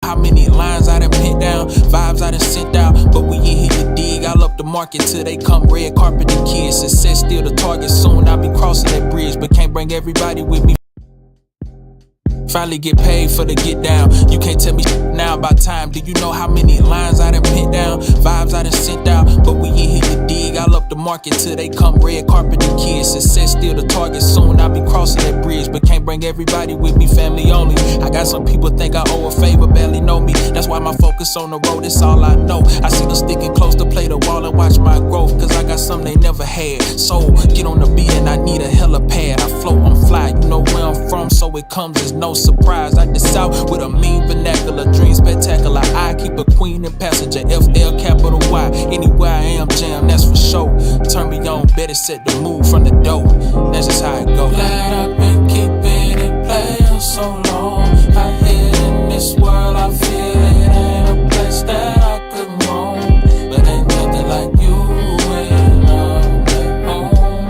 how many lines I done pent down, vibes I done sent out, but we ain't here to dig. I'll up the market till they come red carpet and kids. Success still the target, soon I'll be crossing that bridge, but can't bring everybody with me. Finally get paid for the get down. You can't tell me now about time. Do you know how many lines I done pent down, vibes I done sent out, but we ain't here to dig. I'll up the market till they come red carpet and kids. Success still the target, soon I'll be crossing that bridge, but can't bring everybody with me, family only. I got some people think I owe a favor, barely know me. That's why my focus on the road, it's all I know. I see them sticking close to play the wall and watch my growth, cause I got something they never had. So get on the beat and I need a helipad. I float, I'm fly, you know where I'm from, so it comes as no surprise. I the South with a mean vernacular, dream spectacular. I keep a queen and passenger, FL capital Y. Anywhere I am, jam, that's for sure. Turn me on, better set the mood from the door. That's just how it go. Glad I've been keeping it playing so long. I hit in this world, I feel it ain't a place that I could roam, but ain't nothing like you when I'm at home.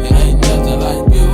It ain't nothing like you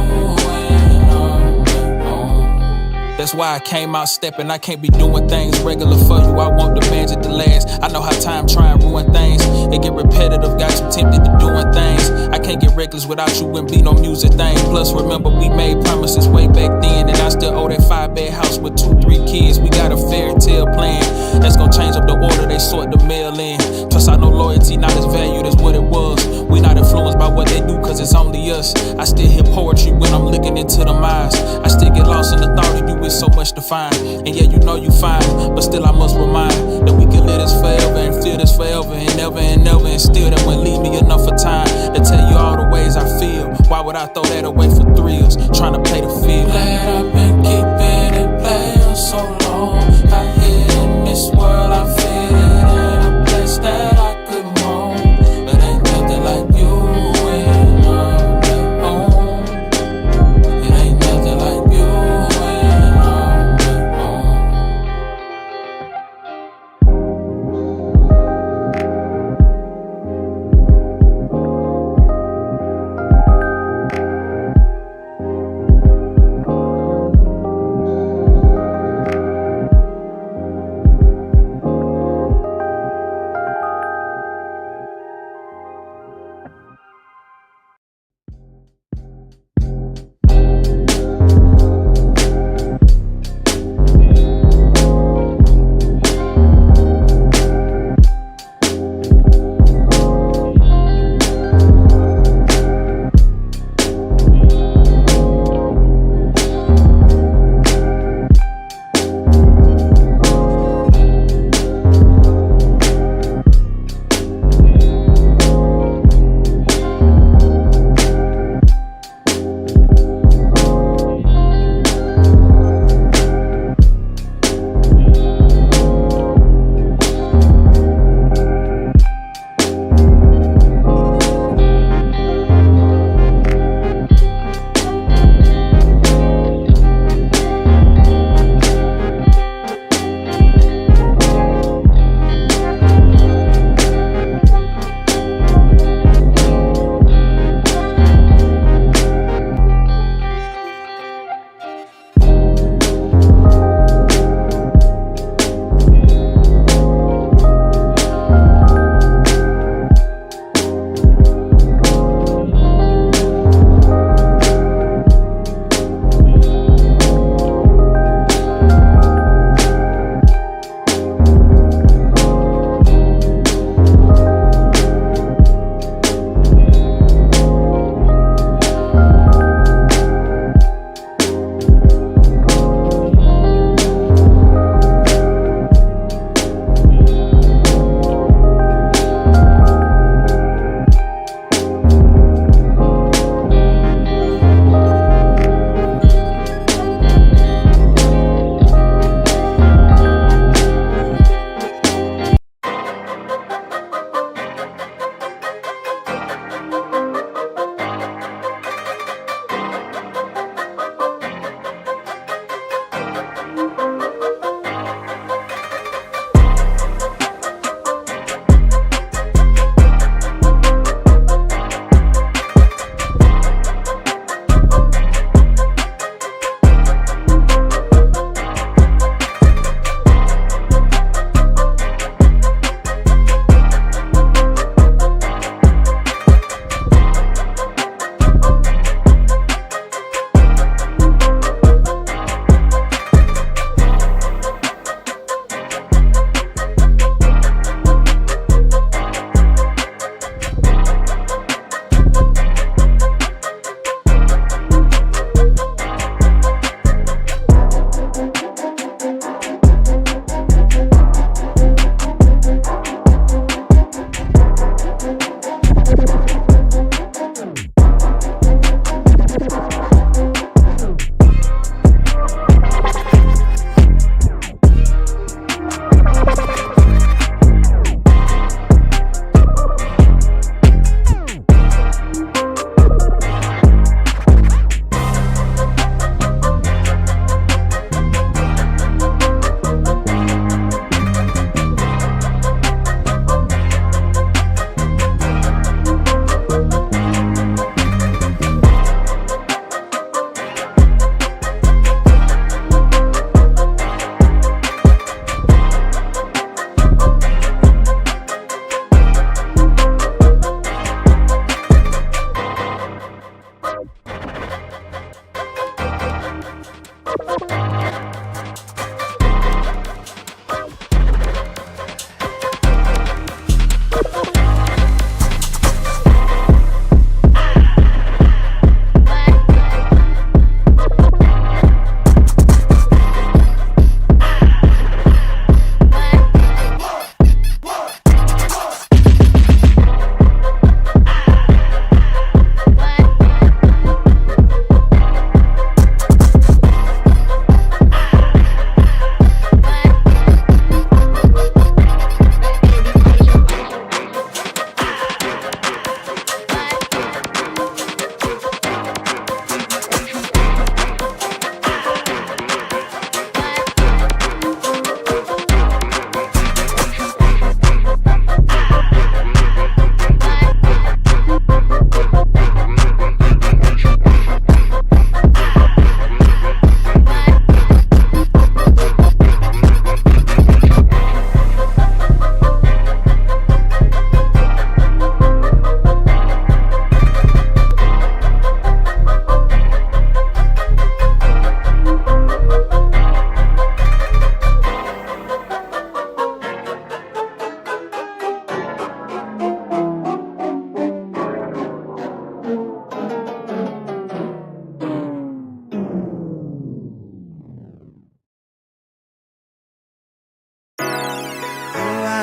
when I'm at home. That's why I came out stepping. I can't be doing things regular for you. I want the magic to last. I know how time try and ruin things. It get repetitive, got you tempted to doing things. I can't get reckless without you, wouldn't be no music thing. Plus remember we made promises way back then, and I still owe that 5-bed house with 2-3 kids. We got a fairy tale plan that's gonna change up the order they sort the mail in. Plus I know loyalty not as valued as what it was. We not influenced by what they do cause it's only us. I still hear poetry when I'm looking into them eyes. I still get lost in the thought of you with so much to find. And yeah, you know you fine, but still I must remind that we can live this forever and feel this forever and never and never, and still that wouldn't leave me enough for time to tell you all the ways I feel. Why would I throw that away for thrills, trying to play the field? Glad I've been keeping it playing so long. I hit in this world, I feel it ain't a place that I could roam, but ain't nothing like you when I'm at home. It ain't nothing like you when I'm at home.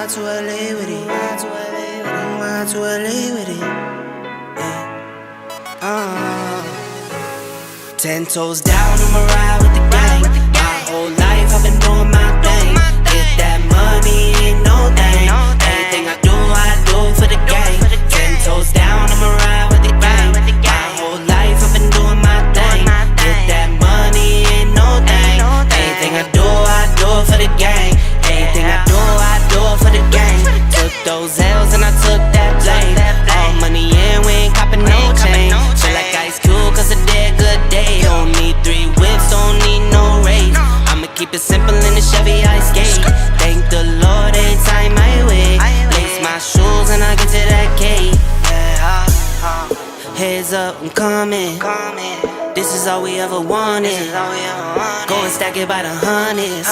to LA with it. Ride to LA with it. Yeah. 10 toes down, I'ma ride with the gang. My whole life I've been doing my thing. Get that money, ain't no thing. Anything I do for the gang. 10 toes down, I'ma ride with the gang. My whole life I've been doing my thing. Get that money, ain't no thing. Anything I do for the gang. Anything I do for the gang. Took those L's and I took that blame. All money in, we ain't copping no chain. Feel like Ice Cube, cause a dead good day. Don't need 3 whips, don't need no race. I'ma keep it simple in the Chevy I skate. Thank the Lord every time I wait. Lace my shoes and I get to that gate. Heads up, I'm coming. This is all we ever wanted. Go and stack it by the hundreds.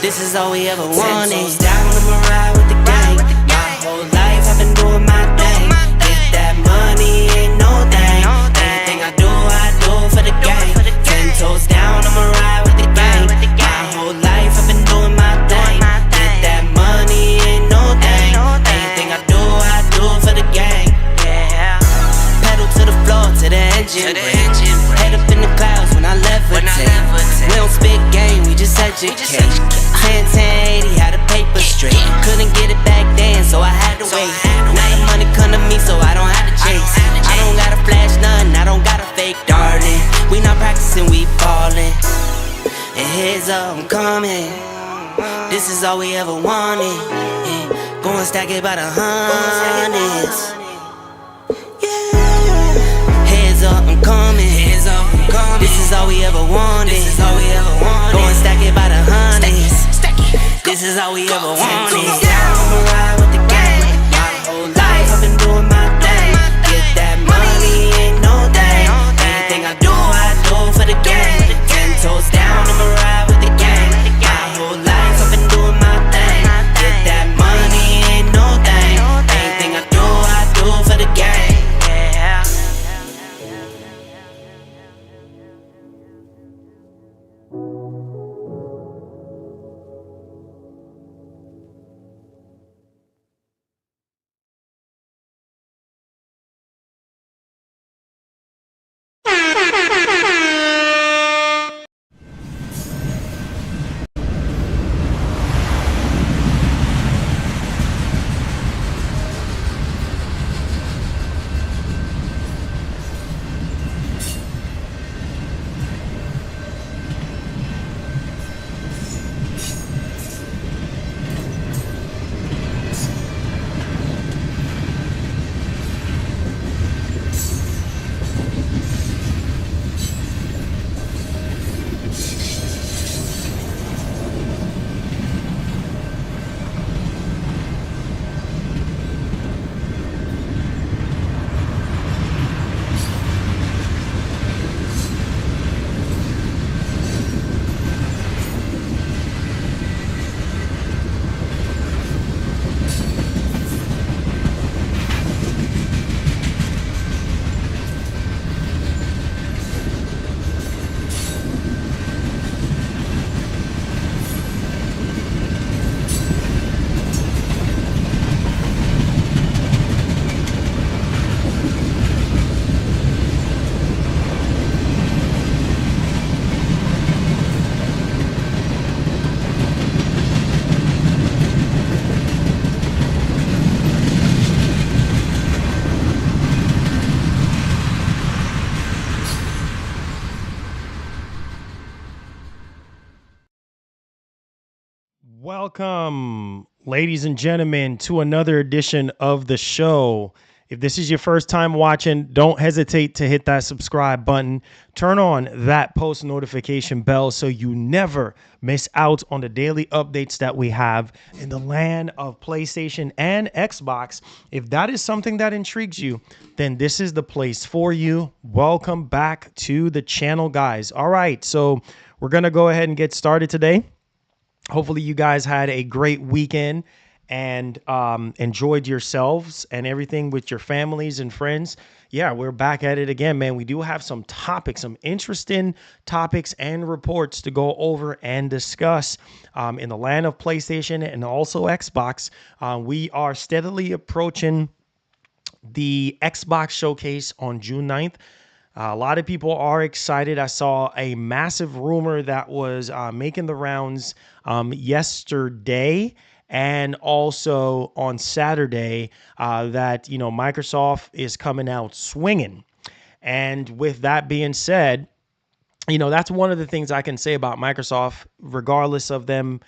This is all we ever wanted. 10 toes down, I'ma ride with the gang. My whole life I've been doing my thing. Get that money, ain't no thing. Anything I do for the gang. 10 toes down, I'ma ride with the gang. My whole life I've been doing my thing. Get that money, ain't no thing. Anything I do for the gang. Pedal to the floor, to the engine. Head up in the clouds when I levitate. We don't spit game, we just educate. 10-10-80, had a paper straight. Couldn't get it back then, so I had to wait. Now the money come to me, so I don't have to chase. I don't gotta flash nothing, I don't gotta fake, darling. We not practicing, we ballin'. And heads up, I'm coming. This is all we ever wanted. Go and stack it by the hundreds. Heads up, I'm coming. This is all we ever wanted. Go and stack it by the hundreds. This is all we ever wanted. I'ma ride with the gang. My whole life I've been doing my thing. Get that money, ain't no thing. Anything I do for the gang. 10 toes down, I'ma ride with the gang. My whole life I've been doing my thing. Get that money, ain't no thing. Anything I do for the gang. Welcome, ladies and gentlemen, to another edition of the show. If this is your first time watching, don't hesitate to hit that subscribe button. Turn on that post notification bell so you never miss out on the daily updates that we have in the land of PlayStation and Xbox. If that is something that intrigues you, then this is the place for you. Welcome back to the channel, guys. All right, so we're going to go ahead and get started today. Hopefully you guys had a great weekend and enjoyed yourselves and everything with your families and friends, yeah, we're back at it again, man. We do have some topics, some interesting topics and reports to go over and discuss in the land of PlayStation and also Xbox. We are steadily approaching the Xbox showcase on June 9th. A lot of people are excited. I saw a massive rumor that was making the rounds yesterday and also on Saturday that, Microsoft is coming out swinging. And with that being said, that's one of the things I can say about Microsoft, regardless of them,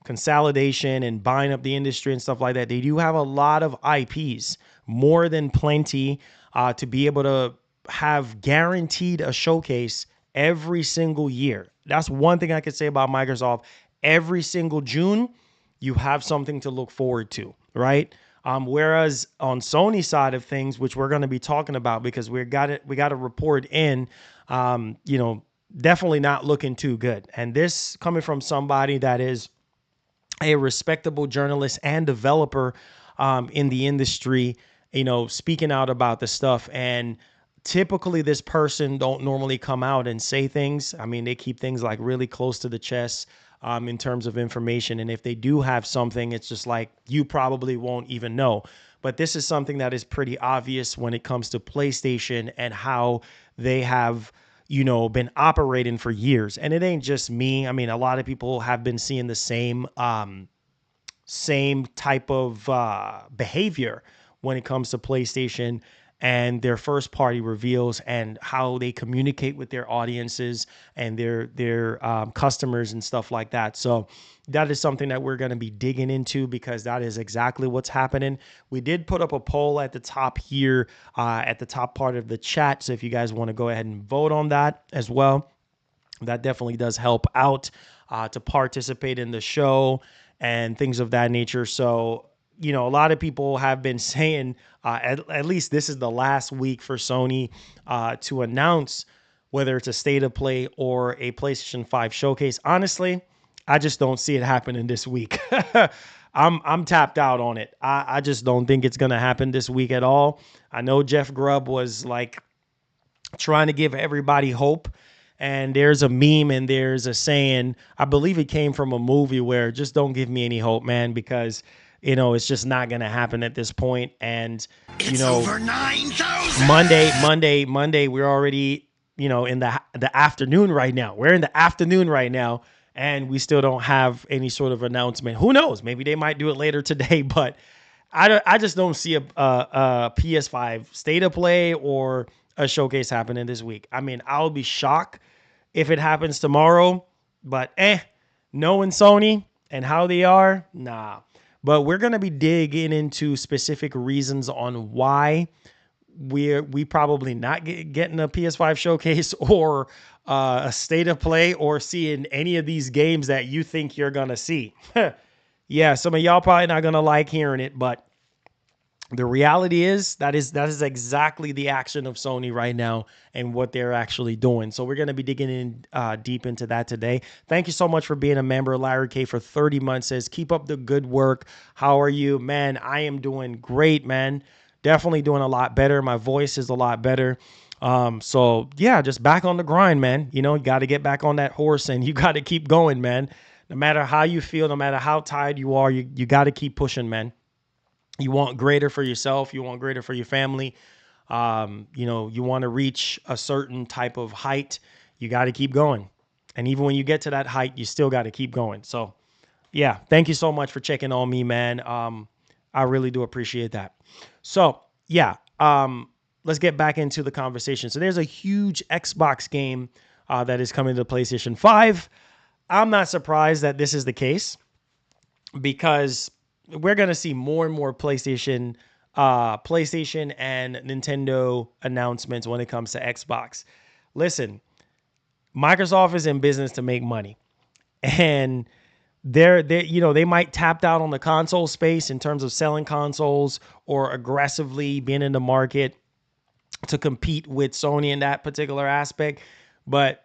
consolidation and buying up the industry and stuff like that. They do have a lot of IPs, more than plenty, to be able to have guaranteed a showcase every single year. That's one thing I could say about Microsoft. Every single June, you have something to look forward to, right? Whereas on Sony side of things, which we're going to be talking about because we got a report in, definitely not looking too good. And this coming from somebody that is a respectable journalist and developer in the industry, speaking out about the stuff. And typically this person don't normally come out and say things. I mean, they keep things like really close to the chest in terms of information. And if they do have something, it's just like you probably won't even know. But this is something that is pretty obvious when it comes to PlayStation and how they have, been operating for years. And it ain't just me. I mean, a lot of people have been seeing the same type of behavior when it comes to PlayStation and their first party reveals and how they communicate with their audiences and their customers and stuff like that. So that is something that we're going to be digging into because that is exactly what's happening. We did put up a poll at the top here, at the top part of the chat. So if you guys want to go ahead and vote on that as well, that definitely does help out to participate in the show and things of that nature. So, a lot of people have been saying, at least this is the last week for Sony to announce whether it's a state of play or a PlayStation 5 showcase. Honestly, I just don't see it happening this week. I'm tapped out on it. I just don't think it's going to happen this week at all. I know Jeff Grubb was like trying to give everybody hope. And there's a meme and there's a saying, I believe it came from a movie where just don't give me any hope, man, because it's just not going to happen at this point. And, it's over 9,000. Monday, we're already, in the afternoon right now. We're in the afternoon right now, and we still don't have any sort of announcement. Who knows? Maybe they might do it later today, but I just don't see a PS5 state of play or a showcase happening this week. I mean, I'll be shocked if it happens tomorrow, but knowing Sony and how they are, nah. But we're going to be digging into specific reasons on why we probably not getting a PS5 showcase or a state of play or seeing any of these games that you think you're going to see. Yeah, some of y'all probably not going to like hearing it, but the reality is that is exactly the action of Sony right now and what they're actually doing. So we're going to be digging in deep into that today. Thank you so much for being a member. Larry K for 30 months says, keep up the good work. How are you? Man, I am doing great, man. Definitely doing a lot better. My voice is a lot better. So yeah, just back on the grind, man. You got to get back on that horse and you got to keep going, man. No matter how you feel, no matter how tired you are, you got to keep pushing, man. You want greater for yourself. You want greater for your family. You want to reach a certain type of height. You got to keep going. And even when you get to that height, you still got to keep going. So, yeah, thank you so much for checking on me, man. I really do appreciate that. So, yeah, let's get back into the conversation. So there's a huge Xbox game that is coming to PlayStation 5. I'm not surprised that this is the case because we're going to see more and more PlayStation and Nintendo announcements when it comes to Xbox. Listen, Microsoft is in business to make money. And they might tap out on the console space in terms of selling consoles or aggressively being in the market to compete with Sony in that particular aspect. But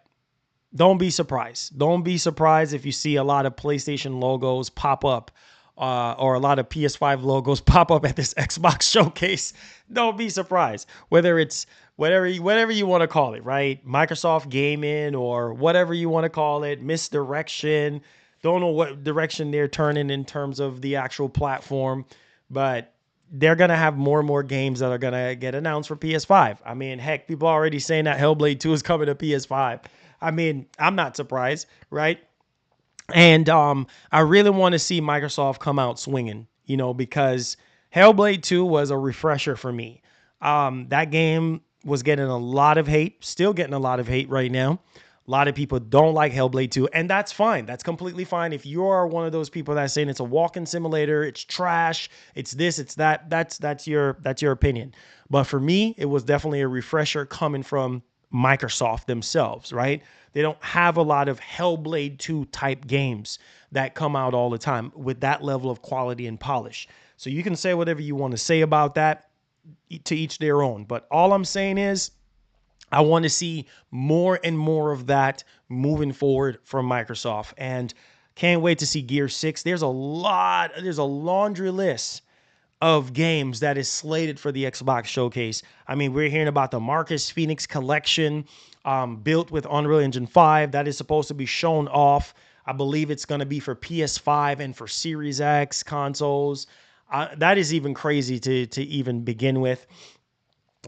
don't be surprised. Don't be surprised if you see a lot of PlayStation logos pop up or a lot of PS5 logos pop up at this Xbox showcase, don't be surprised. Whether it's whatever you want to call it, right? Microsoft Gaming or whatever you want to call it, misdirection. Don't know what direction they're turning in terms of the actual platform, but they're going to have more and more games that are going to get announced for PS5. I mean, heck, people are already saying that Hellblade 2 is coming to PS5. I mean, I'm not surprised, right? And I really want to see Microsoft come out swinging, because Hellblade 2 was a refresher for me. That game was getting a lot of hate, still getting a lot of hate right now. A lot of people don't like Hellblade 2, and that's fine. That's completely fine. If you are one of those people that's saying it's a walking simulator, it's trash, it's this, it's that, that's your opinion. But for me, it was definitely a refresher coming from Microsoft themselves, right? They don't have a lot of Hellblade 2 type games that come out all the time with that level of quality and polish. So you can say whatever you want to say about that, to each their own. But all I'm saying is, I want to see more and more of that moving forward from Microsoft, and can't wait to see Gear 6. There's a laundry list of games that is slated for the Xbox showcase. I mean, we're hearing about the Marcus Phoenix collection, built with Unreal Engine 5 that is supposed to be shown off. I believe it's going to be for PS5 and for Series X consoles. That is even crazy to even begin with.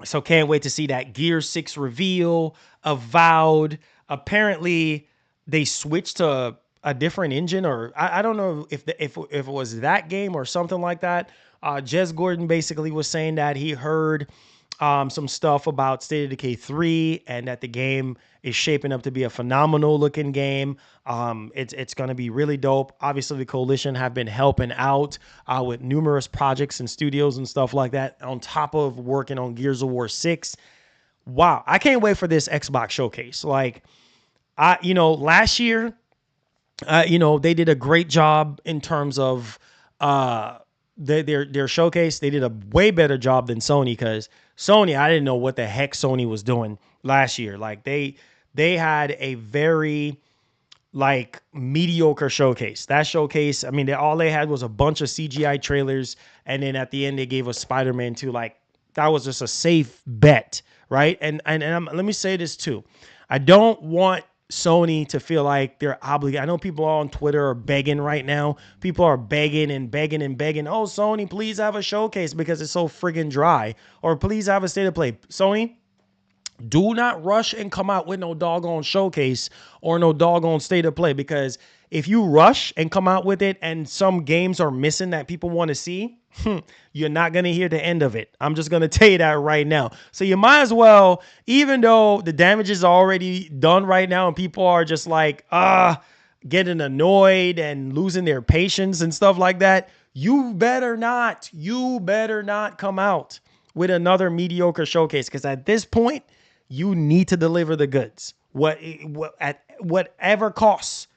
So can't wait to see that Gear 6 reveal. Avowed. Apparently, they switched to a different engine, or I don't know if it was that game or something like that. Jez Gordon basically was saying that he heard some stuff about State of Decay 3 and that the game is shaping up to be a phenomenal looking game. It's going to be really dope. Obviously, the Coalition have been helping out with numerous projects and studios and stuff like that, on top of working on Gears of War 6. Wow, I can't wait for this Xbox showcase. Like, last year, they did a great job in terms of their showcase. They did a way better job than Sony, because Sony, I didn't know what the heck Sony was doing last year. Like, they had a very mediocre showcase. That showcase, I mean, all they had was a bunch of CGI trailers, and then at the end they gave us Spider-Man 2. Like, that was just a safe bet, right? And let me say this too. I don't want Sony to feel like they're obligated. I know people on Twitter are begging right now. People are begging and begging and begging. Oh, Sony, please have a showcase because it's so friggin' dry. Or please have a state of play. Sony, do not rush and come out with no doggone showcase or no doggone state of play, because if you rush and come out with it and some games are missing that people want to see, you're not going to hear the end of it. I'm just going to tell you that right now. So you might as well, even though the damage is already done right now and people are just getting annoyed and losing their patience and stuff like that, you better not come out with another mediocre showcase, because at this point, you need to deliver the goods. At whatever cost,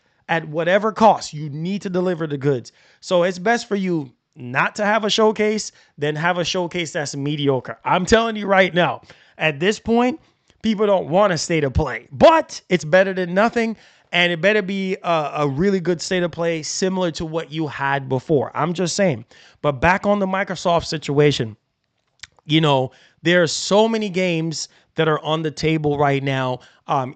you need to deliver the goods. So it's best for you not to have a showcase than have a showcase that's mediocre. I'm telling you right now, at this point, people don't want a state of play, but it's better than nothing. And it better be a really good state of play similar to what you had before. I'm just saying. But back on the Microsoft situation, there are so many games that are on the table right now.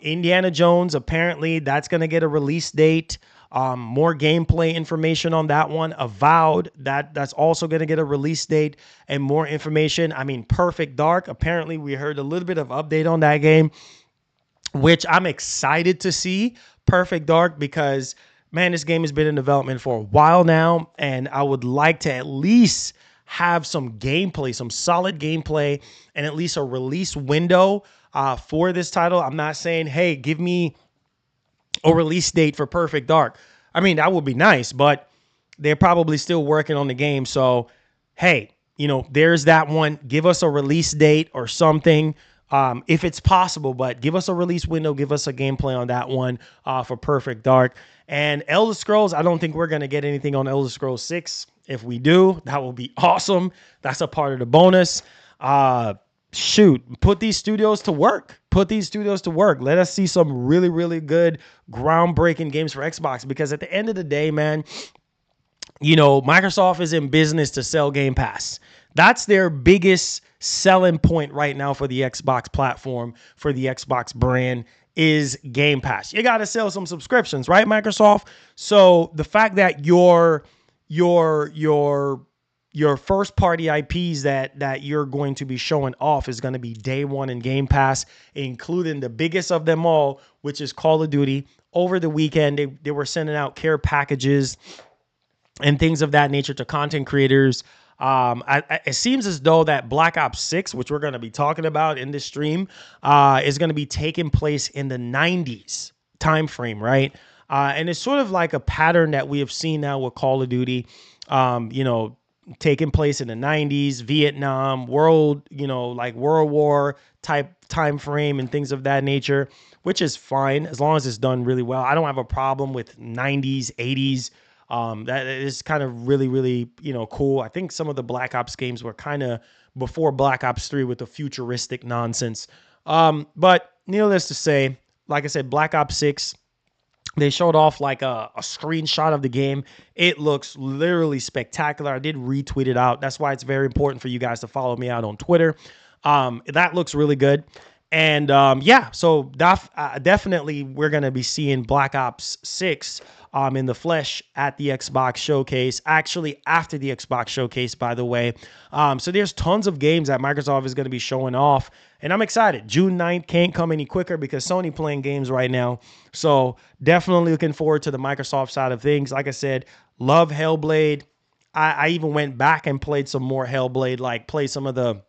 Indiana Jones, apparently that's going to get a release date. More gameplay information on that one. Avowed, that's also going to get a release date and more information. I mean, Perfect Dark, apparently we heard a little bit of update on that game, which I'm excited to see. Perfect Dark, because, man, this game has been in development for a while now, and I would like to at least have some gameplay, some solid gameplay, and at least a release window for this title. I'm not saying, hey, give me a release date for Perfect Dark. I mean, that would be nice, but they're probably still working on the game. So, hey, there's that one. Give us a release date or something, if it's possible, but give us a release window. Give us a gameplay on that one for Perfect Dark. And Elder Scrolls, I don't think we're going to get anything on Elder Scrolls 6. If we do, that will be awesome. That's a part of the bonus. Put these studios to work. Let us see some really, really good, groundbreaking games for Xbox, because at the end of the day, man, Microsoft is in business to sell Game Pass. That's their biggest selling point right now for the Xbox platform, for the Xbox brand, is Game Pass. You got to sell some subscriptions, right, Microsoft? So the fact that your first party IPs that you're going to be showing off is going to be day one in Game Pass, including the biggest of them all, which is Call of Duty. Over the weekend, they were sending out care packages and things of that nature to content creators. It seems as though that Black Ops 6, which we're going to be talking about in this stream, is going to be taking place in the 90s time frame, right? And it's sort of like a pattern that we have seen now with Call of Duty, taking place in the 90s, Vietnam, like World War type time frame and things of that nature, which is fine as long as it's done really well. I don't have a problem with 90s, 80s. That is kind of really, really, cool. I think some of the Black Ops games were kind of before Black Ops 3 with the futuristic nonsense. But needless to say, like I said, Black Ops 6, they showed off like a screenshot of the game. It looks literally spectacular. I did retweet it out. That's why it's very important for you guys to follow me out on Twitter. That looks really good. And so definitely we're going to be seeing Black Ops 6 in the flesh at the Xbox Showcase, actually after the Xbox Showcase, by the way. So there's tons of games that Microsoft is going to be showing off, and I'm excited. June 9th can't come any quicker because Sony playing games right now. So definitely looking forward to the Microsoft side of things. Like I said, love Hellblade. I even went back and played some more Hellblade, like play some of the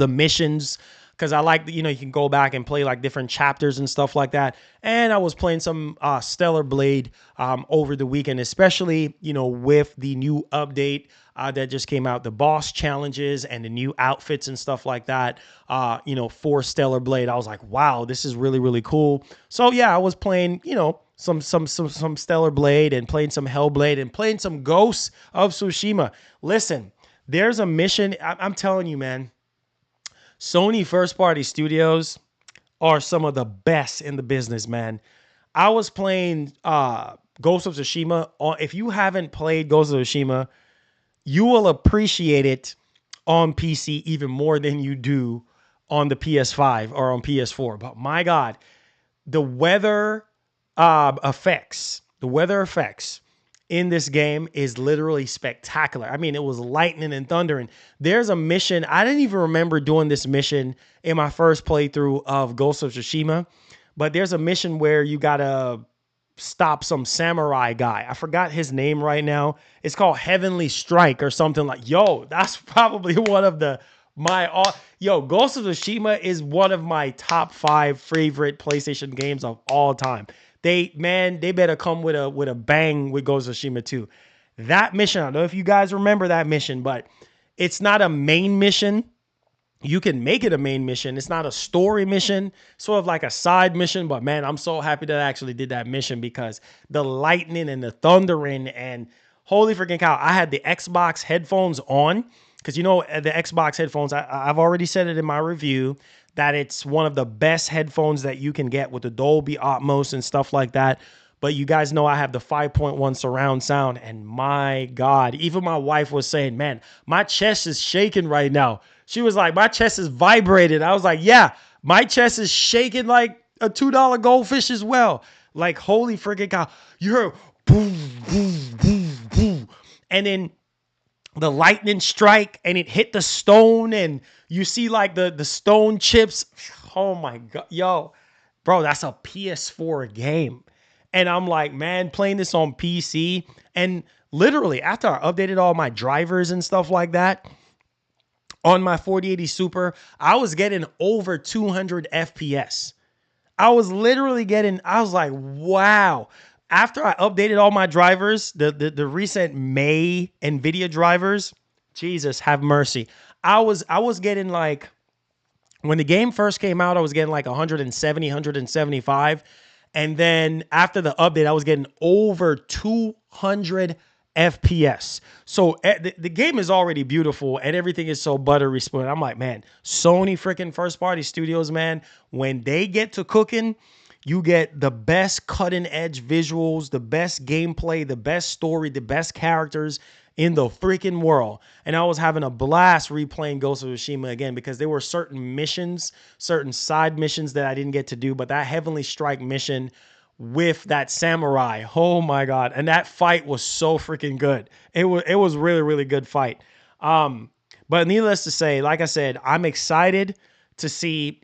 missions, because I like, you can go back and play like different chapters and stuff like that. And I was playing some Stellar Blade over the weekend, especially, with the new update that just came out, the boss challenges and the new outfits and stuff like that, for Stellar Blade. I was like, wow, this is really, really cool. So yeah, I was playing, some Stellar Blade and playing some Hellblade and playing some Ghosts of Tsushima. Listen, there's a mission. I'm telling you, man. Sony first-party studios are some of the best in the business, man. I was playing Ghost of Tsushima. If you haven't played Ghost of Tsushima, you will appreciate it on PC even more than you do on the PS5 or on PS4. But my God, the weather effects in this game is literally spectacular. I mean, it was lightning and thundering. There's a mission. I didn't even remember doing this mission in my first playthrough of Ghost of Tsushima, but there's a mission where you gotta stop some samurai guy. I forgot his name right now. It's called Heavenly Strike or something like. That's probably one of Ghost of Tsushima is one of my top 5 favorite PlayStation games of all time. They better come with a bang with Ghost of Tsushima 2. That mission, I don't know if you guys remember that mission, but it's not a main mission. You can make it a main mission. It's not a story mission, sort of like a side mission. But man, I'm so happy that I actually did that mission because the lightning and the thundering and holy freaking cow. I had the Xbox headphones on because, the Xbox headphones, I've already said it in my review, that it's one of the best headphones that you can get with the Dolby Atmos and stuff like that. But you guys know I have the 5.1 surround sound, and my God, even my wife was saying, man, my chest is shaking right now. She was like, my chest is vibrating. I was like, yeah, my chest is shaking like a $2 goldfish as well. Like, holy freaking cow. You heard boom, boom, boom, boom. And then the lightning strike and it hit the stone and you see like the stone chips. Oh my God. Bro, that's a PS4 game. And I'm like, man, playing this on PC. And literally after I updated all my drivers and stuff like that on my 4080 Super, I was getting over 200 FPS. I was like, wow. After I updated all my drivers, the recent May NVIDIA drivers, Jesus have mercy. I was getting like, when the game first came out, I was getting like 170, 175. And then after the update, I was getting over 200 FPS. So the game is already beautiful and everything is so buttery smooth. I'm like, man, Sony freaking first party studios, man, when they get to cooking, You get the best cutting edge visuals, the best gameplay, the best story, the best characters in the freaking world. And I was having a blast replaying Ghost of Tsushima again because there were certain missions, certain side missions that I didn't get to do, but that Heavenly Strike mission with that samurai, oh my God. And that fight was so freaking good. It was really, really good fight. But needless to say, like I said, I'm excited to see,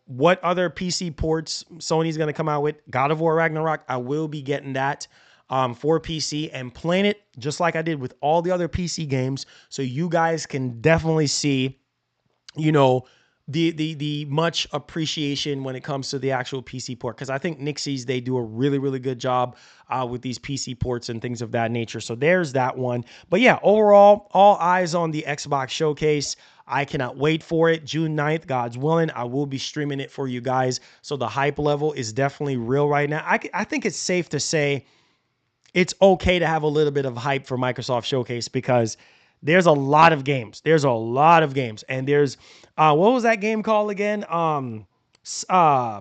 what other PC ports Sony's going to come out with. God of War Ragnarok, I will be getting that for PC and playing it just like I did with all the other PC games. So you guys can definitely see, the much appreciation when it comes to the actual PC port. Because I think Nixies, they do a really, really good job with these PC ports and things of that nature. So there's that one. But yeah, overall, all eyes on the Xbox Showcase. I cannot wait for it. June 9th, God's willing, I will be streaming it for you guys. So the hype level is definitely real right now. I think it's safe to say it's okay to have a little bit of hype for Microsoft Showcase because there's a lot of games. There's a lot of games. And there's, what was that game called again?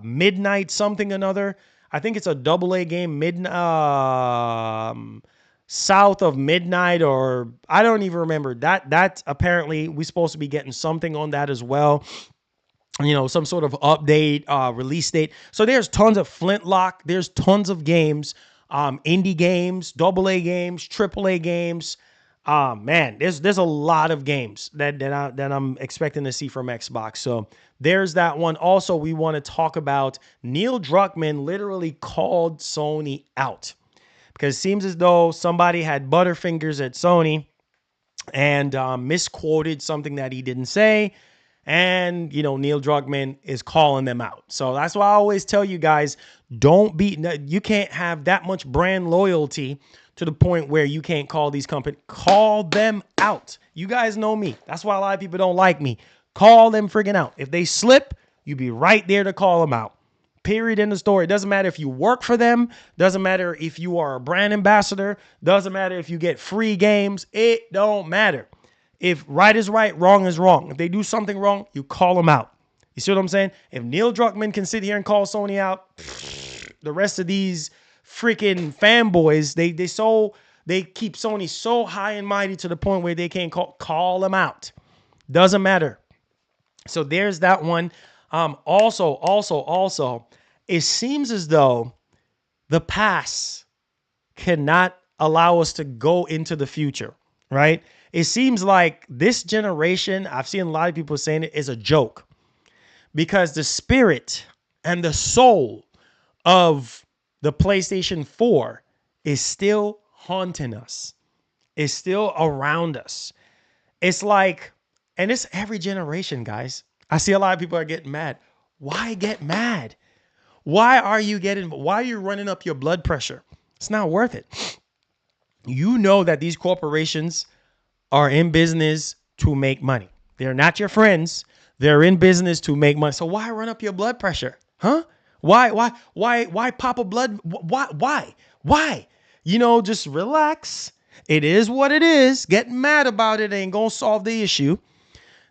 Midnight something another. I think it's a AA game, South of Midnight, or I don't even remember. That's apparently we're supposed to be getting something on that as well. Some sort of update, release date. So there's tons of Flintlock. There's tons of games, indie games, AA games, AAA games. Man, there's a lot of games that I'm expecting to see from Xbox. So there's that one. Also, we want to talk about Neil Druckmann literally called Sony out because it seems as though somebody had butterfingers at Sony and misquoted something that he didn't say. And, Neil Druckmann is calling them out. So that's why I always tell you guys, you can't have that much brand loyalty to the point where you can't call these companies, call them out. You guys know me. That's why a lot of people don't like me. Call them friggin' out. If they slip, you be right there to call them out. Period in the story. It doesn't matter if you work for them. Doesn't matter if you are a brand ambassador. Doesn't matter if you get free games. It don't matter. If right is right, wrong is wrong. If they do something wrong, you call them out. You see what I'm saying? If Neil Druckmann can sit here and call Sony out, the rest of these freaking fanboys, they keep Sony so high and mighty to the point where they can't call them out. Doesn't matter. So there's that one. Also, it seems as though the past cannot allow us to go into the future, right? It seems like this generation, I've seen a lot of people saying it, is a joke because the spirit and the soul of the PlayStation 4 is still haunting us. It's still around us. It's like, and it's every generation, guys. I see a lot of people are getting mad. Why get mad? Why are you running up your blood pressure? It's not worth it. You know that these corporations are in business to make money. They're not your friends. They're in business to make money. So why run up your blood pressure? Huh? Why pop a blood? Why? Just relax. It is what it is. Getting mad about it ain't gonna solve the issue.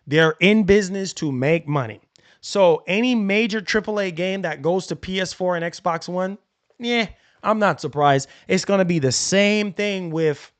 They're in business to make money. So any major AAA game that goes to PS4 and Xbox One, I'm not surprised. It's gonna be the same thing with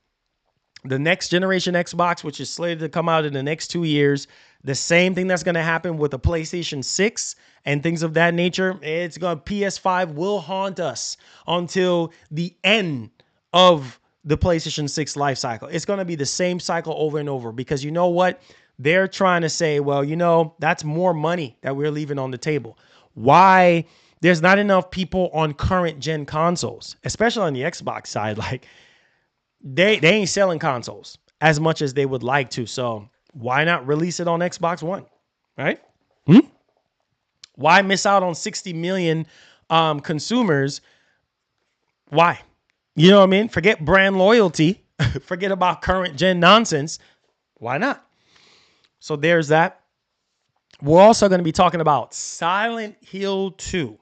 the next generation Xbox, which is slated to come out in the next 2 years. The same thing that's going to happen with the PlayStation 6 and things of that nature. PS5 will haunt us until the end of the PlayStation 6 life cycle. It's going to be the same cycle over and over because you know what? They're trying to say, well, that's more money that we're leaving on the table. Why? There's not enough people on current gen consoles, especially on the Xbox side. Like, They ain't selling consoles as much as they would like to. So why not release it on Xbox One, right? Why miss out on 60 million consumers? Why? You know what I mean? Forget brand loyalty. Forget about current gen nonsense. Why not? So there's that. We're also going to be talking about Silent Hill 2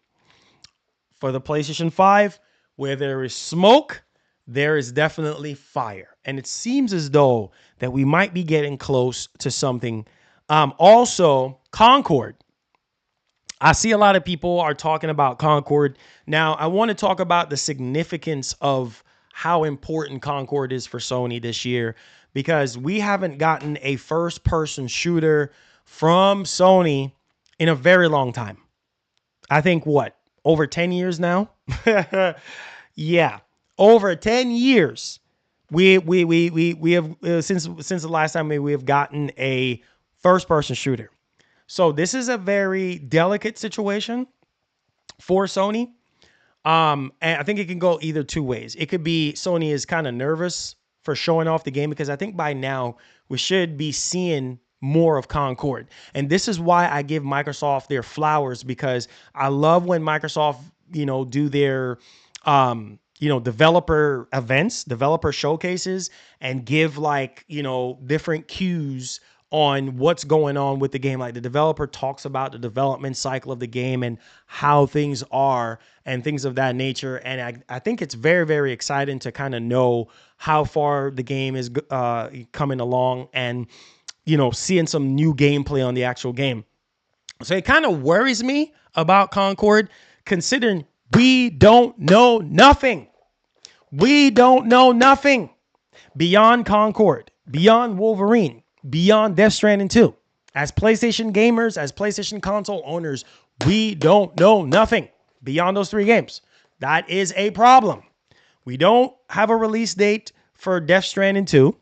for the PlayStation 5. Where there is smoke, there is definitely fire. And it seems as though that we might be getting close to something. Also, Concord. I see a lot of people are talking about Concord. Now, I want to talk about the significance of how important Concord is for Sony this year, because we haven't gotten a first-person shooter from Sony in a very long time. I think over 10 years now? Yeah, over 10 years. We have since the last time we have gotten a first-person shooter. So this is a very delicate situation for Sony. And I think it can go either two ways. It could be Sony is kind of nervous for showing off the game, because I think by now we should be seeing more of Concord. And this is why I give Microsoft their flowers, because I love when Microsoft, do their developer events, developer showcases, and give different cues on what's going on with the game. Like the developer talks about the development cycle of the game and how things are and things of that nature. And I think it's very, very exciting to kind of know how far the game is coming along, and, seeing some new gameplay on the actual game. So it kind of worries me about Concord, considering we don't know nothing. We don't know nothing beyond Concord, beyond Wolverine, beyond Death Stranding 2. As PlayStation gamers, as PlayStation console owners, we don't know nothing beyond those 3 games. That is a problem. We don't have a release date for Death Stranding 2.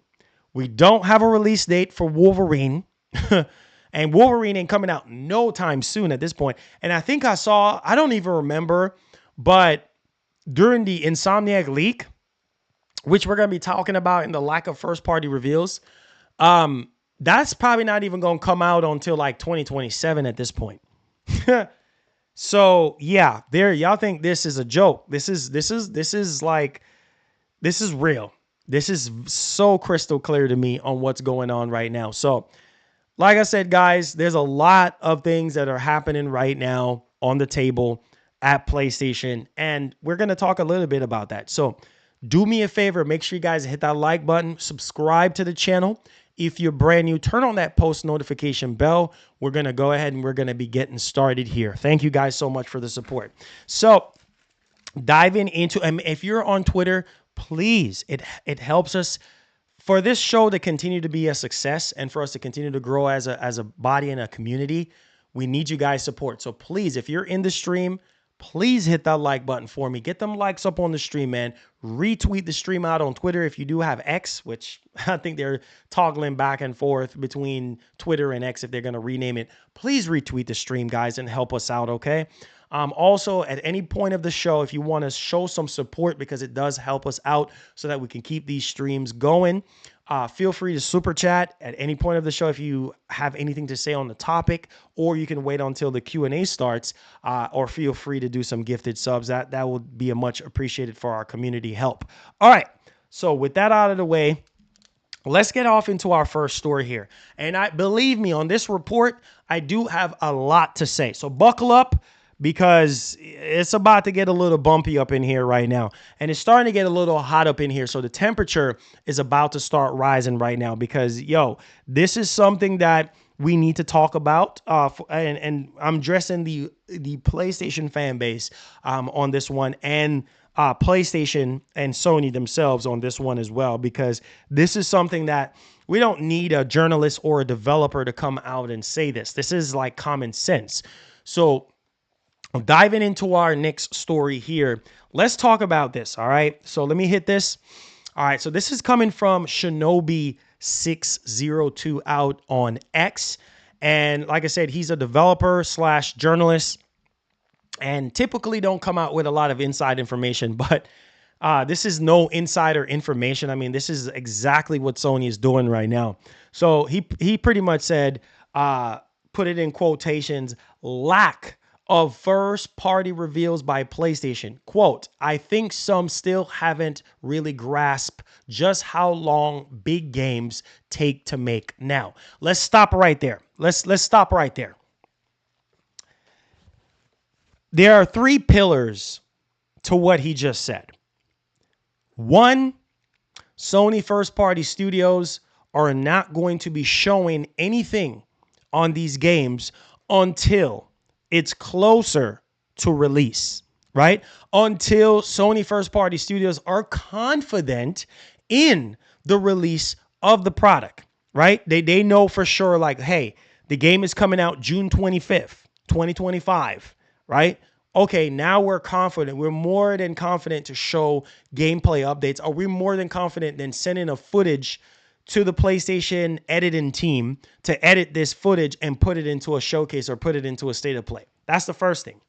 We don't have a release date for Wolverine. And Wolverine ain't coming out no time soon at this point. And I think I don't even remember, but during the Insomniac leak, which we're going to be talking about in the lack of first-party reveals, that's probably not even going to come out until like 2027 at this point. So yeah, y'all think this is a joke. This is real. This is so crystal clear to me on what's going on right now. So like I said, guys, there's a lot of things that are happening right now on the table at PlayStation, and we're going to talk a little bit about that. So do me a favor, make sure you guys hit that like button, subscribe to the channel. If you're brand new, turn on that post notification bell. We're going to go ahead and we're going to be getting started here. Thank you guys so much for the support. So diving into, and if you're on Twitter, please, it helps us for this show to continue to be a success and for us to continue to grow as a body and a community. We need you guys' support. So please, if you're in the stream, please hit that like button for me. Get them likes up on the stream, man. Retweet the stream out on Twitter if you do have X, which I think they're toggling back and forth between Twitter and X if they're going to rename it. Please retweet the stream, guys, and help us out, okay? Also, at any point of the show, if you want to show some support, because it does help us out so that we can keep these streams going, feel free to super chat at any point of the show if you have anything to say on the topic, or you can wait until the Q&A starts, or feel free to do some gifted subs. That would be a much appreciated for our community help. All right, so with that out of the way, let's get off into our first story here. And believe me, on this report, I do have a lot to say. So buckle up, because it's about to get a little bumpy up in here right now. And it's starting to get a little hot up in here. So the temperature is about to start rising right now, because, this is something that we need to talk about. And I'm addressing the PlayStation fan base on this one, and PlayStation and Sony themselves on this one as well, because this is something that we don't need a journalist or a developer to come out and say this. This is like common sense. So diving into our next story here, let's talk about this. All right. So let me hit this. All right. So this is coming from Shinobi602 out on X. And like I said, he's a developer / journalist, and typically don't come out with a lot of inside information, but this is no insider information. I mean, this is exactly what Sony is doing right now. So he pretty much said, put it in quotations, lack of first-party reveals by PlayStation. Quote, I think some still haven't really grasped just how long big games take to make. Now, let's stop right there. Let's stop right there. There are 3 pillars to what he just said. 1, Sony first-party studios are not going to be showing anything on these games until it's closer to release, right? Until Sony first party studios are confident in the release of the product, right? They know for sure, like, hey, the game is coming out June 25th, 2025, right? Okay, now we're confident. We're more than confident to show gameplay updates. Are we more than confident than sending a footage to the PlayStation editing team to edit this footage and put it into a showcase or put it into a state of play? That's the first thing.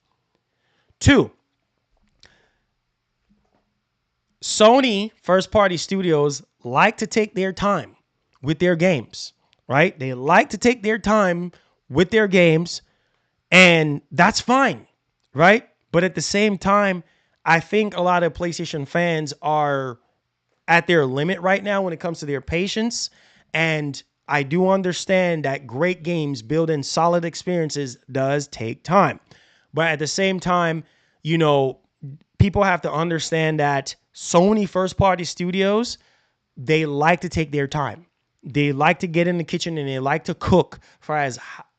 2, Sony first-party studios like to take their time with their games, right? They like to take their time with their games, and that's fine, right? But at the same time, I think a lot of PlayStation fans are at their limit right now when it comes to their patience. And I do understand that great games building solid experiences does take time. But at the same time, you know, people have to understand that Sony first party studios, they like to take their time. They like to get in the kitchen and they like to cook for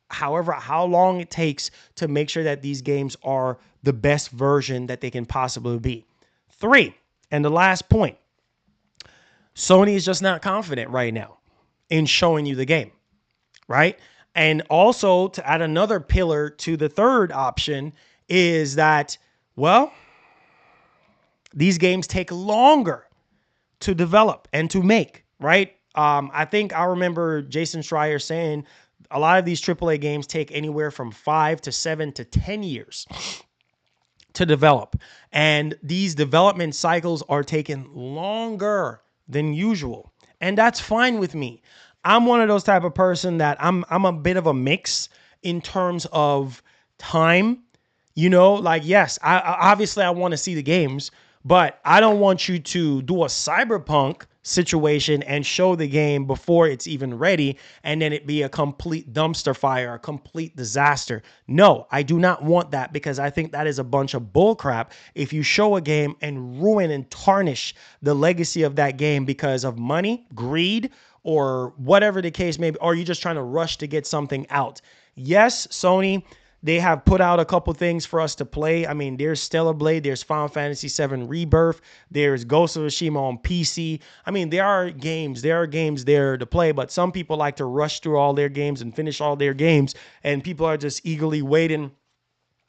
how long it takes to make sure that these games are the best version that they can possibly be. 3, and the last point, Sony is just not confident right now in showing you the game, right? And also, to add another pillar to the third option, is that, well, these games take longer to develop and to make, right? I think I remember Jason Schreier saying a lot of these AAA games take anywhere from 5 to 7 to 10 years to develop. And these development cycles are taking longer than usual. And that's fine with me. I'm one of those type of person that I'm a bit of a mix in terms of time. You know, like, yes, I want to see the games, but I don't want you to do a Cyberpunk situation and show the game before it's even ready and then it be a complete dumpster fire, a complete disaster. No, I do not want that, because I think that is a bunch of bullcrap if you show a game and ruin and tarnish the legacy of that game because of money, greed, or whatever the case may be, or you're just trying to rush to get something out. Yes, Sony, they have put out a couple things for us to play. I mean, there's Stellar Blade, there's Final Fantasy VII Rebirth, there's Ghost of Tsushima on PC. I mean, there are games there to play, but some people like to rush through all their games and finish all their games, and people are just eagerly waiting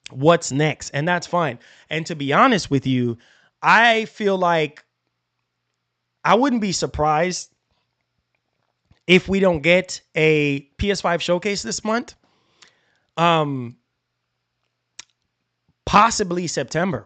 what's next, and that's fine. And to be honest with you, I feel like I wouldn't be surprised if we don't get a PS5 showcase this month. Possibly September.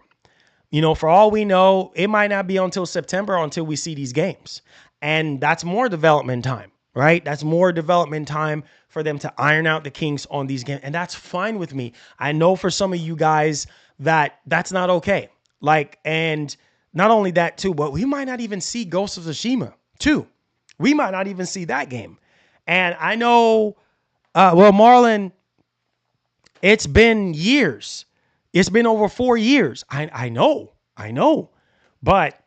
You know, for all we know, it might not be until September until we see these games. And that's more development time, right? That's more development time for them to iron out the kinks on these games. And that's fine with me. I know for some of you guys that's not okay. Like, and not only that too, but we might not even see Ghost of Tsushima too. We might not even see that game. And I know, Marlon, it's been years. It's been over 4 years. I know. But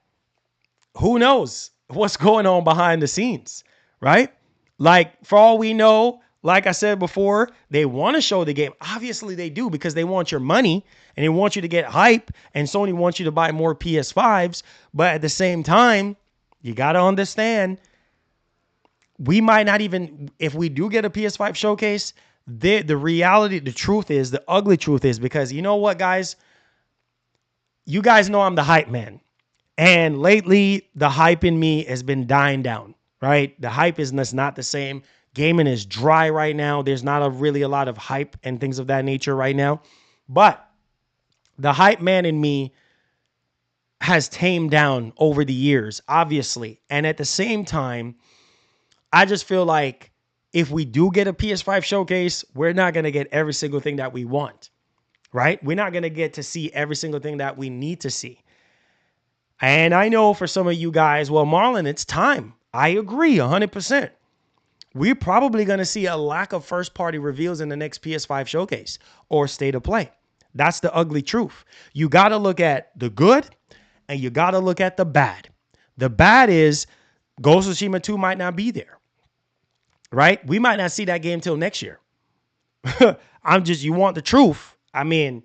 who knows what's going on behind the scenes, right? Like, for all we know, like I said before, they want to show the game. Obviously they do, because they want your money and they want you to get hype, and Sony wants you to buy more PS5s. But at the same time, you got to understand, we might not even, if we do get a PS5 showcase, the reality, the truth is, the ugly truth is, because you know what, guys? You guys know I'm the hype man. And lately, the hype in me has been dying down, right? The hype is not the same. Gaming is dry right now. There's not really a lot of hype and things of that nature right now. But the hype man in me has tamed down over the years, obviously. And at the same time, I just feel like if we do get a PS5 showcase, we're not going to get every single thing that we want, right? We're not going to get to see every single thing that we need to see. And I know for some of you guys, well, Marlon, it's time. I agree 100%. We're probably going to see a lack of first-party reveals in the next PS5 showcase or state of play. That's the ugly truth. You got to look at the good and you got to look at the bad. The bad is Ghost of Tsushima 2 might not be there. Right? We might not see that game till next year. You want the truth. I mean,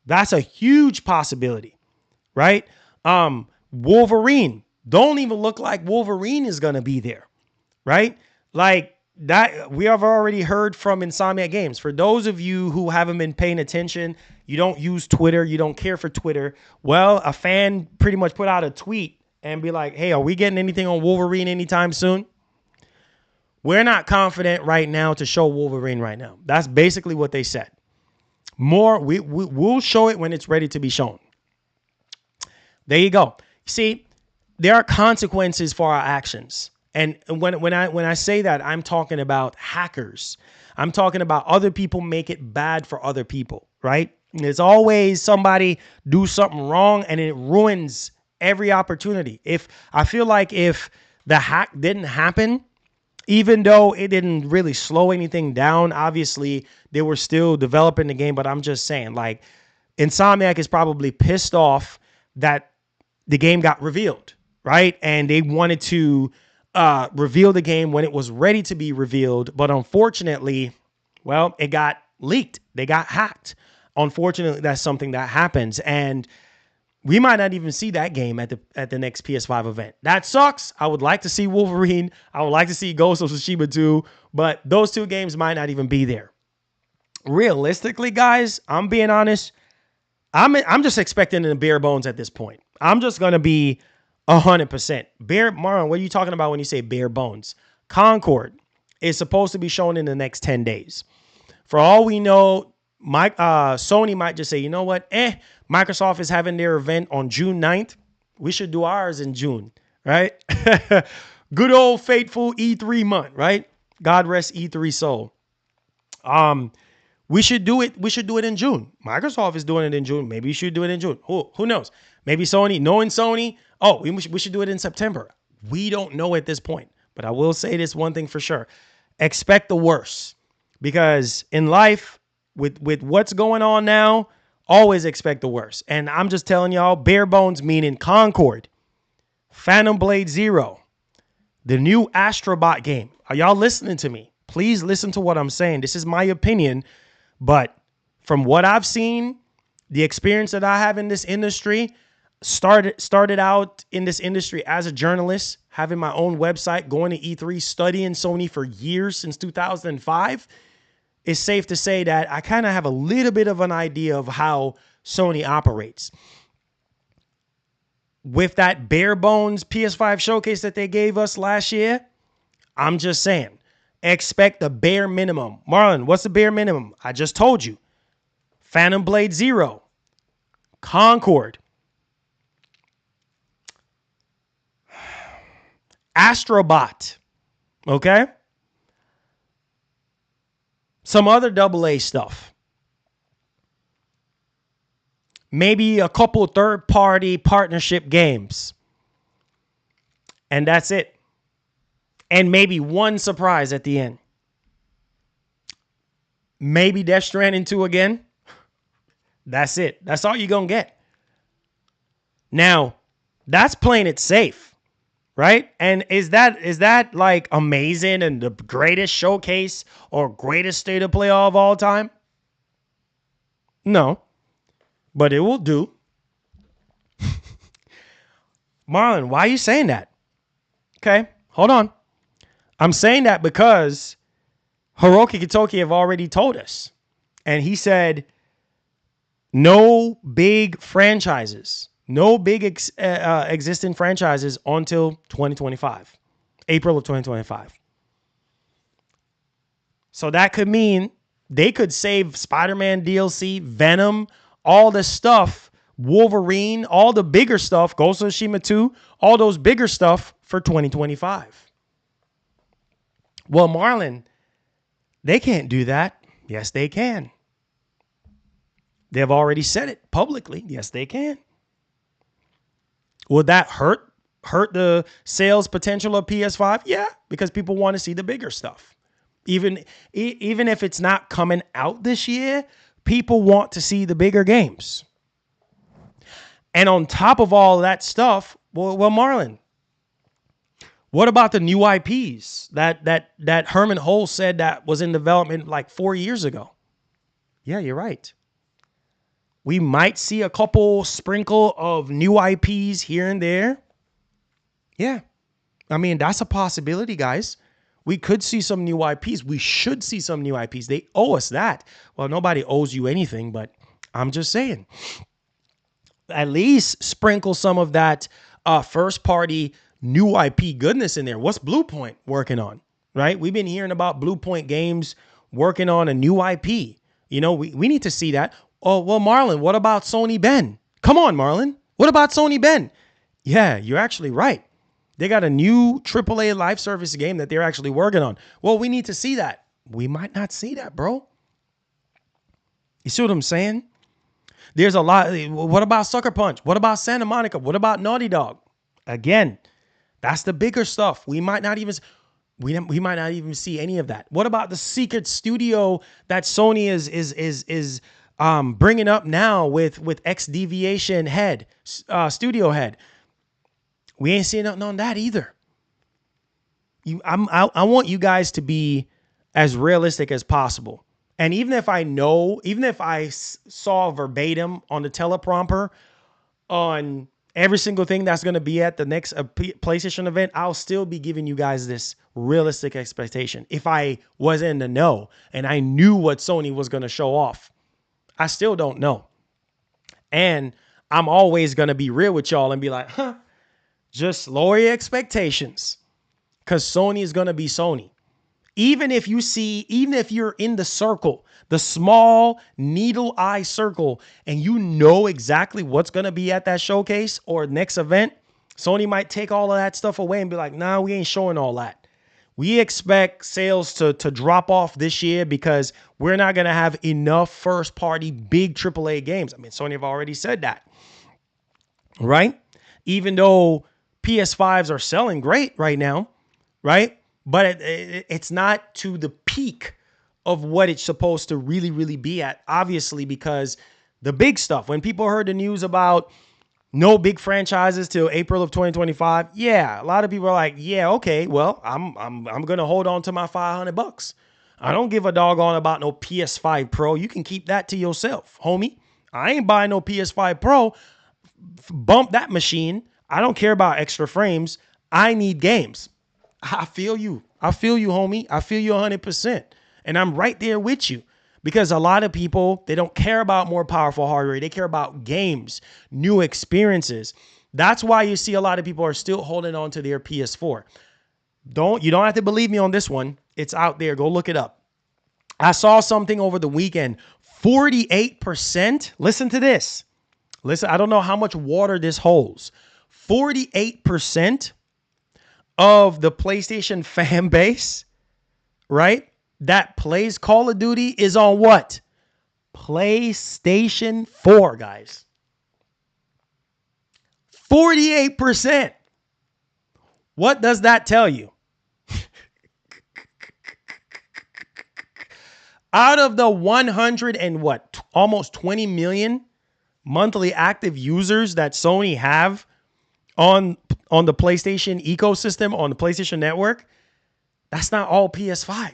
that's a huge possibility, right? Wolverine. Don't even look like Wolverine is going to be there, right? Like that, we have already heard from Insomniac Games. For those of you who haven't been paying attention, you don't use Twitter, you don't care for Twitter. Well, a fan pretty much put out a tweet and be like, hey, are we getting anything on Wolverine anytime soon? We're not confident right now to show Wolverine right now. That's basically what they said. We'll show it when it's ready to be shown. There you go. See, there are consequences for our actions. And when I say that, I'm talking about hackers. I'm talking about other people make it bad for other people, right? There's always somebody do something wrong and it ruins every opportunity. I feel like if the hack didn't happen, even though it didn't really slow anything down, obviously they were still developing the game, but I'm just saying, like, Insomniac is probably pissed off that the game got revealed, right? And they wanted to reveal the game when it was ready to be revealed, but unfortunately, well, it got leaked. They got hacked. Unfortunately, that's something that happens, and we might not even see that game at the next PS5 event. That sucks. I would like to see Wolverine. I would like to see Ghost of Tsushima 2, but those two games might not even be there. Realistically, guys, I'm being honest. I'm just expecting the bare bones at this point. I'm just gonna be 100%. Marlon, what are you talking about when you say bare bones? Concord is supposed to be shown in the next 10 days. For all we know, Sony might just say, you know what? Microsoft is having their event on June 9th. We should do ours in June, right? Good old faithful E3 month, right? God rest E3 soul. We should do it. We should do it in June. Microsoft is doing it in June. Maybe we should do it in June. Who knows? Maybe Sony, knowing Sony, we should do it in September. We don't know at this point. But I will say this one thing for sure. Expect the worst. Because in life, with what's going on now, always expect the worst. And I'm just telling y'all, bare bones meaning Concord, Phantom Blade Zero, the new Astrobot game. Are y'all listening to me? Please listen to what I'm saying. This is my opinion. But from what I've seen, the experience that I have in this industry, started out in this industry as a journalist, having my own website, going to E3, studying Sony for years since 2005. It's safe to say that I kind of have a little bit of an idea of how Sony operates. With that bare bones PS5 showcase that they gave us last year, I'm just saying, expect the bare minimum. Marlon, what's the bare minimum? I just told you. Phantom Blade Zero, Concord, Astrobot, okay? Some other AA stuff. Maybe a couple third-party partnership games. And that's it. And maybe one surprise at the end. Maybe Death Stranding 2 again. That's it. That's all you're going to get. Now, that's playing it safe. Right? And is that like amazing and the greatest showcase or greatest state of play of all time? No. But it will do. Marlon, why are you saying that? Okay, hold on. I'm saying that because Hiroki Kitoki have already told us. And he said, no big franchises. No big existing franchises until 2025. April of 2025. So that could mean they could save Spider-Man DLC, Venom, all the stuff, Wolverine, all the bigger stuff, Ghost of Tsushima 2, all those bigger stuff for 2025. Well, Marlon, they can't do that. Yes, they can. They've already said it publicly. Yes, they can. Would that hurt the sales potential of PS5? Yeah, because people want to see the bigger stuff. Even if it's not coming out this year, people want to see the bigger games. And on top of all that stuff, well, Marlon, what about the new IPs that Herman Holl said that was in development like 4 years ago? Yeah, you're right. We might see a couple sprinkle of new IPs here and there. Yeah. I mean, that's a possibility, guys. We could see some new IPs. We should see some new IPs. They owe us that. Well, nobody owes you anything, but I'm just saying. At least sprinkle some of that first party new IP goodness in there. What's Bluepoint working on, right? We've been hearing about Bluepoint Games working on a new IP. You know, we need to see that. Oh, well, Marlon, what about Sony Ben? Come on, Marlon. What about Sony Ben? Yeah, you're actually right. They got a new AAA live service game that they're actually working on. Well, we need to see that. We might not see that, bro. You see what I'm saying? There's a lot. What about Sucker Punch? What about Santa Monica? What about Naughty Dog? Again, that's the bigger stuff. We might not even see any of that. What about the secret studio that Sony is bringing up now with X Deviation Head, Studio Head? We ain't seeing nothing on that either. I want you guys to be as realistic as possible. And even if I saw verbatim on the teleprompter on every single thing that's going to be at the next PlayStation event, I'll still be giving you guys this realistic expectation. If I was in the know and I knew what Sony was going to show off, I still don't know. And I'm always going to be real with y'all and be like, just lower your expectations, because Sony is going to be Sony. Even if you're in the circle, the small needle eye circle, and you know exactly what's going to be at that showcase or next event, Sony might take all of that stuff away and be like, nah, we ain't showing all that. We expect sales to drop off this year because we're not going to have enough first party big AAA games. I mean, Sony have already said that, right? Even though PS5s are selling great right now, right? But it's not to the peak of what it's supposed to really, really be at, obviously, because the big stuff, when people heard the news about no big franchises till April of 2025, yeah, a lot of people are like, yeah, okay, well, I'm going to hold on to my $500. I don't give a doggone about no PS5 Pro. You can keep that to yourself, homie. I ain't buying no PS5 Pro. Bump that machine. I don't care about extra frames. I need games. I feel you. I feel you, homie. I feel you 100%. And I'm right there with you, because a lot of people, they don't care about more powerful hardware. They care about games, new experiences. That's why you see a lot of people are still holding on to their PS4. You don't have to believe me on this one. It's out there. Go look it up. I saw something over the weekend. 48%. Listen to this. Listen, I don't know how much water this holds. 48% of the PlayStation fan base, right, that plays Call of Duty is on what? PlayStation 4, guys. 48%. What does that tell you? Out of the 100 and what? Almost 20 million monthly active users that Sony have on the PlayStation ecosystem, on the PlayStation Network, that's not all PS5.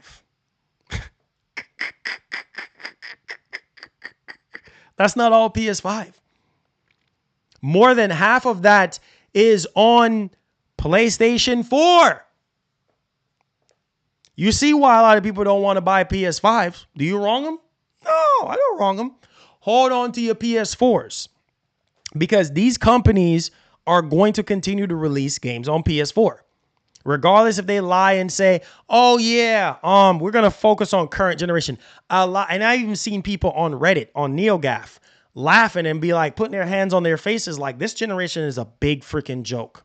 That's not all PS5. More than half of that is on PlayStation 4. You see why a lot of people don't want to buy PS5s. Do you wrong them? No, I don't wrong them. Hold on to your PS4s, because these companies are going to continue to release games on PS4. Regardless if they lie and say, oh yeah, we're going to focus on current generation. A lot, and I've even seen people on Reddit, on NeoGAF, laughing and be like, putting their hands on their faces like, this generation is a big freaking joke.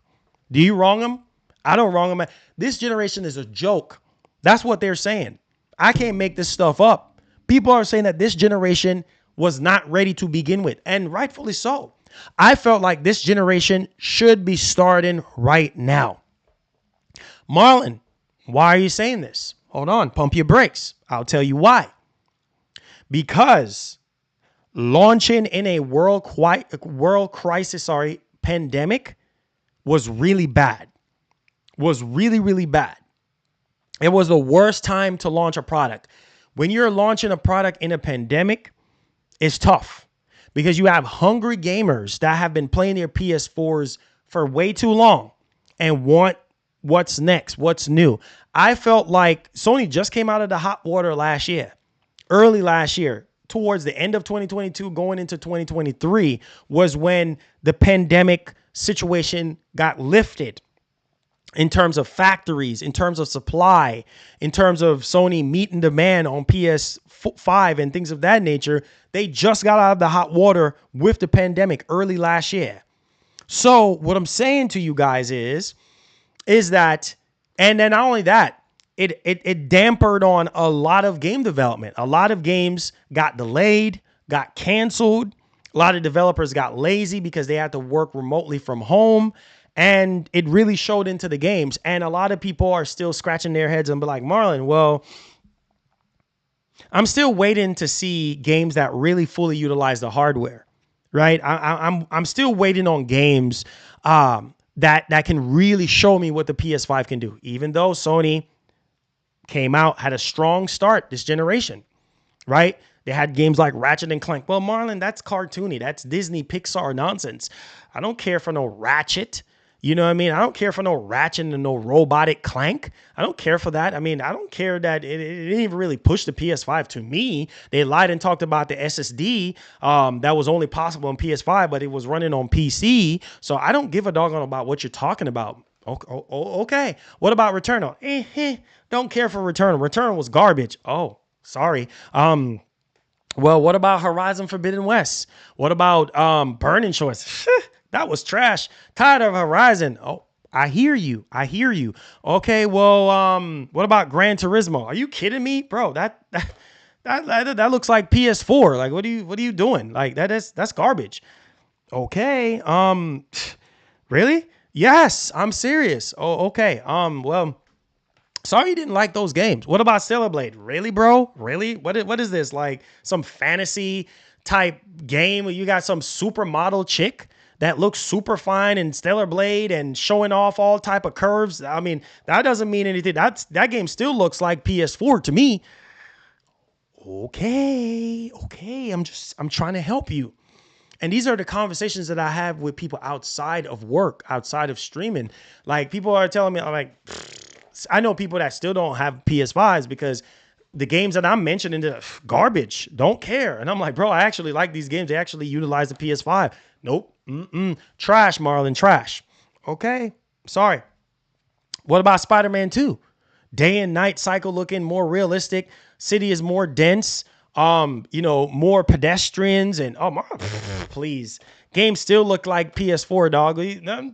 Do you wrong them? I don't wrong them. This generation is a joke. That's what they're saying. I can't make this stuff up. People are saying that this generation was not ready to begin with, and rightfully so. I felt like this generation should be starting right now. Marlon, why are you saying this? Hold on, pump your brakes. I'll tell you why. Because launching in a world crisis, pandemic was really bad. Was really, really bad. It was the worst time to launch a product. When you're launching a product in a pandemic, it's tough because you have hungry gamers that have been playing their PS4s for way too long and want what's next, what's new. I felt like Sony just came out of the hot water last year, early last year, towards the end of 2022, going into 2023 was when the pandemic situation got lifted in terms of factories, in terms of supply, in terms of Sony meeting demand on PS5 and things of that nature. They just got out of the hot water with the pandemic early last year. So what I'm saying to you guys is that, and then not only that, it dampered on a lot of game development. A lot of games got delayed, got canceled. A lot of developers got lazy because they had to work remotely from home. And it really showed into the games. And a lot of people are still scratching their heads and be like, Marlon, well, I'm still waiting to see games that really fully utilize the hardware, right? I'm still waiting on games that can really show me what the PS5 can do. Even though Sony came out, had a strong start this generation, right? They had games like Ratchet and Clank. Well, Marlon, that's cartoony. That's Disney Pixar nonsense. I don't care for no Ratchet. You know what I mean? I don't care for no Ratchet and no robotic Clank. I don't care for that. I mean, I don't care that it didn't even really push the PS5 to me. They lied and talked about the SSD that was only possible on PS5, but it was running on PC. So I don't give a doggone about what you're talking about. Okay. What about Returnal? Don't care for Returnal. Returnal was garbage. Oh, sorry. Well, what about Horizon Forbidden West? What about Burning Shores? That was trash. Tired of Horizon. Oh, I hear you. Okay, well, what about Gran Turismo? Are you kidding me, bro? That looks like PS4. Like, what are you doing? Like, that's garbage. Okay. Really? Yes, I'm serious. Oh, okay. Well, sorry you didn't like those games. What about Stellar Blade? Really, bro? Really? What is this? Like some fantasy type game where you got some supermodel chick that looks super fine in Stellar Blade and showing off all type of curves? I mean, that doesn't mean anything. That game still looks like PS4 to me. Okay. I'm trying to help you. And these are the conversations that I have with people outside of work, outside of streaming. Like, people are telling me, I'm like, I know people that still don't have PS5s because the games that I'm mentioning are garbage. Don't care. And I'm like, bro, I actually like these games. They actually utilize the PS5. Nope. Trash, Marlon. Trash. Okay. Sorry. What about Spider-Man 2? Day and night cycle looking more realistic. City is more dense. More pedestrians and please. Games still look like PS4, dog.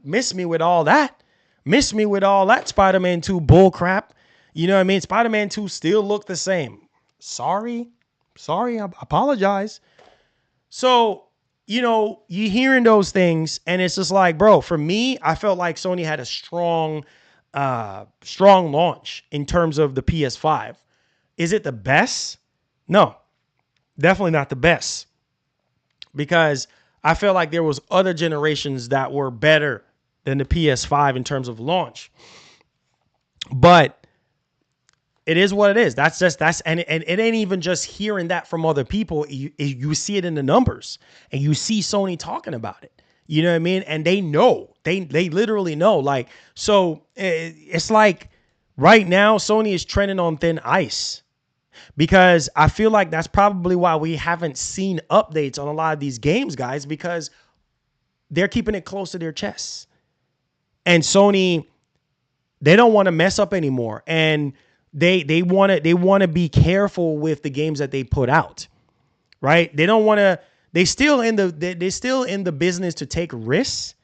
Miss me with all that. Spider-Man 2 bull crap. You know what I mean? Spider-Man 2 still look the same. Sorry, I apologize. So, you're hearing those things and it's just like, bro, for me, I felt like Sony had a strong launch in terms of the PS5. Is it the best? No, definitely not the best, because I feel like there was other generations that were better than the PS5 in terms of launch. But it is what it is. And it ain't even just hearing that from other people. You see it in the numbers and you see Sony talking about it. You know what I mean? And they know, they literally know. Like, so it's like right now Sony is treading on thin ice, because I feel like that's probably why we haven't seen updates on a lot of these games, guys, because they're keeping it close to their chests. And Sony, they don't want to mess up anymore. And they want to be careful with the games that they put out. Right? They don't want to, they're still in the business to take risks.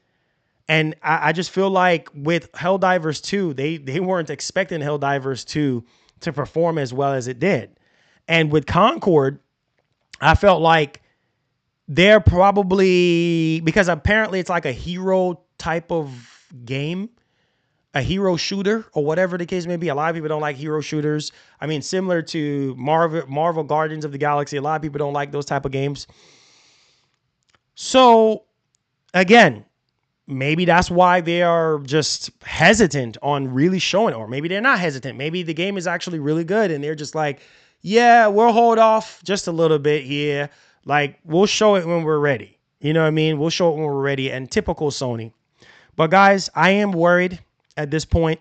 And I just feel like with Helldivers 2, they weren't expecting Helldivers 2 to perform as well as it did. And with Concord, I felt like they're probably, because apparently it's like a hero type of game, a hero shooter or whatever the case may be. A lot of people don't like hero shooters. I mean, similar to Marvel Guardians of the Galaxy, a lot of people don't like those type of games. So again, maybe that's why they are just hesitant on really showing it. Or maybe they're not hesitant. Maybe the game is actually really good and they're just like, yeah, we'll hold off just a little bit here. Like, we'll show it when we're ready. You know what I mean? We'll show it when we're ready. And typical Sony. But guys, I am worried at this point.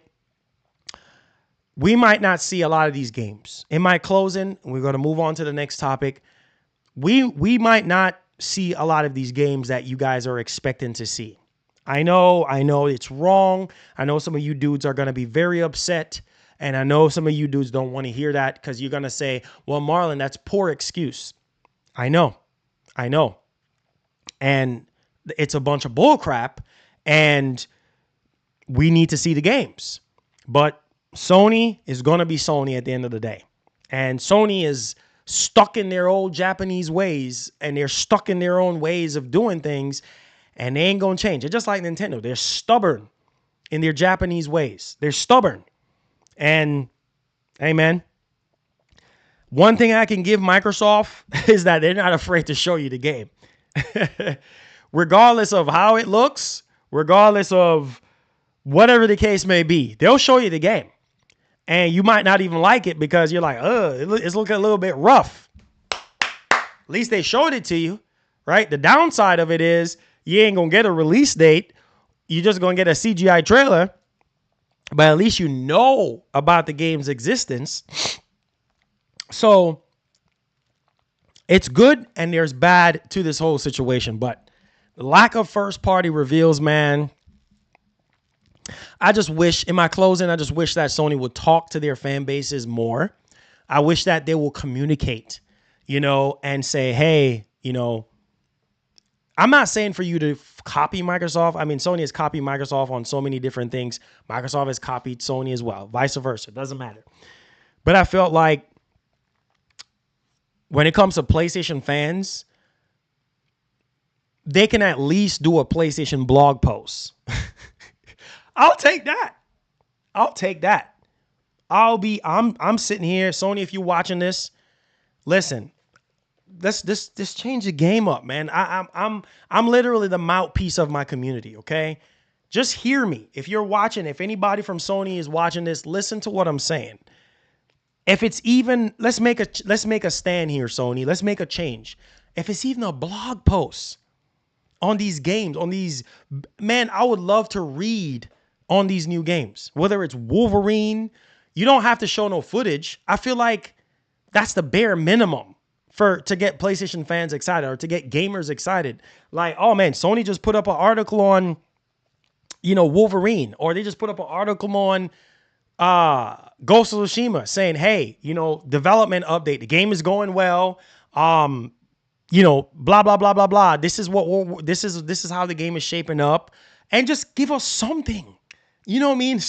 We might not see a lot of these games. In my closing, we're going to move on to the next topic. We might not see a lot of these games that you guys are expecting to see. I know it's wrong. I know some of you dudes are going to be very upset. And I know some of you dudes don't want to hear that because you're going to say, well, Marlon, that's poor excuse. I know. And it's a bunch of bull crap. And we need to see the games. But Sony is going to be Sony at the end of the day. And Sony is stuck in their old Japanese ways. And they're stuck in their own ways of doing things. And they ain't going to change. It's just like Nintendo. They're stubborn in their Japanese ways. They're stubborn. And, hey, man, one thing I can give Microsoft is that they're not afraid to show you the game. Regardless of how it looks, regardless of whatever the case may be, they'll show you the game. And you might not even like it because you're like, it's looking a little bit rough. At least they showed it to you, right? The downside of it is you ain't going to get a release date. You're just going to get a CGI trailer. But at least you know about the game's existence. So it's good and there's bad to this whole situation. But the lack of first party reveals, man. I just wish, in my closing, I just wish that Sony would talk to their fan bases more. I wish that they will communicate, and say, hey, I'm not saying for you to copy Microsoft. I mean, Sony has copied Microsoft on so many different things. Microsoft has copied Sony as well, vice versa. It doesn't matter. But I felt like when it comes to PlayStation fans, they can at least do a PlayStation blog post. I'll take that. I'm sitting here, Sony, if you're watching this, listen. Let's change the game up, man. I'm literally the mouthpiece of my community, okay? Just hear me. If you're watching, if anybody from Sony is watching this, listen to what I'm saying. If it's even, let's make a stand here, Sony. Let's make a change. If it's even a blog post on these games, man, I would love to read on these new games. Whether it's Wolverine, you don't have to show no footage. I feel like that's the bare minimum to get PlayStation fans excited or to get gamers excited. Like, oh man, Sony just put up an article on, Wolverine, or they just put up an article on Ghost of Tsushima saying, hey, development update. The game is going well. Blah, blah, blah, blah, blah. This is how the game is shaping up. And just give us something. You know what I mean?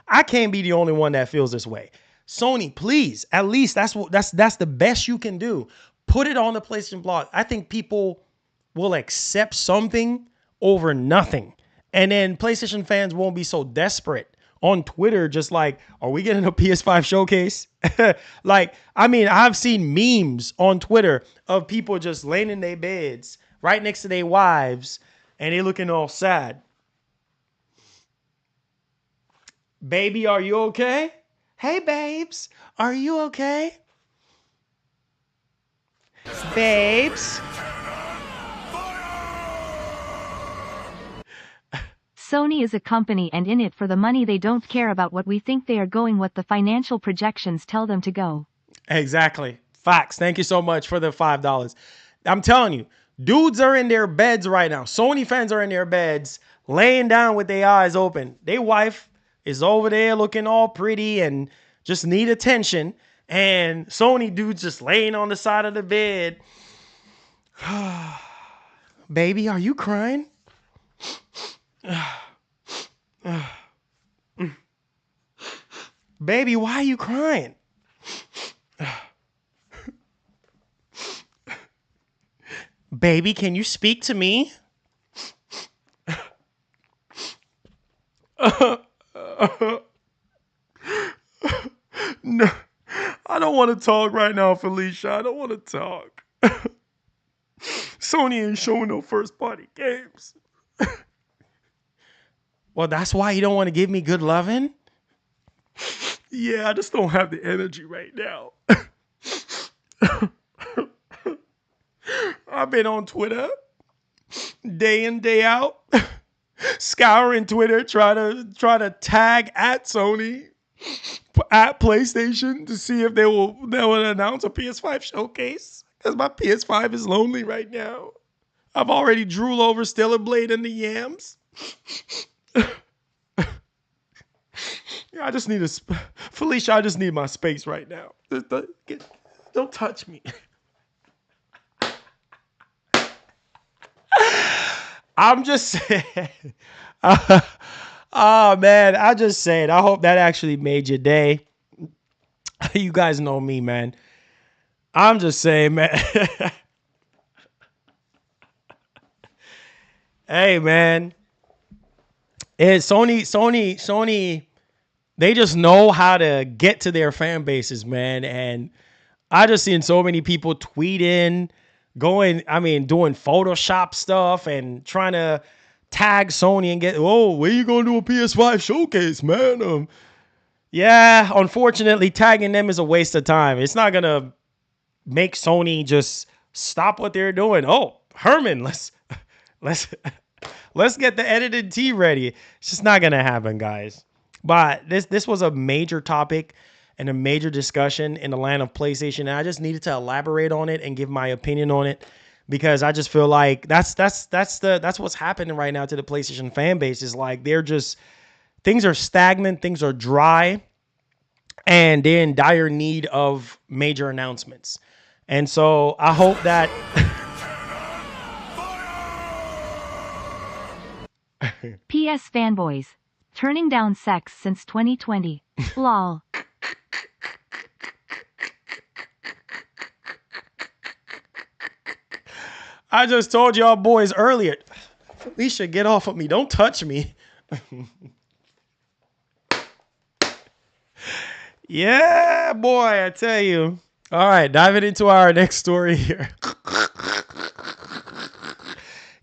I can't be the only one that feels this way. Sony, please, at least that's the best you can do. Put it on the PlayStation blog. I think people will accept something over nothing. And then PlayStation fans won't be so desperate on Twitter, just like, are we getting a PS5 showcase? I've seen memes on Twitter of people just laying in their beds right next to their wives and they looking all sad. Baby, are you okay? Hey, babes, are you okay? Babes? Sony is a company, and in it for the money. They don't care about what we think they are going, what the financial projections tell them to go. Exactly. Facts. Thank you so much for the $5. I'm telling you, dudes are in their beds right now. Sony fans are in their beds, laying down with their eyes open. Their wife is over there looking all pretty and just need attention. And Sony dudes just laying on the side of the bed. Baby, are you crying? Baby, why are you crying? Baby, can you speak to me? No, I don't want to talk right now, Felicia. I don't want to talk. Sony ain't showing no first party games. Well, that's why you don't want to give me good loving? Yeah, I just don't have the energy right now. I've been on Twitter day in, day out, scouring Twitter, trying to tag at Sony, at PlayStation to see if they will announce a PS5 showcase. Because my PS5 is lonely right now. I've already drooled over Stellar Blade and the yams. I just need Felicia, I just need my space right now. Don't touch me. I'm just saying. Oh, man. I just said, I hope that actually made your day. You guys know me, man. I'm just saying, man. Hey, man. It's Sony, they just know how to get to their fan bases, man. And I just seen so many people tweeting, doing Photoshop stuff and trying to tag Sony and get, where you going to do a PS5 showcase, man? Yeah, unfortunately, tagging them is a waste of time. It's not going to make Sony just stop what they're doing. Oh, Herman, let's get the edited tea ready. It's just not going to happen, guys. But this was a major topic and a major discussion in the land of PlayStation. And I just needed to elaborate on it and give my opinion on it because I just feel like that's what's happening right now to the PlayStation fan base. Is like things are stagnant, things are dry, and they're in dire need of major announcements. And so I hope that PS fanboys. Turning down sex since 2020. Lol. I just told y'all boys earlier. Felicia, get off of me. Don't touch me. Yeah, boy, I tell you. All right, diving into our next story here.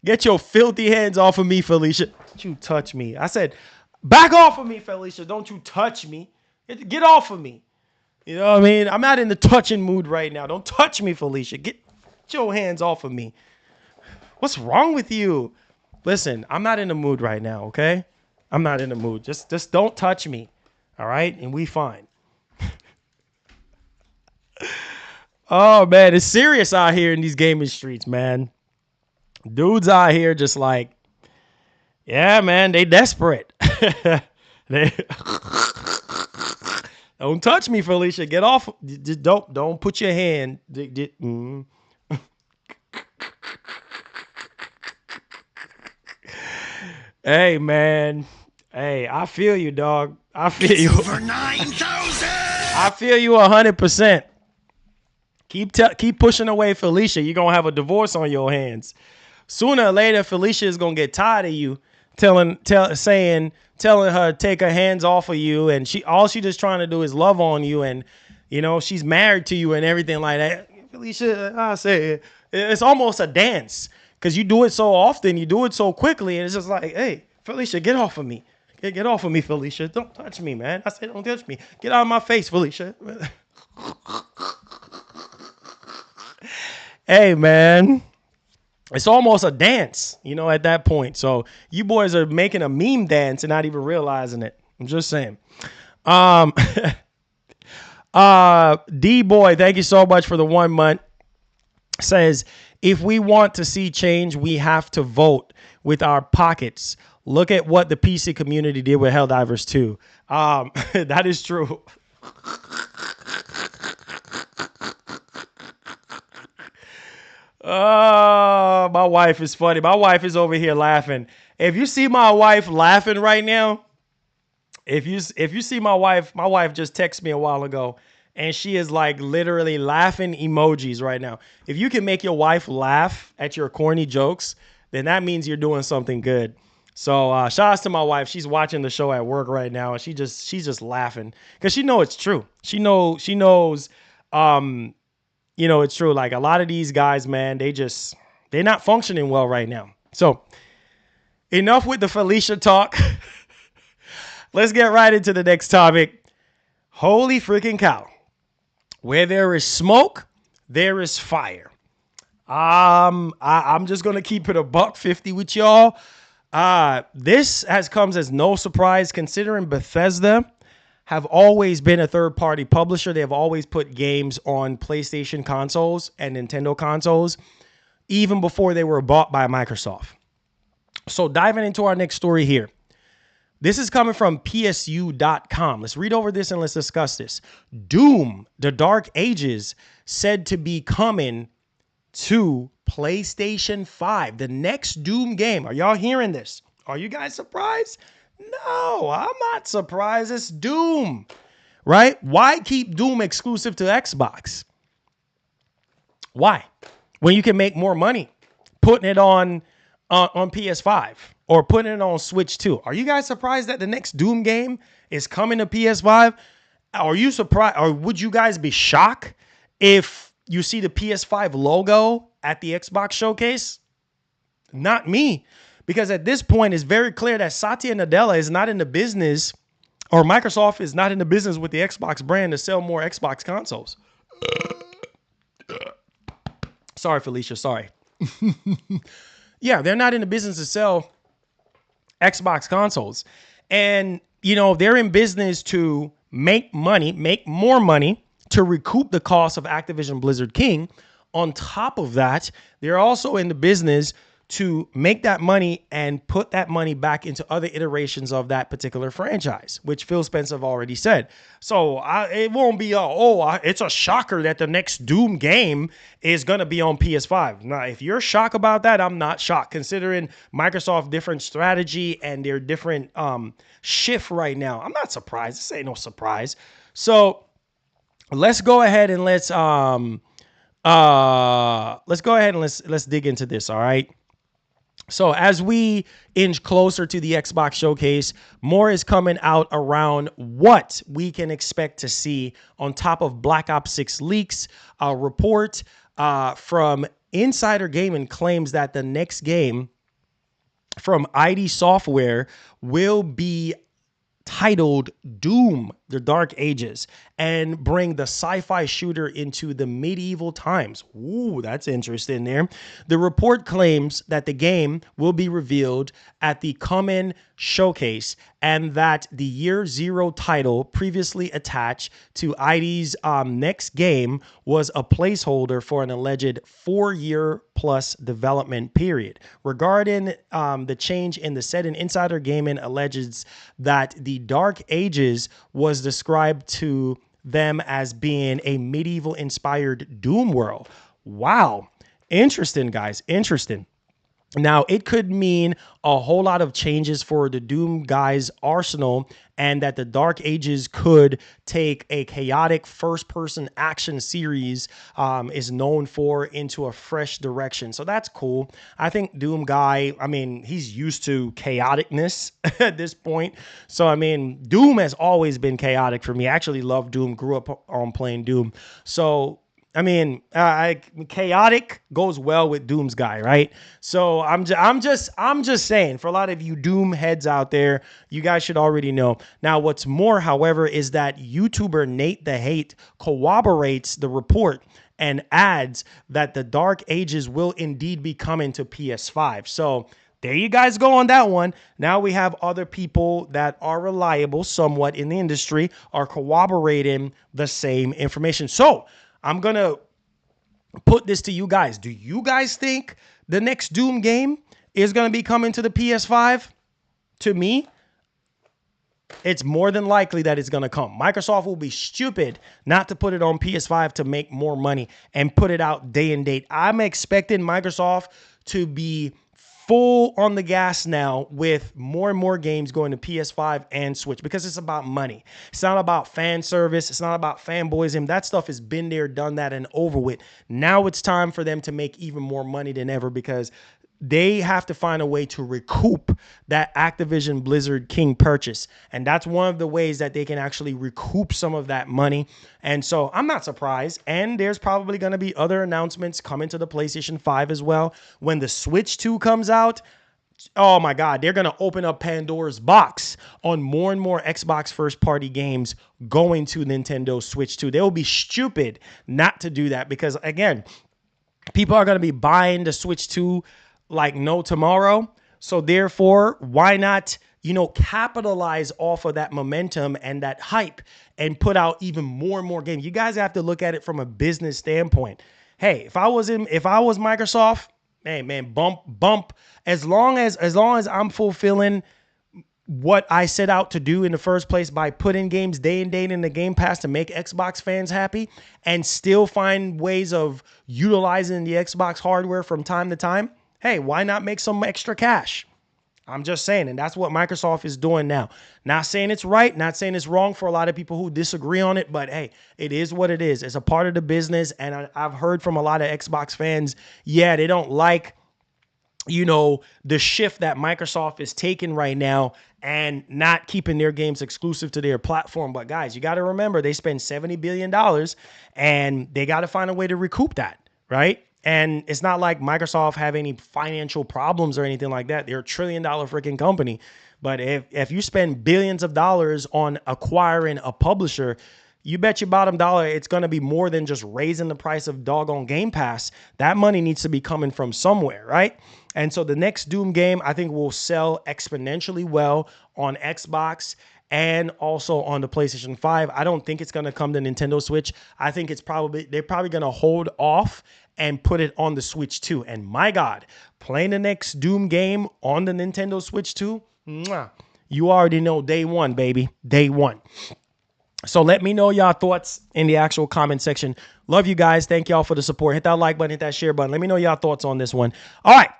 Get your filthy hands off of me, Felicia. Don't you touch me. I said, back off of me, Felicia. Don't you touch me. Get off of me. You know what I mean? I'm not in the touching mood right now. Don't touch me, Felicia. Get your hands off of me. What's wrong with you? Listen, I'm not in the mood right now, okay? I'm not in the mood. Just don't touch me. All right? And we fine. Oh, man. It's serious out here in these gaming streets, man. Dudes out here just like, yeah, man, they desperate. Don't touch me, Felicia. Get off. Just don't put your hand. Hey, man. Hey, I feel you, dog. I feel you. Over 9,000. I feel you 100%. Keep pushing away, Felicia. You're gonna have a divorce on your hands. Sooner or later, Felicia is gonna get tired of you telling her to take her hands off of you, and she just trying to do is love on you, and she's married to you and everything like that. Felicia, I say it's almost a dance because you do it so often, you do it so quickly, and it's just like, hey, Felicia, get off of me. Get off of me, Felicia. Don't touch me, man. I said, don't touch me. Get out of my face, Felicia. Hey, man. It's almost a dance, at that point. So you boys are making a meme dance and not even realizing it. I'm just saying. D-Boy, thank you so much for the 1 month. Says, if we want to see change, we have to vote with our pockets. Look at what the PC community did with Helldivers 2. That is true. Oh, my wife is funny. My wife is over here laughing. If you see my wife laughing right now, if you see my wife just texted me a while ago, and she is like literally laughing emojis right now. If you can make your wife laugh at your corny jokes, then that means you're doing something good. So shout out to my wife. She's watching the show at work right now, and she's just laughing because she knows it's true. She knows. It's true. Like a lot of these guys, man, they're not functioning well right now. So enough with the Felicia talk. Let's get right into the next topic. Holy freaking cow. Where there is smoke, there is fire. I'm just gonna keep it $150 with y'all. This comes as no surprise considering Bethesda have always been a third-party publisher. They have always put games on PlayStation consoles and Nintendo consoles, even before they were bought by Microsoft. So diving into our next story here. This is coming from PSU.com. Let's read over this and let's discuss this. Doom, The Dark Ages, said to be coming to PlayStation 5. The next Doom game. Are y'all hearing this? Are you guys surprised? No, I'm not surprised. It's Doom, right? Why keep Doom exclusive to Xbox? Why? When you can make more money putting it on PS5 or putting it on Switch 2. Are you guys surprised that the next Doom game is coming to PS5? Are you surprised, or would you guys be shocked if you see the PS5 logo at the Xbox showcase? Not me, because at this point it's very clear that Satya Nadella is not in the business, or Microsoft is not in the business with the Xbox brand to sell more Xbox consoles. Sorry, Felicia. Sorry. Yeah, they're not in the business to sell Xbox consoles. And, you know, they're in business to make money, make more money to recoup the cost of Activision Blizzard King. On top of that, they're also in the business to make that money and put that money back into other iterations of that particular franchise, which Phil Spencer already said. So it won't be, it's a shocker that the next Doom game is going to be on PS5. Now, if you're shocked about that, I'm not shocked, considering Microsoft's different strategy and their different shift right now. I'm not surprised. This ain't no surprise. So let's go ahead and let's dig into this. All right. So as we inch closer to the Xbox showcase, more is coming out around what we can expect to see on top of Black Ops 6 leaks. A report from Insider Gaming claims that the next game from ID Software will be titled Doom, The Dark Ages, and bring the sci-fi shooter into the medieval times. Ooh, that's interesting there. The report claims that the game will be revealed at the coming showcase and that the Year Zero title previously attached to ID's next game was a placeholder for an alleged 4-year plus development period. Regarding the change in the setting, Insider Gaming alleges that the Dark Ages was described to them as being a medieval inspired Doom world. Wow. Interesting, guys. Interesting. Now, it could mean a whole lot of changes for the Doom guys' arsenal, and that the Dark Ages could take a chaotic first-person action series is known for into a fresh direction. So that's cool. I think Doom guy, I mean, he's used to chaoticness at this point. So, I mean, Doom has always been chaotic for me. I actually love Doom, grew up on playing Doom. So, I mean, chaotic goes well with Doom's guy, right? So I'm just saying, for a lot of you Doom heads out there, you guys should already know. Now, what's more, however, is that YouTuber Nate the Hate corroborates the report and adds that the Dark Ages will indeed be coming to PS5. So there you guys go on that one. Now we have other people that are reliable somewhat in the industry are corroborating the same information. So I'm going to put this to you guys. Do you guys think the next Doom game is going to be coming to the PS5? To me, it's more than likely that it's going to come. Microsoft will be stupid not to put it on PS5 to make more money and put it out day and date. I'm expecting Microsoft to be full on the gas now with more and more games going to PS5 and Switch, because it's about money. It's not about fan service. It's not about fanboyism. That stuff has been there, done that, and over with. Now it's time for them to make even more money than ever, because they have to find a way to recoup that Activision Blizzard King purchase. And that's one of the ways that they can actually recoup some of that money. And so I'm not surprised. And there's probably going to be other announcements coming to the PlayStation 5 as well. When the Switch 2 comes out, oh my God, they're going to open up Pandora's box on more and more Xbox first-party games going to Nintendo Switch 2. They will be stupid not to do that, because, again, People are going to be buying the Switch 2 like no tomorrow. So therefore, why not, capitalize off of that momentum and that hype and put out even more and more games? You guys have to look at it from a business standpoint. Hey, if I was Microsoft, hey man, bump. As long as I'm fulfilling what I set out to do in the first place by putting games day and date in the Game Pass to make Xbox fans happy and still find ways of utilizing the Xbox hardware from time to time, hey, why not make some extra cash? I'm just saying, and that's what Microsoft is doing now. Not saying it's right, not saying it's wrong for a lot of people who disagree on it, but hey, it is what it is. It's a part of the business, and I've heard from a lot of Xbox fans, yeah, they don't like the shift that Microsoft is taking right now and not keeping their games exclusive to their platform. But guys, you got to remember, they spend $70 billion and they got to find a way to recoup that, right? And it's not like Microsoft have any financial problems or anything like that. They're a $1 trillion freaking company. But if you spend billions of dollars on acquiring a publisher, you bet your bottom dollar it's going to be more than just raising the price of doggone Game Pass. That money needs to be coming from somewhere, right? And so the next Doom game, I think, will sell exponentially well on Xbox and also on the PlayStation 5. I don't think it's going to come to Nintendo Switch. I think they're probably going to hold off and put it on the Switch 2. And my God, playing the next Doom game on the Nintendo Switch 2, you already know day one, baby. Day one. So let me know y'all thoughts in the actual comment section. Love you guys. Thank y'all for the support. Hit that like button, hit that share button. Let me know y'all thoughts on this one. All right,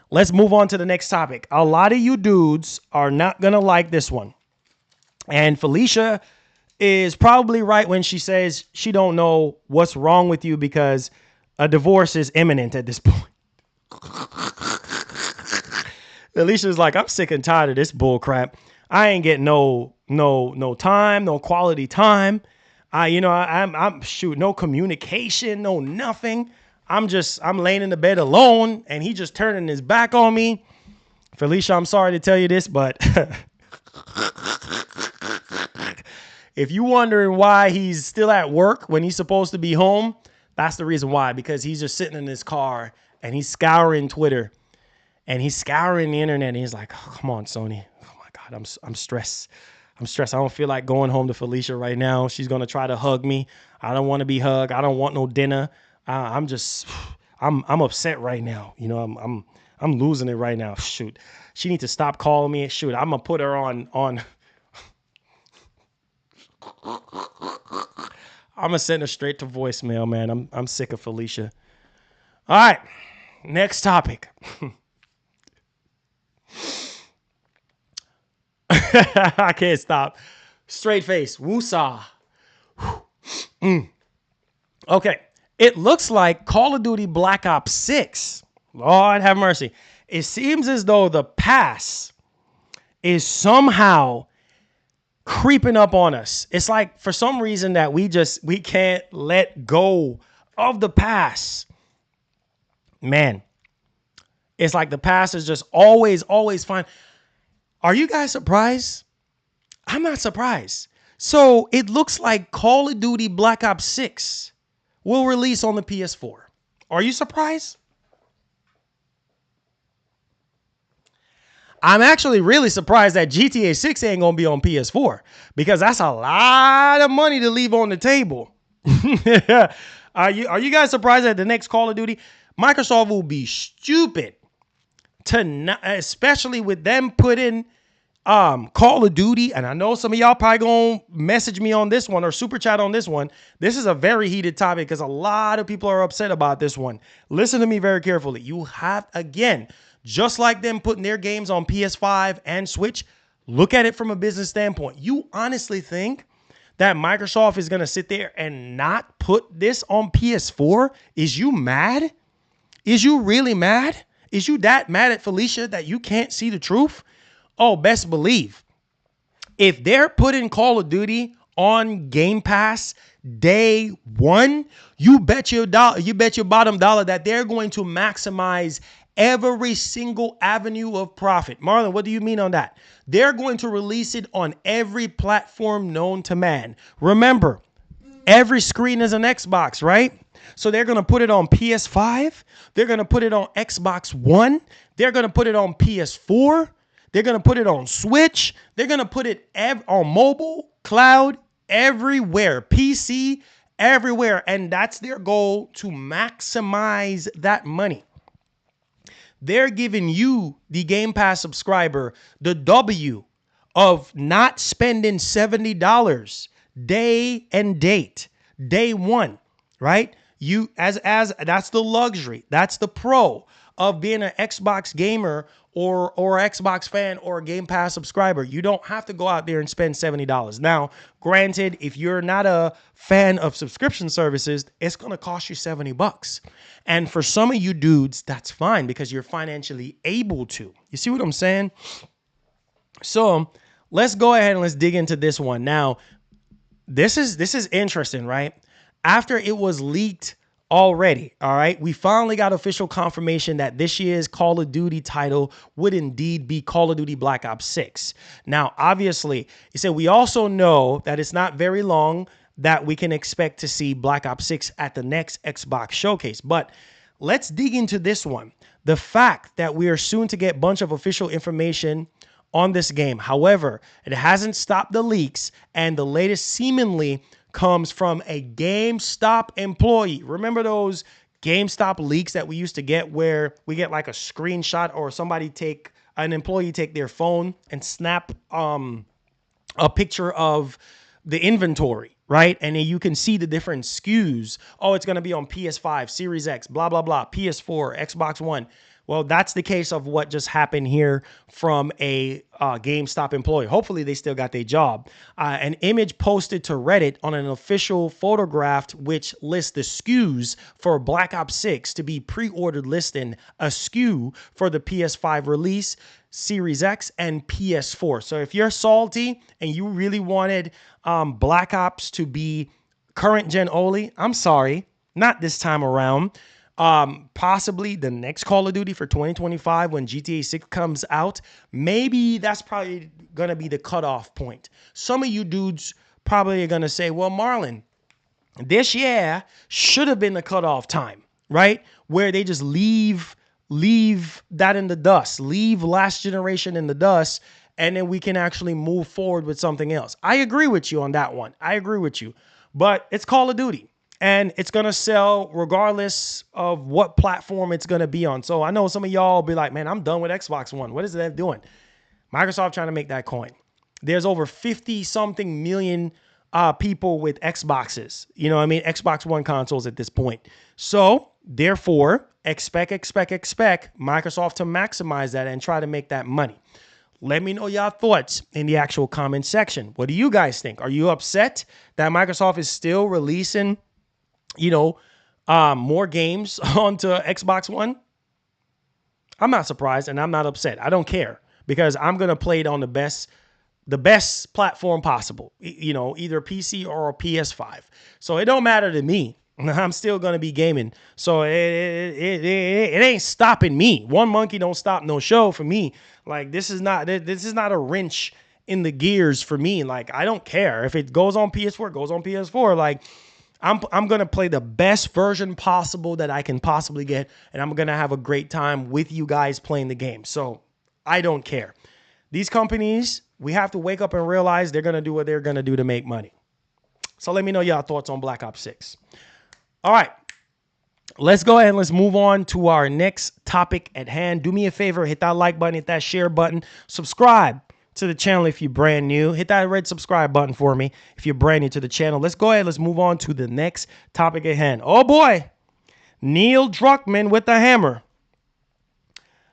let's move on to the next topic. A lot of you dudes are not going to like this one. And Felicia is probably right when she says she don't know what's wrong with you because a divorce is imminent at this point. Alicia's like, I'm sick and tired of this bull crap. I ain't getting no time, no quality time. I'm no communication, no nothing. I'm laying in the bed alone and he just turning his back on me. Felicia, I'm sorry to tell you this, but if you wondering why he's still at work when he's supposed to be home, that's the reason why, because he's just sitting in his car and he's scouring Twitter and he's scouring the internet and he's like, oh, come on, Sony. Oh my God, I'm stressed. I'm stressed. I don't feel like going home to Felicia right now. She's going to try to hug me. I don't want to be hugged. I don't want no dinner. I'm upset right now. I'm losing it right now. Shoot. She needs to stop calling me. Shoot. I'm going to put her on. I'm going to send her straight to voicemail, man. I'm sick of Felicia. All right. Next topic. I can't stop. Straight face. Woosah. Okay. It looks like Call of Duty Black Ops 6. Lord have mercy. It seems as though the pass is somehow creeping up on us. It's like for some reason that we can't let go of the pass. Man, it's like the pass is just always fine. Are you guys surprised? I'm not surprised. So it looks like Call of Duty Black Ops 6 will release on the PS4. Are you surprised? I'm actually really surprised that GTA 6 ain't going to be on PS4 because that's a lot of money to leave on the table. Are you guys surprised that the next Call of Duty, Microsoft will be stupid to not, especially with them putting Call of Duty, and I know some of y'all probably gonna message me on this one or super chat on this one. This is a very heated topic because a lot of people are upset about this one. Listen to me very carefully. You have, again, just like them putting their games on PS5 and Switch, look at it from a business standpoint. You honestly think that Microsoft is gonna sit there and not put this on PS4? Is you mad? Is you really mad? Is you that mad at Felicia that you can't see the truth? Oh, best believe. If they're putting Call of Duty on Game Pass day one, you bet your bottom dollar that they're going to maximize every single avenue of profit. Marlon, what do you mean on that? They're going to release it on every platform known to man. Remember, every screen is an Xbox, right? So they're going to put it on PS5. They're going to put it on Xbox One. They're going to put it on PS4. They're going to put it on Switch. They're going to put it on mobile, cloud, everywhere, PC, everywhere. And that's their goal, to maximize that money. They're giving you, the Game Pass subscriber, the W of not spending $70 day and date, day one, right? You as that's the luxury, that's the pro of being an Xbox gamer or Xbox fan or a Game Pass subscriber. You don't have to go out there and spend $70. Now, granted, if you're not a fan of subscription services, it's going to cost you $70. And for some of you dudes, that's fine because you're financially able to. You see what I'm saying? So let's go ahead and let's dig into this one. Now, this is interesting, right? After it was leaked already, all right, we finally got official confirmation that this year's Call of Duty title would indeed be Call of Duty Black Ops 6. Now, obviously, he said we also know that it's not very long that we can expect to see Black Ops 6 at the next Xbox showcase. But let's dig into this one. The fact that we are soon to get a bunch of official information on this game. However, it hasn't stopped the leaks, and the latest seemingly comes from a GameStop employee. Remember those GameStop leaks that we used to get where we get like a screenshot or an employee take their phone and snap a picture of the inventory, right? And then you can see the different SKUs. Oh, it's going to be on PS5, Series X, blah, blah, blah, PS4, Xbox One. Well, that's the case of what just happened here from a GameStop employee. Hopefully, they still got their job. An image posted to Reddit on an official photograph, which lists the SKUs for Black Ops 6 to be pre-ordered, listing a SKU for the PS5 release, Series X, and PS4. So if you're salty and you really wanted Black Ops to be current gen only, I'm sorry, not this time around. Possibly the next Call of Duty for 2025 when GTA 6 comes out. Maybe that's probably going to be the cutoff point. Some of you dudes probably are going to say, well, Marlon, this year should have been the cutoff time, right? Where they just leave that in the dust, leave last generation in the dust, and then we can actually move forward with something else. I agree with you on that one. I agree with you. But it's Call of Duty. And it's going to sell regardless of what platform it's going to be on. So I know some of y'all will be like, man, I'm done with Xbox One. What is that doing? Microsoft trying to make that coin. There's over 50-something million people with Xboxes. You know what I mean? Xbox One consoles at this point. So therefore, expect Microsoft to maximize that and try to make that money. Let me know your thoughts in the actual comment section. What do you guys think? Are you upset that Microsoft is still releasing more games onto Xbox One? I'm not surprised and I'm not upset. I don't care because I'm going to play it on the best platform possible, either PC or a PS5. So it don't matter to me. I'm still going to be gaming. So it ain't stopping me. One monkey don't stop no show for me. Like this is not a wrench in the gears for me. Like I don't care if it goes on PS4, it goes on PS4. Like I'm going to play the best version possible that I can possibly get, and I'm going to have a great time with you guys playing the game. So I don't care. These companies, we have to wake up and realize they're going to do what they're going to do to make money. So let me know your thoughts on Black Ops 6. All right, let's go ahead and let's move on to our next topic at hand. Do me a favor, hit that like button, hit that share button, subscribe to the channel if you're brand new. Hit that red subscribe button for me if you're brand new to the channel. Let's go ahead. Let's move on to the next topic at hand. Oh boy, Neil Druckmann with the hammer.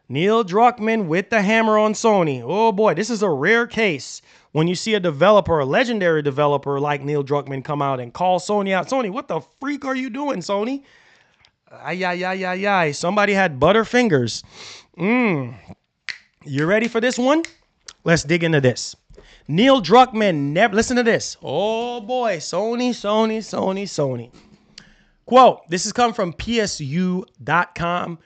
Neil Druckmann with the hammer on Sony. Oh boy, this is a rare case when you see a developer, a legendary developer like Neil Druckmann come out and call Sony out. Sony, what the freak are you doing, Sony? Ay. Somebody had butter fingers. You ready for this one? Let's dig into this. Neil Druckmann never, listen to this. Oh boy, Sony. Quote, this has come from PSU.com.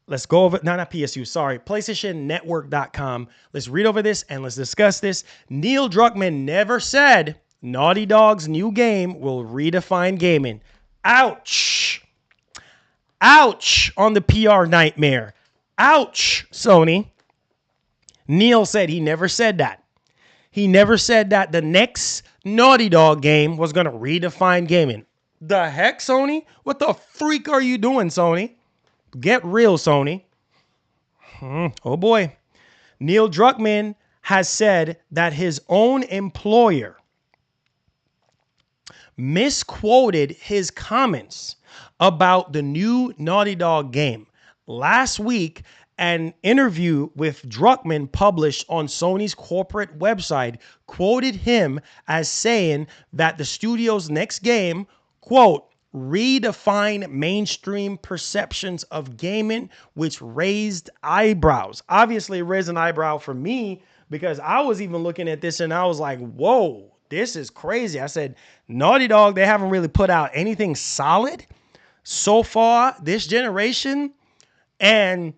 Let's go over, not PSU, sorry, PlayStationNetwork.com. Let's read over this and let's discuss this. Neil Druckmann never said Naughty Dog's new game will redefine gaming. Ouch. Ouch on the PR nightmare. Ouch, Sony. Neil said he never said that. He never said that the next Naughty Dog game was going to redefine gaming. The heck, Sony? What the freak are you doing, Sony? Get real, Sony. Oh boy. Neil Druckmann has said that his own employer misquoted his comments about the new Naughty Dog game. Last week, an interview with Druckmann published on Sony's corporate website quoted him as saying that the studio's next game, quote, redefine mainstream perceptions of gaming, which raised eyebrows. Obviously, it raised an eyebrow for me because I was even looking at this and I was like, whoa, this is crazy. I said, Naughty Dog, they haven't really put out anything solid so far this generation. And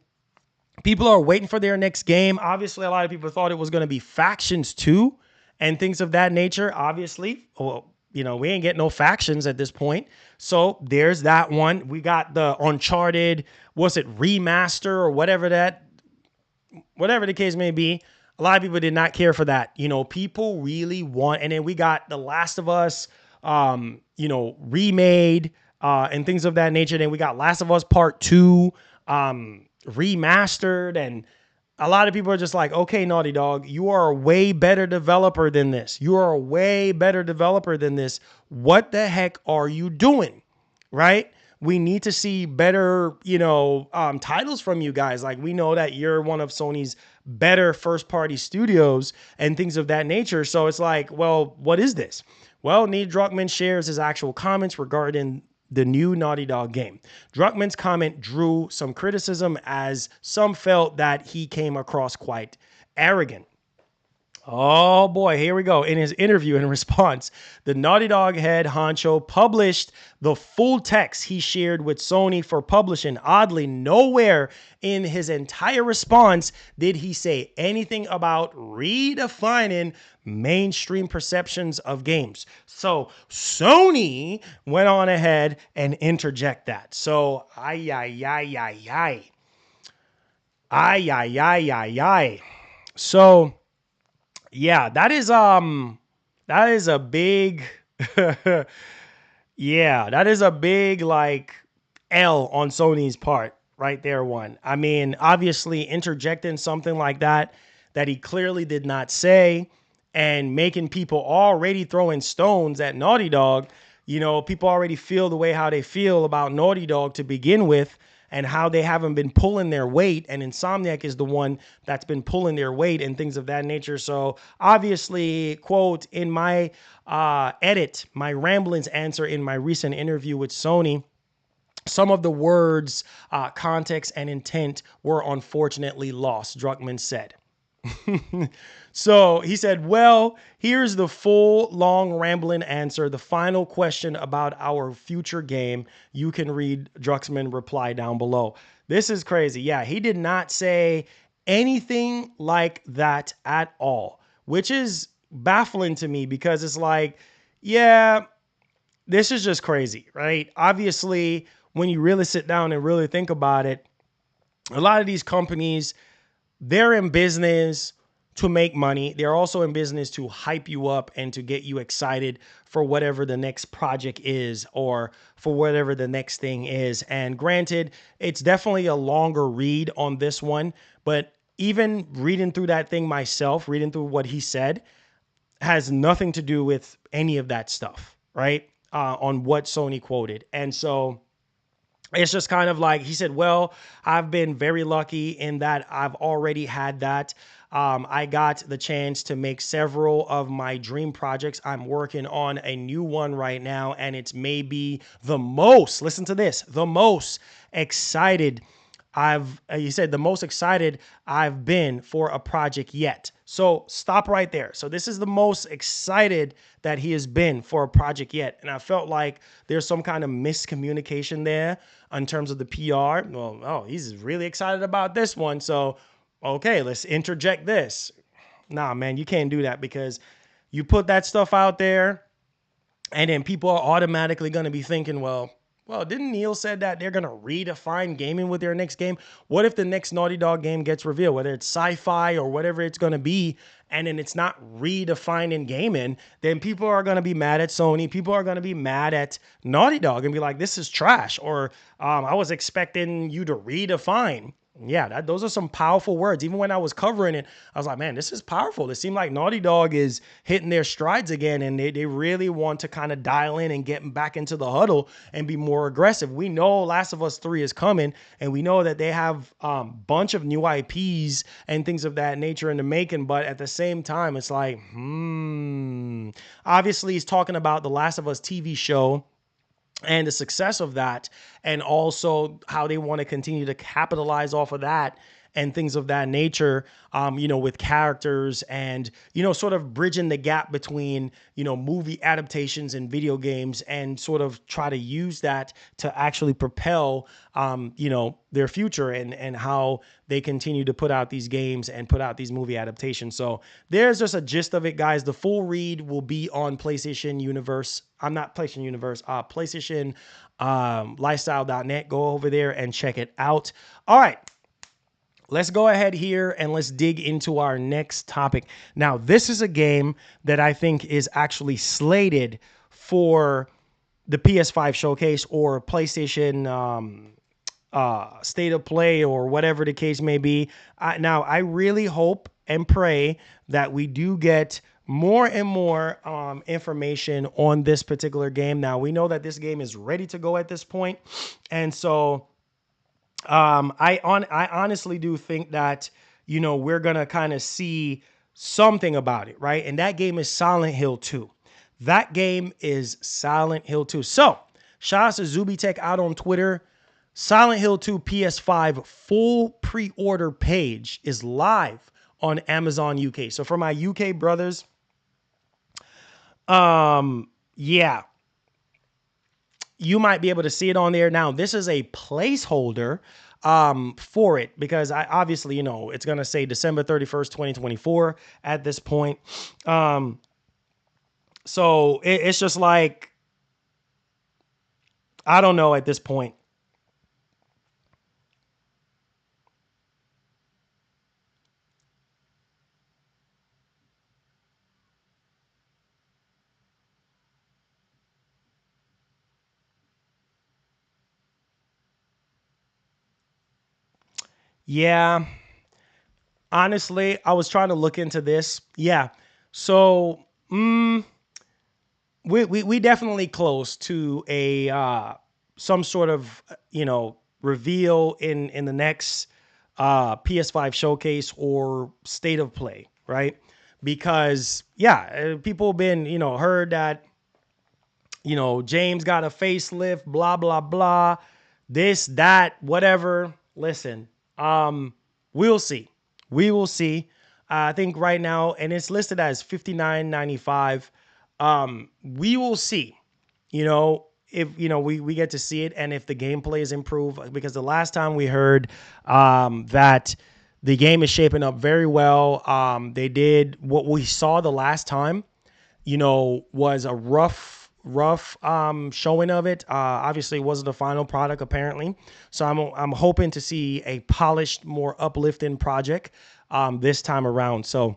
people are waiting for their next game. Obviously, a lot of people thought it was going to be Factions 2 and things of that nature. Obviously, well, you know, we ain't getting no Factions at this point. So there's that one. We got the Uncharted, what's it, remaster or whatever the case may be. A lot of people did not care for that. You know, people really want, and then we got The Last of Us, remade and things of that nature. Then we got Last of Us Part 2, remastered, and a lot of people are just like, okay, Naughty Dog, you are a way better developer than this. You are a way better developer than this. What the heck are you doing? Right? We need to see better, titles from you guys. Like, we know that you're one of Sony's better first-party studios and things of that nature. So it's like, well, what is this? Well, Neil Druckmann shares his actual comments regarding the new Naughty Dog game. Druckmann's comment drew some criticism as some felt that he came across quite arrogant. Oh boy, here we go. In his interview in response, the Naughty Dog head honcho published the full text he shared with Sony for publishing. Oddly, nowhere in his entire response did he say anything about redefining mainstream perceptions of games. So Sony went on ahead and interject that. So, So, yeah, that is a big that is a big like L on Sony's part right there. One, I mean, obviously interjecting something like that he clearly did not say and making people already throwing stones at Naughty Dog. You know, people already feel the way how they feel about Naughty Dog to begin with, and how they haven't been pulling their weight, and Insomniac is the one that's been pulling their weight and things of that nature. So obviously, quote, in my my ramblings answer in my recent interview with Sony, some of the words, context, and intent were unfortunately lost, Druckmann said. So he said, well, here's the full, long, rambling answer. The final question about our future game. You can read Druckmann reply down below. This is crazy. Yeah, he did not say anything like that at all, which is baffling to me because it's like, yeah, this is just crazy, right? Obviously, when you really sit down and really think about it, a lot of these companies, they're in business to make money. They're also in business to hype you up and to get you excited for whatever the next project is or for whatever the next thing is. And granted, it's definitely a longer read on this one, but even reading through that thing myself, reading through what he said, has nothing to do with any of that stuff, right? On what Sony quoted. And so it's just kind of like, he said, well, I've been very lucky in that I've already had that. I got the chance to make several of my dream projects. I'm working on a new one right now, and it's maybe the most, listen to this, the most excited he said, the most excited I've been for a project yet. So stop right there. So this is the most excited that he has been for a project yet. And I felt like there's some kind of miscommunication there in terms of the PR. Well, oh, he's really excited about this one. So, okay, let's interject this. Nah, man, you can't do that because you put that stuff out there and then people are automatically going to be thinking, well, Well, didn't Neil said that they're going to redefine gaming with their next game? What if the next Naughty Dog game gets revealed, whether it's sci-fi or whatever it's going to be, and then it's not redefining gaming? Then people are going to be mad at Sony. People are going to be mad at Naughty Dog and be like, this is trash. Or I was expecting you to redefine. Yeah, those are some powerful words. Even when I was covering it, I was like, man, this is powerful. It seemed like Naughty Dog is hitting their strides again, and they really want to kind of dial in and get back into the huddle and be more aggressive. We know Last of Us 3 is coming, and we know that they have a bunch of new IPs and things of that nature in the making, but at the same time, it's like, obviously he's talking about the Last of Us TV show and the success of that, and also how they want to continue to capitalize off of that and things of that nature, with characters and, sort of bridging the gap between, movie adaptations and video games, and sort of try to use that to actually propel, their future and how they continue to put out these games and put out these movie adaptations. So there's just a gist of it, guys. The full read will be on PlayStation Universe. I'm not PlayStation Universe, PlayStation lifestyle.net. Go over there and check it out. All right. Let's go ahead here and let's dig into our next topic. Now, this is a game that I think is actually slated for the PS5 showcase or PlayStation State of Play or whatever the case may be. Now, I really hope and pray that we do get more and more information on this particular game. Now, we know that this game is ready to go at this point, and so I honestly do think that, we're going to kind of see something about it, right? And that game is Silent Hill 2. That game is Silent Hill 2. So, shout out to Zubitech out on Twitter. Silent Hill 2 PS5 full pre-order page is live on Amazon UK. So, for my UK brothers, yeah, you might be able to see it on there. Now, this is a placeholder for it because I obviously, it's going to say December 31st, 2024 at this point. So it's just like, I don't know at this point. Yeah, honestly, I was trying to look into this. Yeah, so we definitely close to a some sort of reveal in the next PS5 showcase or state of play, right? Because people have been heard that James got a facelift, blah blah blah, this that whatever. Listen. We'll see. We will see. I think right now, and it's listed as $59.95. We will see, if, we get to see it and if the gameplay is improved, because the last time we heard, that the game is shaping up very well. They did what we saw the last time, was a rough showing of it. Obviously it wasn't the final product apparently, so I'm hoping to see a polished, more uplifting project this time around. So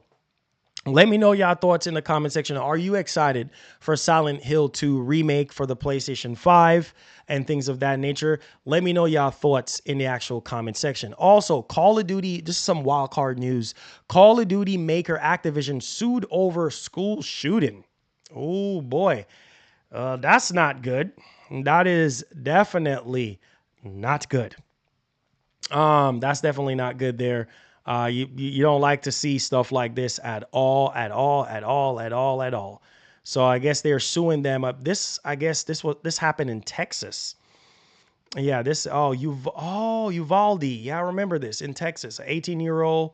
let me know y'all thoughts in the comment section. Are you excited for Silent Hill 2 remake for the PlayStation 5 and things of that nature? Let me know y'all thoughts in the actual comment section. Also, Call of Duty, this is some wild card news. Call of Duty maker Activision sued over school shooting. Oh boy. That's not good. That is definitely not good. That's definitely not good there. You don't like to see stuff like this at all. So I guess they're suing them. This happened in Texas. Yeah, Uvalde. Yeah, I remember this in Texas. An 18-year-old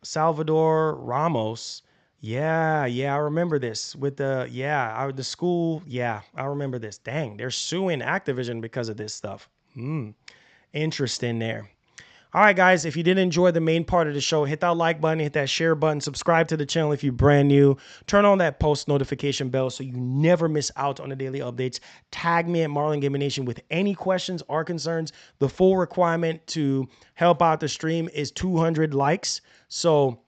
Salvador Ramos. Yeah, I remember this with the school. Yeah, I remember this. Dang, they're suing Activision because of this stuff. Interesting there. All right, guys, if you did enjoy the main part of the show, hit that like button, hit that share button, subscribe to the channel if you're brand new, turn on that post notification bell so you never miss out on the daily updates. Tag me at Marlon Gaming Nation with any questions or concerns. The full requirement to help out the stream is 200 likes. So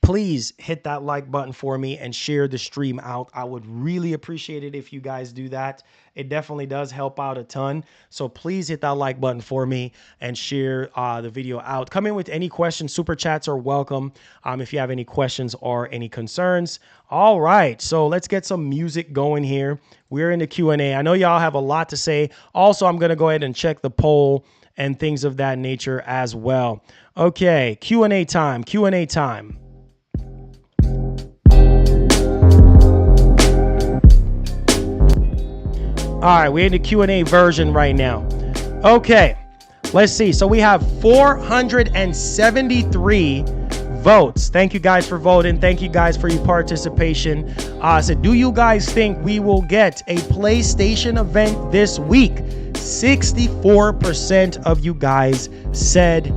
please hit that like button for me and share the stream out. I would really appreciate it if you guys do that. It definitely does help out a ton. So please hit that like button for me and share the video out. Come in with any questions. Super chats are welcome if you have any questions or any concerns. All right, so let's get some music going here. We're in the Q&A. I know y'all have a lot to say. Also, I'm going to go ahead and check the poll and things of that nature as well. Okay, Q&A time. Q&A time. All right, we're in the Q&A version right now. Okay, let's see. So we have 473 votes. Thank you guys for voting. Thank you guys for your participation. So do you guys think we will get a PlayStation event this week? 64% of you guys said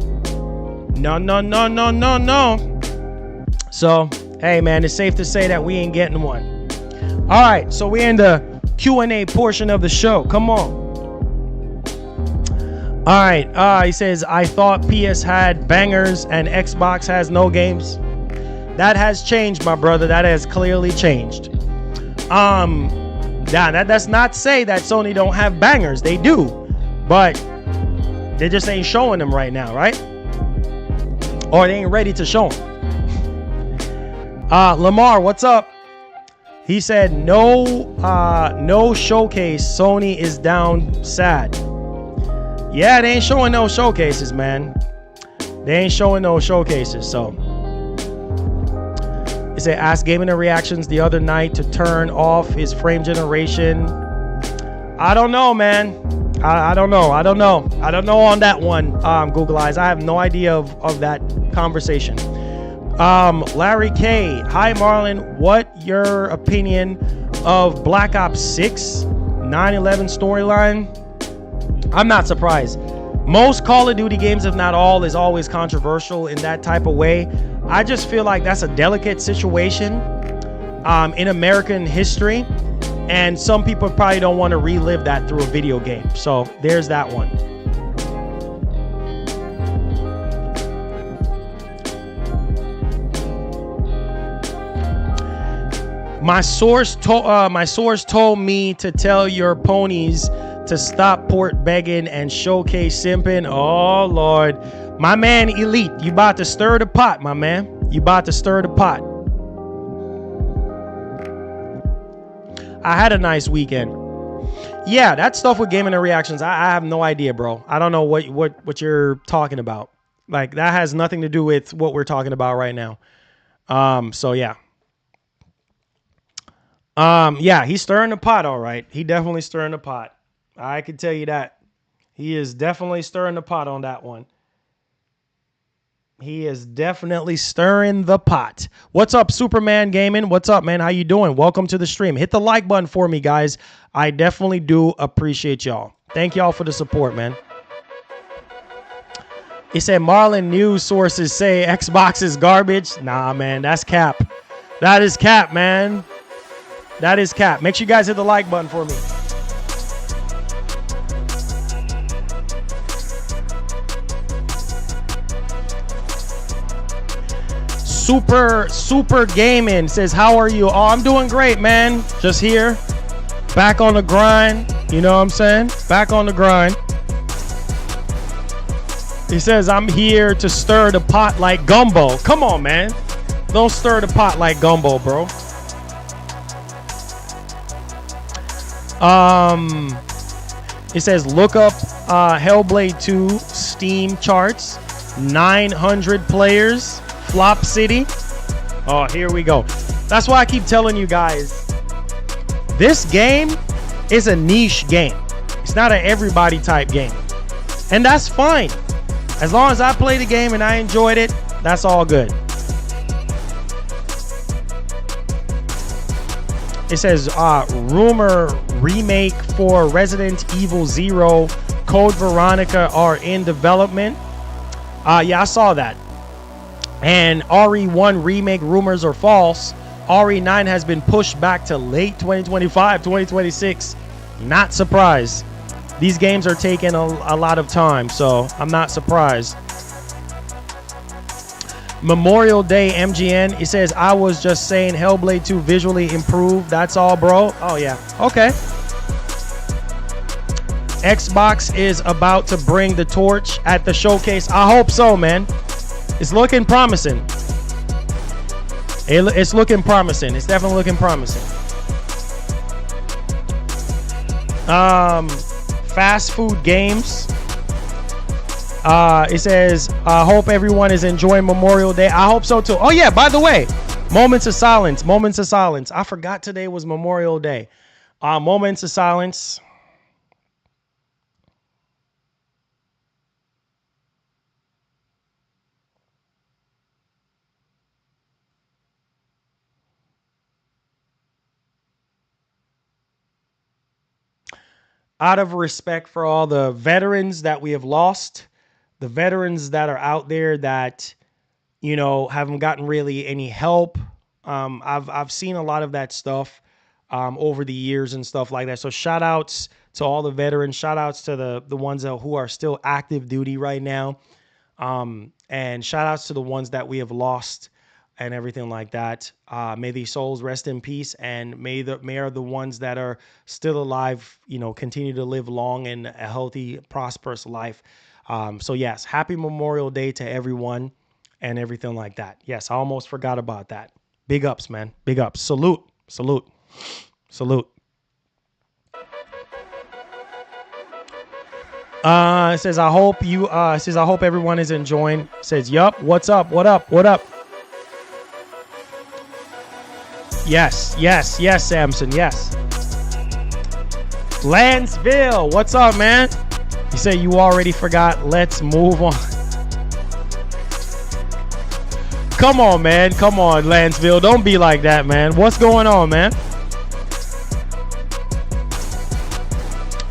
no, no, no, no, no, no. So, hey, man, it's safe to say that we ain't getting one. All right, so we're in the Q&A portion of the show. Come on. All right. He says, I thought PS had bangers and Xbox has no games. That has changed, my brother. That has clearly changed. That does not say that Sony don't have bangers. They do. But they just ain't showing them right now, right? Or they ain't ready to show them. Lamar, what's up? He said, no showcase. Sony is down sad. Yeah, they ain't showing no showcases, man. They ain't showing no showcases. So he said, asked Gaming and Reactions the other night to turn off his frame generation. I don't know, man. I don't know. I don't know on that one, Google Eyes. I have no idea of that conversation. Larry K. Hi, Marlon. What your opinion of Black Ops 6 9/11 storyline? I'm not surprised. Most Call of Duty games, if not all, is always controversial in that type of way. I just feel like that's a delicate situation in American history, and some people probably don't want to relive that through a video game. So there's that one. My source told me to tell your ponies to stop port begging and showcase simping. Oh, Lord. My man, Elite, you about to stir the pot, my man. You about to stir the pot. I had a nice weekend. Yeah, that stuff with Gaming and Reactions, I have no idea, bro. I don't know what you're talking about. Like, that has nothing to do with what we're talking about right now. So, yeah. Yeah, he's stirring the pot, all right. He definitely stirring the pot. I can tell you that. He is definitely stirring the pot on that one. He is definitely stirring the pot. What's up, Superman Gaming? What's up, man? How you doing? Welcome to the stream. Hit the like button for me, guys. I definitely do appreciate y'all. Thank y'all for the support, man. He said, Marlon, news sources say Xbox is garbage. Nah, man, that's cap. That is cap, man. That is cap. Make sure you guys hit the like button for me. Super Gaming says, how are you? Oh, I'm doing great, man. Just here. Back on the grind. You know what I'm saying? Back on the grind. He says, I'm here to stir the pot like gumbo. Come on, man. Don't stir the pot like gumbo, bro. It says, look up Hellblade 2 Steam charts. 900 players. Flop City. Oh, here we go. That's why I keep telling you guys, this game is a niche game. It's not an everybody type game. And that's fine. As long as I play the game and I enjoyed it, that's all good. It says, rumor remake for Resident Evil 0, Code Veronica are in development. Yeah, I saw that. And RE1 remake rumors are false. RE9 has been pushed back to late 2025, 2026. Not surprised. These games are taking a lot of time, so I'm not surprised. Memorial Day MGN, it says, I was just saying Hellblade 2 visually improved. That's all, bro. Oh, yeah. Okay. Xbox is about to bring the torch at the showcase. I hope so, man. It's looking promising. It's looking promising. It's definitely looking promising. Fast food games. It says, I hope everyone is enjoying Memorial Day. I hope so too. Oh yeah, by the way, moments of silence. Moments of silence. I forgot today was Memorial Day. Moments of silence. Out of respect for all the veterans that we have lost, the veterans that are out there that, you know, haven't gotten really any help. I've seen a lot of that stuff over the years and stuff like that. So shout outs to all the veterans. Shout outs to the ones who are still active duty right now. And shout outs to the ones that we have lost and everything like that. May these souls rest in peace, and may the ones that are still alive, you know, continue to live long and a healthy, prosperous life. So yes, happy Memorial Day to everyone and everything like that. Yes, I almost forgot about that. Big ups, man. Big ups. Salute. Salute. Salute. It says, I hope everyone is enjoying. It says, yup. What's up? What up? What up? Yes, yes, yes, Samson, yes. Lanceville, what's up, man? You say you already forgot. Let's move on. Come on, man. Come on, Lanceville. Don't be like that, man. What's going on, man?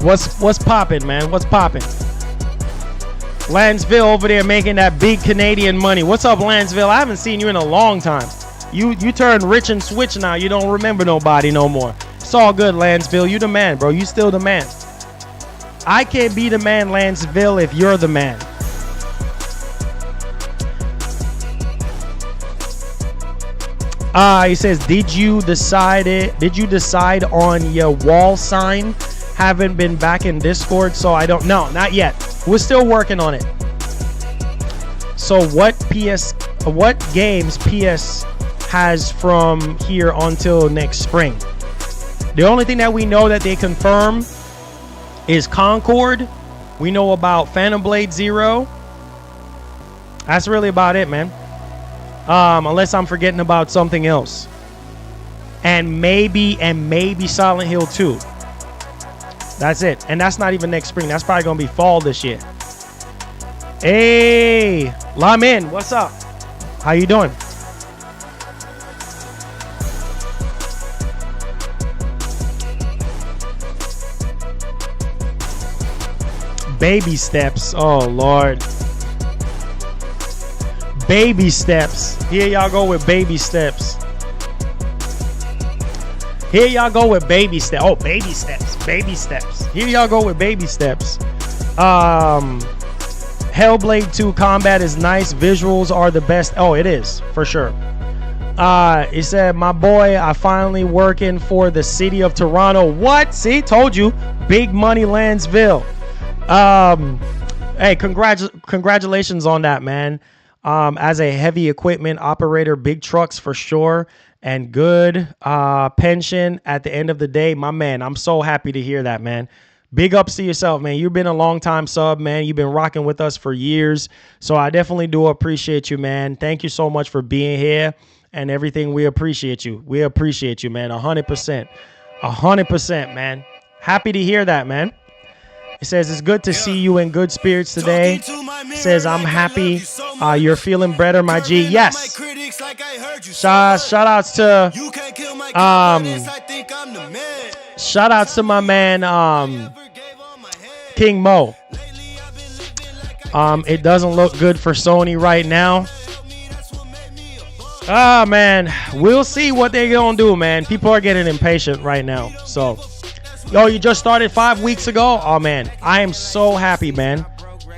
What's popping, man? What's popping? Lanceville over there making that big Canadian money. What's up, Lanceville? I haven't seen you in a long time. You turned rich and switch now. You don't remember nobody no more. It's all good, Lanceville. You the man, bro. You still the man. I can't be the man, Lanceville, if you're the man. He says, did you decide on your wall sign? Haven't been back in Discord, so I don't know. Not yet. We're still working on it. So what games PS has from here until next spring? The only thing that we know that they confirm is Concord. We know about Phantom Blade Zero. That's really about it, man. Unless I'm forgetting about something else. And maybe Silent Hill 2. That's it. And that's not even next spring. That's probably gonna be fall this year. Hey, Lamin, what's up? How you doing? Baby steps. Oh, Lord. Baby steps. Here y'all go with baby steps. Here y'all go with baby steps. Oh, baby steps. Baby steps. Here y'all go with baby steps. Hellblade 2 combat is nice. Visuals are the best. Oh, it is. For sure. He said, my boy, I finally working for the city of Toronto. What? See? Told you. Big money, Lanceville. Hey, congratulations on that, man. As a heavy equipment operator, big trucks for sure, and good pension at the end of the day. My man, I'm so happy to hear that, man. Big ups to yourself, man. You've been a long time sub, man. You've been rocking with us for years, so I definitely do appreciate you, man. Thank you so much for being here and everything. We appreciate you. We appreciate you, man. 100%. 100%, man. Happy to hear that, man. It says, it's good to see you in good spirits today. It says, I'm happy you're feeling better, my G. Yes. Shout outs to my man King Mo. It doesn't look good for Sony right now. Ah, man, we'll see what they're gonna do, man. People are getting impatient right now. So, yo, you just started 5 weeks ago. Oh man, I am so happy, man.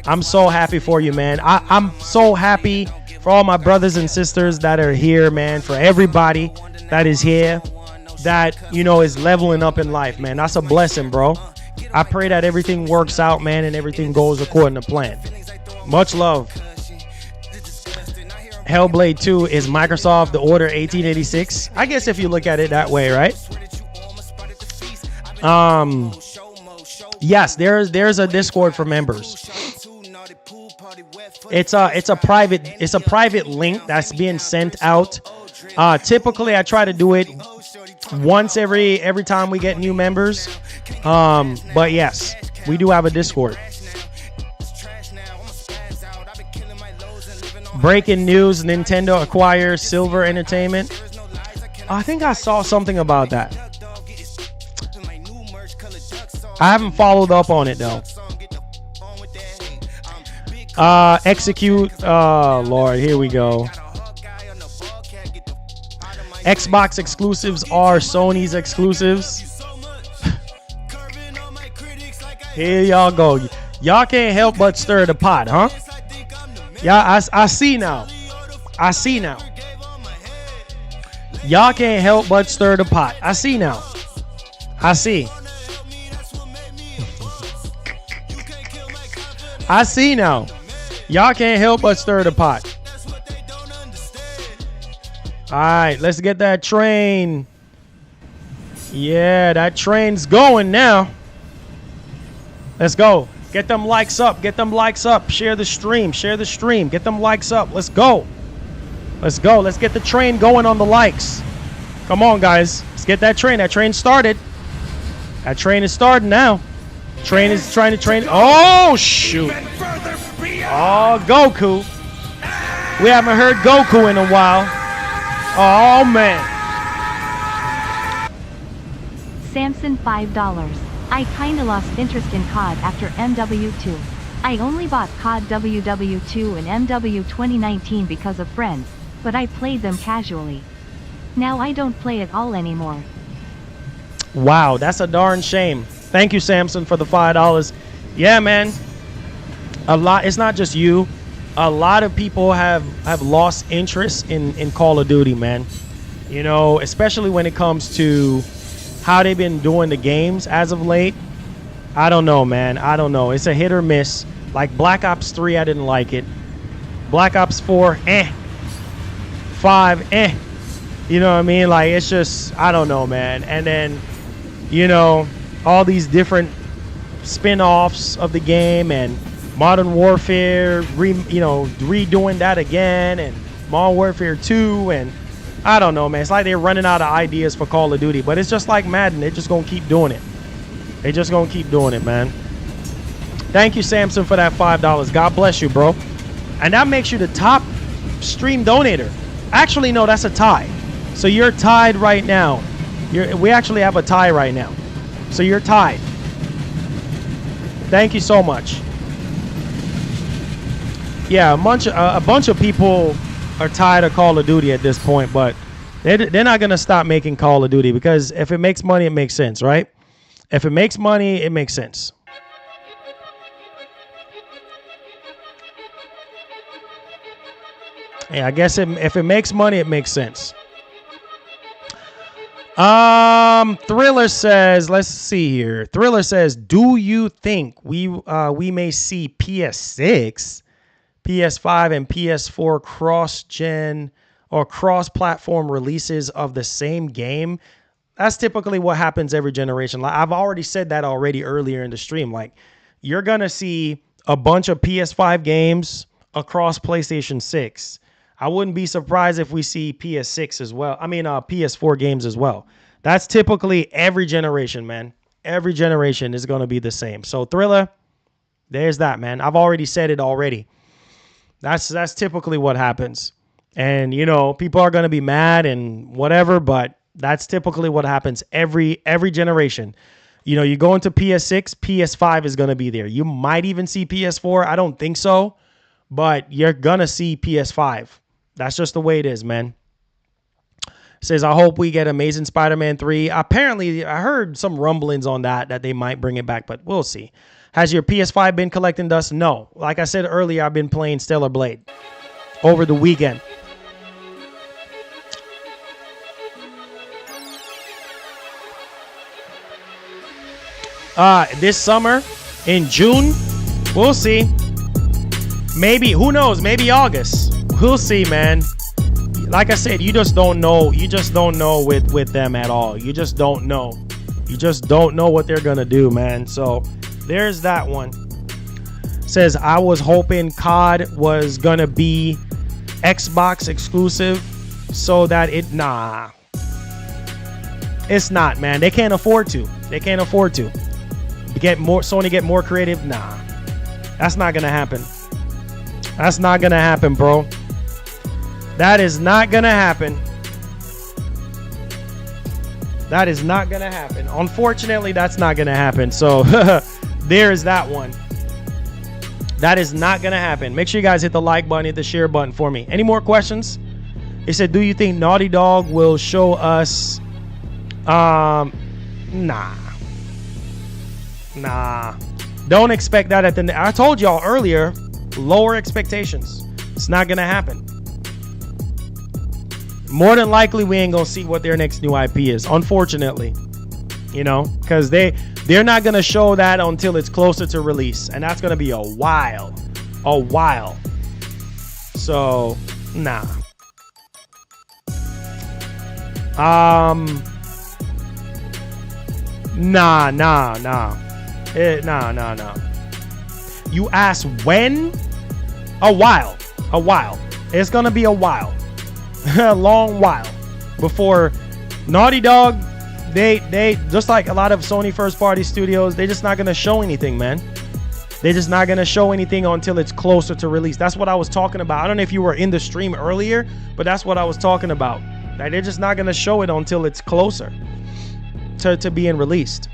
I'm so happy for you, man. I'm so happy for all my brothers and sisters that are here, man. For everybody that is here, that, you know, is leveling up in life, man. That's a blessing, bro. I pray that everything works out, man, and everything goes according to plan. Much love. Hellblade 2 is Microsoft the Order 1886. I guess if you look at it that way, right? Yes, there's a Discord for members. It's a private link that's being sent out. Typically I try to do it once every time we get new members. But yes, we do have a Discord. Breaking news, Nintendo acquires Silver Entertainment. I think I saw something about that. I haven't followed up on it though. Execute. Oh Lord, here we go. Xbox exclusives are Sony's exclusives. Here y'all go. Y'all can't help but stir the pot, huh? Yeah, I see now. I see now. Y'all can't help but stir the pot. I see now. I see. I see now. Y'all can't help but stir the pot. All right, let's get that train. Yeah, that train's going now. Let's go. Get them likes up. Get them likes up. Share the stream. Share the stream. Get them likes up. Let's go. Let's go. Let's get the train going on the likes. Come on, guys. Let's get that train. That train started. That train is starting now. Train is trying to train. Oh, shoot. Oh, Goku. We haven't heard Goku in a while. Oh, man. Samson $5. I kinda lost interest in COD after MW2. I only bought COD WW2 and MW 2019 because of friends, but I played them casually. Now I don't play at all anymore. Wow, that's a darn shame. Thank you, Samson, for the $5. Yeah, man. A lot. It's not just you. A lot of people have lost interest in Call of Duty, man. You know, especially when it comes to how they've been doing the games as of late. I don't know, man. I don't know. It's a hit or miss. Like Black Ops 3, I didn't like it. Black Ops 4, 5, You know what I mean? Like, it's just, I don't know, man. And then, you know, all these different spin-offs of the game and Modern Warfare, redoing that again, and Modern Warfare 2, and I don't know, man. It's like they're running out of ideas for Call of Duty, but it's just like Madden. They're just gonna keep doing it. They're just gonna keep doing it, man. Thank you, Samson, for that $5. God bless you, bro. And that makes you the top stream donator. Actually, no, that's a tie. So you're tied right now. We actually have a tie right now. So you're tied. Thank you so much. Yeah, a bunch of people are tired of Call of Duty at this point, but they're not going to stop making Call of Duty, because if it makes money, it makes sense, right? If it makes money, it makes sense. Yeah, I guess if it makes money, it makes sense. Thriller says, let's see here. Thriller says, do you think we may see PS6, PS5, and PS4 cross-gen or cross-platform releases of the same game? That's typically what happens every generation. Like, I've already said that already earlier in the stream. Like, you're going to see a bunch of PS5 games across PlayStation 6. I wouldn't be surprised if we see PS6 as well. I mean, PS4 games as well. That's typically every generation, man. Every generation is going to be the same. So, Thriller, there's that, man. I've already said it already. That's typically what happens. And, you know, people are going to be mad and whatever, but that's typically what happens every generation. You know, you go into PS6, PS5 is going to be there. You might even see PS4. I don't think so, but you're going to see PS5. That's just the way it is, man. Says, I hope we get Amazing Spider-Man 3. Apparently, I heard some rumblings on that they might bring it back, but we'll see. Has your PS5 been collecting dust? No. Like I said earlier, I've been playing Stellar Blade over the weekend. This summer, in June, we'll see. Maybe, who knows? Maybe August. We'll see, man. Like I said, you just don't know. You just don't know with them at all. You just don't know. You just don't know what they're gonna do, man. So there's that one. Says, I was hoping COD was gonna be Xbox exclusive so that nah. It's not, man. They can't afford to. They can't afford to. Sony get more creative? Nah. That's not gonna happen. That's not gonna happen, bro. That is not gonna happen. That is not gonna happen. Unfortunately, that's not gonna happen. So there's that one. That is not gonna happen. Make sure you guys hit the like button, hit the share button for me. Any more questions? He said, do you think Naughty Dog will show us? Nah. Don't expect that at the. I told y'all earlier, lower expectations. It's not gonna happen. More than likely, we ain't gonna see what their next new IP is. Unfortunately, you know, because they're not gonna show that until it's closer to release, and that's gonna be a while. So, nah. Nah. You ask when? A while. It's gonna be a while. A long while before Naughty Dog, they just like a lot of Sony first party studios, they're just not gonna show anything, man. They're just not gonna show anything until it's closer to release. That's what I was talking about. I don't know if you were in the stream earlier, but that's what I was talking about. Like, they're just not gonna show it until it's closer to being released.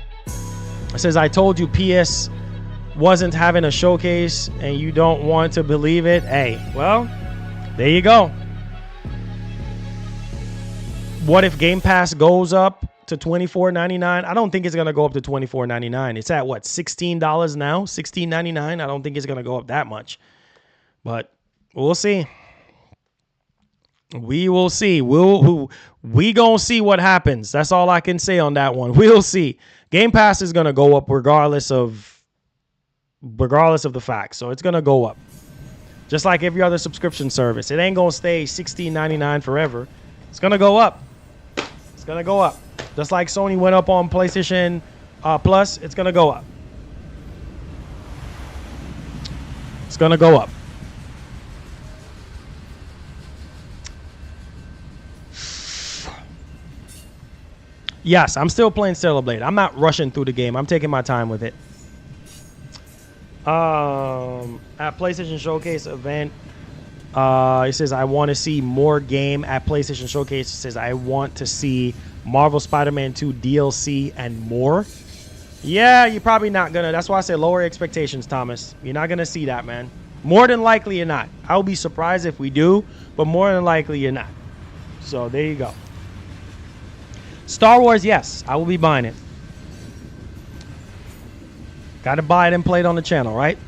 It says, I told you PS wasn't having a showcase and you don't want to believe it. Hey, well, there you go. What if Game Pass goes up to $24.99? I don't think it's going to go up to $24.99. It's at what, $16 now? $16.99? I don't think it's going to go up that much. But we'll see. We will see. We going to see what happens. That's all I can say on that one. We'll see. Game Pass is going to go up regardless of the facts. So it's going to go up. Just like every other subscription service. It ain't going to stay $16.99 forever. It's going to go up. It's going to go up. Just like Sony went up on PlayStation Plus, it's going to go up. It's going to go up. Yes, I'm still playing Stellar Blade. I'm not rushing through the game. I'm taking my time with it. At PlayStation Showcase event, it says, I want to see more game at PlayStation Showcase. It says, I want to see Marvel Spider-Man 2 DLC and more. Yeah, you're probably not going to. That's why I said lower expectations, Thomas. You're not going to see that, man. More than likely you're not. I'll be surprised if we do, but more than likely you're not. So there you go. Star Wars, yes, I will be buying it. Got to buy it and play it on the channel, right?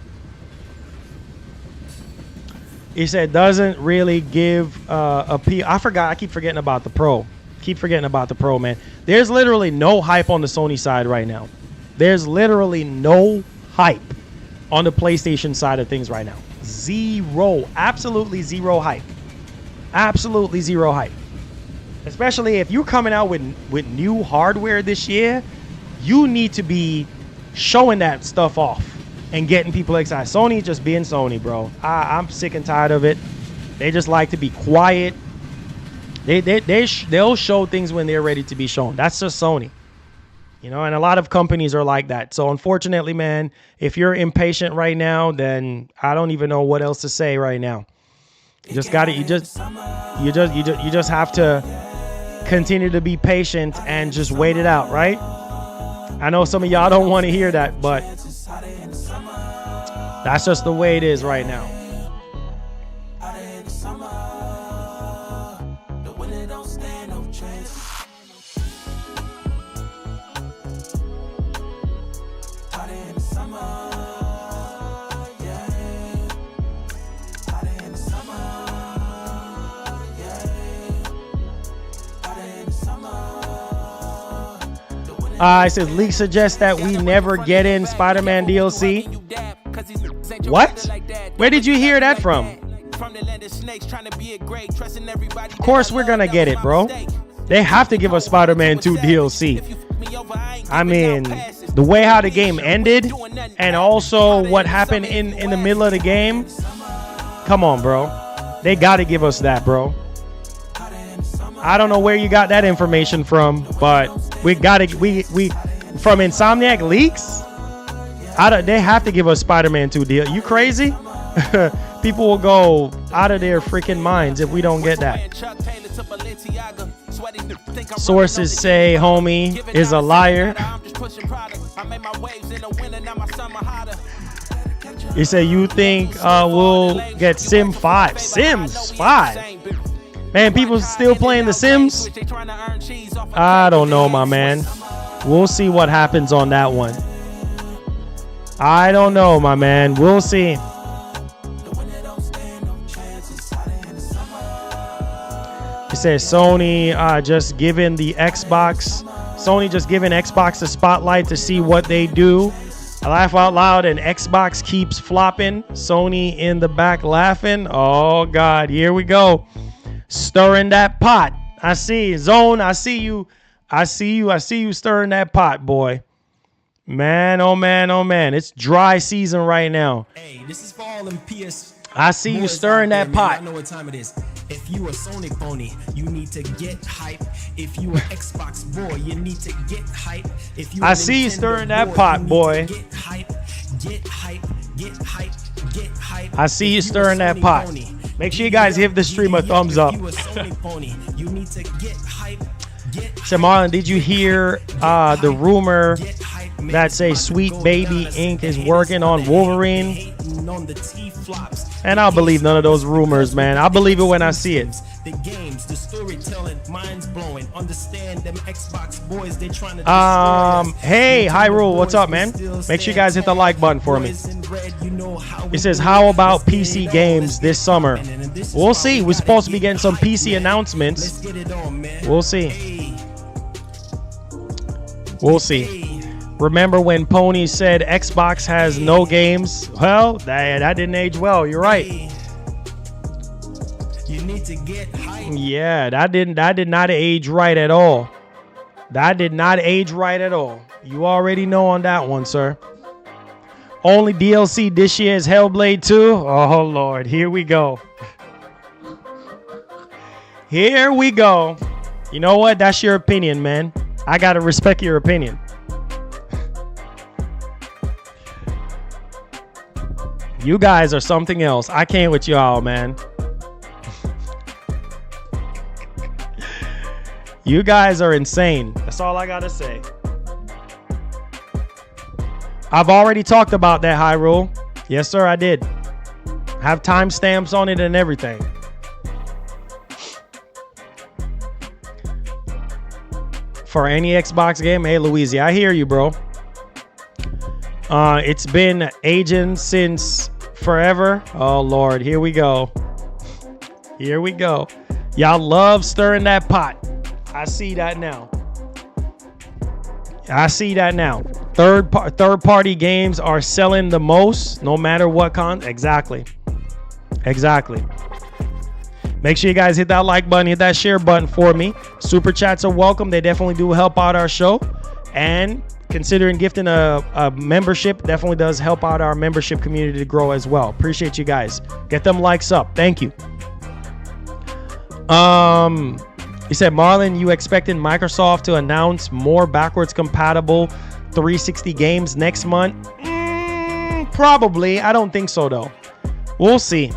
He said doesn't really give I forgot. I keep forgetting about the Pro. Man. There's literally no hype on the Sony side right now. There's literally no hype on the PlayStation side of things right now. Zero. Absolutely zero hype. Absolutely zero hype. Especially if you're coming out with new hardware this year, you need to be showing that stuff off and getting people excited. Sony just being Sony, bro. I'm sick and tired of it. They just like to be quiet. They'll show things when they're ready to be shown. That's just Sony. You know, and a lot of companies are like that. So unfortunately, man, if you're impatient right now, then I don't even know what else to say right now. You just got it. You just have to continue to be patient and just wait it out, right? I know some of y'all don't want to hear that, but that's just the way it is right now. It says leaks suggest that we never get in Spider-Man DLC. What? Where did you hear that from? Of course we're gonna get it, bro. They have to give us Spider-Man 2 DLC. I mean, the way how the game ended and also what happened in the middle of the game. Come on, bro. They gotta give us that, bro. I don't know where you got that information from, but we gotta from Insomniac leaks. They have to give us Spider-Man 2 deal. You crazy? People will go out of their freaking minds if we don't get that. Sources say homie is a liar. You say you think we'll get Sims 5? Sims 5? Man, people still playing The Sims? I don't know, my man. We'll see what happens on that one. I don't know, my man. We'll see. It says Sony just giving the Xbox. Sony just giving Xbox a spotlight to see what they do. I laugh out loud and Xbox keeps flopping. Sony in the back laughing. Oh, God. Here we go. Stirring that pot. I see Zone. I see you. I see you stirring that pot, boy. Man, oh man, oh man. It's dry season right now. Hey, this is for all them PS. I see you stirring that pot. I know what time it is. If you a Sony pony, you need to get hype. If you an Xbox boy, you need to get hype. If you I see you stirring that pot, boy. Get hype, get hype, get hype, get hype. I see you stirring that pot. Make sure you guys give the stream a thumbs up. So Marlon, did you hear the rumor that say Sweet Baby Inc. is working on Wolverine? And I'll believe none of those rumors, man. I'll believe it when I see it. The games, the storytelling, minds blowing. Understand them Xbox boys, they trying to hey, Hyrule, what's up, man? Make sure you guys hit the like button for me. It says, how about PC games this summer? We'll see. We're supposed to be getting some PC announcements. We'll see. We'll see. Remember when Pony said Xbox has no games? Well, that didn't age well. You're right. You need to get hype. Yeah, that did not age right at all. That did not age right at all. You already know on that one, sir. Only DLC this year is Hellblade 2. Oh, Lord. Here we go. Here we go. You know what? That's your opinion, man. I got to respect your opinion. You guys are something else. I can't with y'all, man. You guys are insane. That's all I got to say. I've already talked about that, Hyrule. Yes, sir, I did. Have timestamps on it and everything. For any Xbox game, hey, Louise, I hear you, bro. It's been aging since forever. Oh, Lord, here we go. Here we go. Y'all love stirring that pot. I see that now. I see that now. Third party games are selling the most, no matter what Exactly. Exactly. Make sure you guys hit that like button, hit that share button for me. Super chats are welcome. They definitely do help out our show. And considering gifting a membership definitely does help out our membership community to grow as well. Appreciate you guys. Get them likes up. Thank you. He said, Marlon, you expecting Microsoft to announce more backwards compatible 360 games next month? Probably. I don't think so, though. We'll see.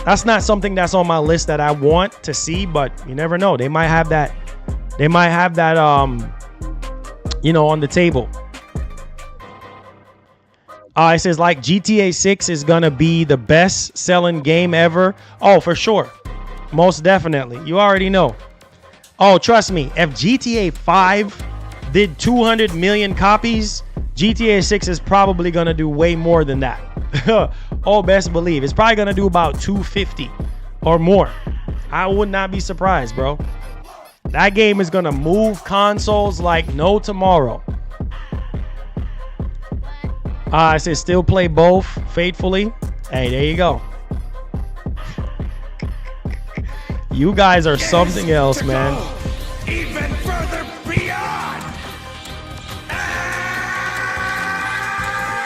That's not something that's on my list that I want to see, but you never know. They might have that. They might have that on the table. It says like GTA 6 is gonna be the best selling game ever. Oh, for sure. Most definitely. You already know. Oh, trust me. If GTA 5 did 200 million copies, GTA 6 is probably gonna do way more than that. Oh, best believe. It's probably gonna do about 250 or more. I would not be surprised, bro. That game is gonna move consoles like no tomorrow. I said still play both faithfully. Hey, there you go. You guys are something else, man. Even further beyond.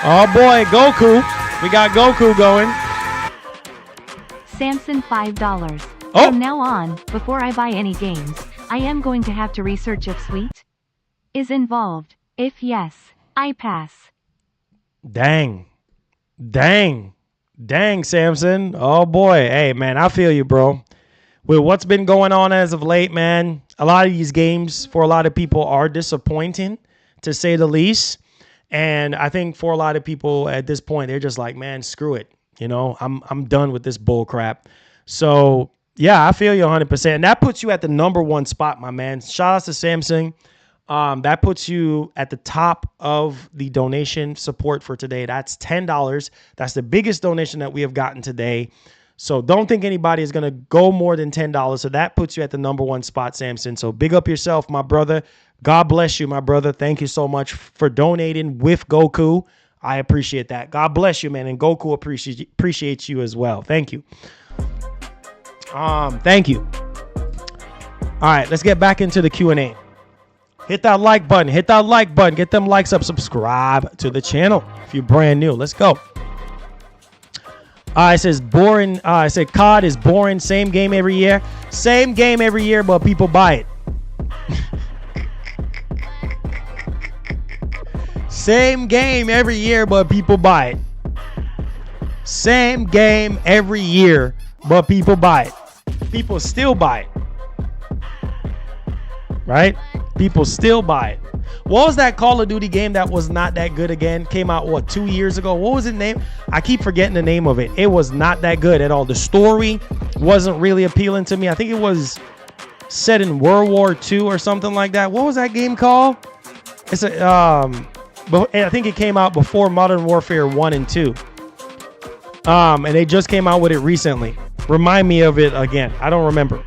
Oh boy, Goku. We got Goku going. Samson $5. Oh. From now on, before I buy any games, I am going to have to research if Sweet is involved. If yes, I pass. Dang, Samson. Oh boy. Hey, man, I feel you, bro. With what's been going on as of late, man, a lot of these games for a lot of people are disappointing, to say the least. And I think for a lot of people at this point, they're just like, man, screw it. I'm done with this bull crap. So yeah, I feel you 100%. And that puts you at the number one spot, my man. Shout out to Samsung. That puts you at the top of the donation support for today. That's $10. That's the biggest donation that we have gotten today. So don't think anybody is going to go more than $10. So that puts you at the number one spot, Samson. So big up yourself, my brother. God bless you, my brother. Thank you so much for donating with Goku. I appreciate that. God bless you, man. And Goku appreciates you as well. Thank you. Thank you. All right, let's get back into the Q&A. Hit that like button. Hit that like button. Get them likes up. Subscribe to the channel if you're brand new. Let's go. It says boring. I said COD is boring. Same game every year. Same game every year, but people buy it. Same game every year, but people buy it. Same game every year, but people buy it. People still buy it. Right? People still buy it. What was that Call of Duty game that was not that good again? Came out, 2 years ago? What was its name? I keep forgetting the name of it. It was not that good at all. The story wasn't really appealing to me. I think it was set in World War II or something like that. What was that game called? It's I think it came out before Modern Warfare 1 and 2. And they just came out with it recently. Remind me of it again. I don't remember.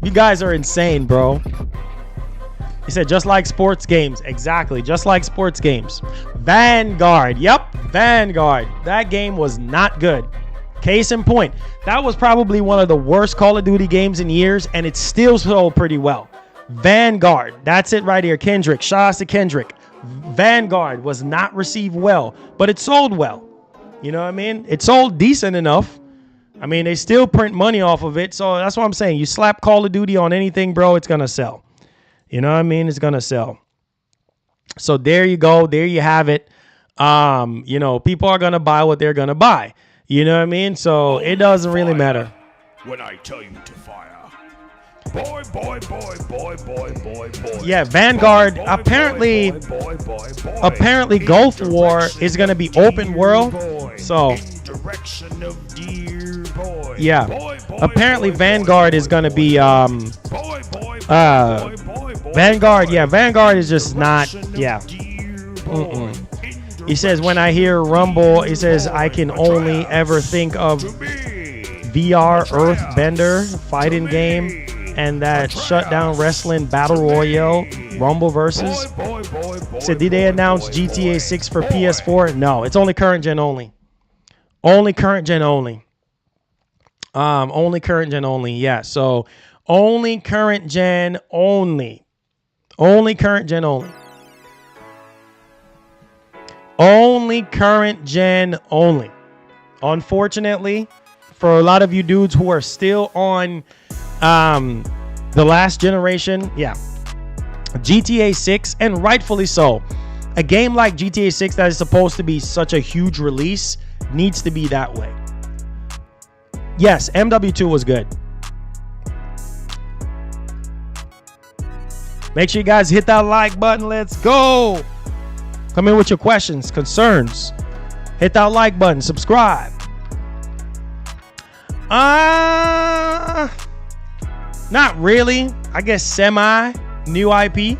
You guys are insane, bro. He said, just like sports games. Exactly. Just like sports games. Vanguard. Yep. Vanguard. That game was not good. Case in point. That was probably one of the worst Call of Duty games in years, and it still sold pretty well. Vanguard. That's it right here. Kendrick. Shout out to Kendrick. Vanguard was not received well, but it sold well. You know what I mean? It sold decent enough. I mean, they still print money off of it. So that's what I'm saying. You slap Call of Duty on anything, bro, it's going to sell. You know what I mean? It's going to sell. So there you go. There you have it. People are going to buy what they're going to buy. You know what I mean? So it doesn't really matter. When I tell you to fire. Boy, boy, boy, boy, boy, boy, boy. Yeah, Vanguard. Apparently, Gulf War is going to be open world. So yeah, apparently Vanguard is going to be Vanguard. Yeah, Vanguard is just not. Yeah. He says, when I hear Rumble, he says, I can only ever think of VR Earthbender fighting game and that shutdown wrestling battle royale Rumble versus. He said, did they announce GTA 6 for PS4? No, it's only current gen only. Only current gen only. Only current gen only. Yeah, so only current gen only. Only current gen only. Only current gen only. Unfortunately, for a lot of you dudes who are still on the last generation, yeah, GTA 6, and rightfully so. A game like GTA 6 that is supposed to be such a huge release needs to be that way. Yes, MW2 was good. Make sure you guys hit that like button. Let's go. Come in with your questions, concerns. Hit that like button. Subscribe. Not really. I guess semi new IP.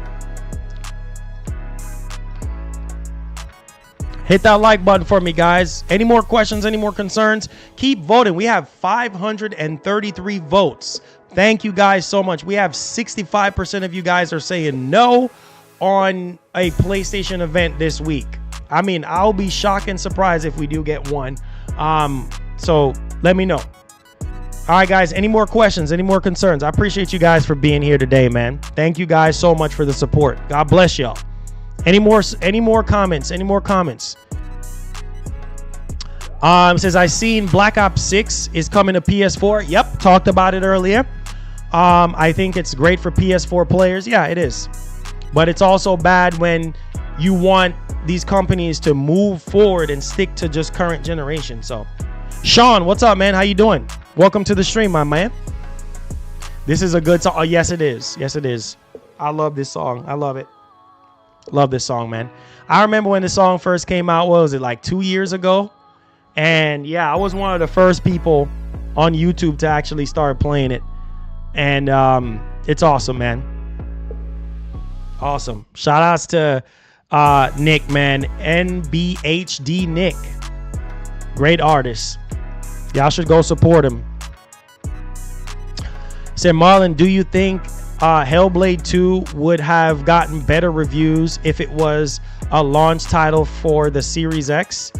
Hit that like button for me, guys. Any more questions, any more concerns? Keep voting. We have 533 votes. Thank you guys so much. We have 65% of you guys are saying no on a PlayStation event this week. I mean, I'll be shocked and surprised if we do get one. So let me know. All right, guys, any more questions, any more concerns? I appreciate you guys for being here today, man. Thank you guys so much for the support. God bless y'all. Any more comments? Any more comments? Says I seen Black Ops 6 is coming to PS4. Yep, talked about it earlier. I think it's great for PS4 players. Yeah, it is. But it's also bad when you want these companies to move forward and stick to just current generation. So, Sean, what's up, man? How you doing? Welcome to the stream, my man. This is a good song. Oh, yes, it is. Yes, it is. I love this song. I love it. Love this song, man. I remember when the song first came out. What was it, like 2 years ago? And yeah, I was one of the first people on YouTube to actually start playing it. And it's awesome, man. Awesome. Shout outs to Nick, man. NBHD Nick. Great artist. Y'all should go support him. Said Marlon, do you think Hellblade 2 would have gotten better reviews if it was a launch title for the Series X?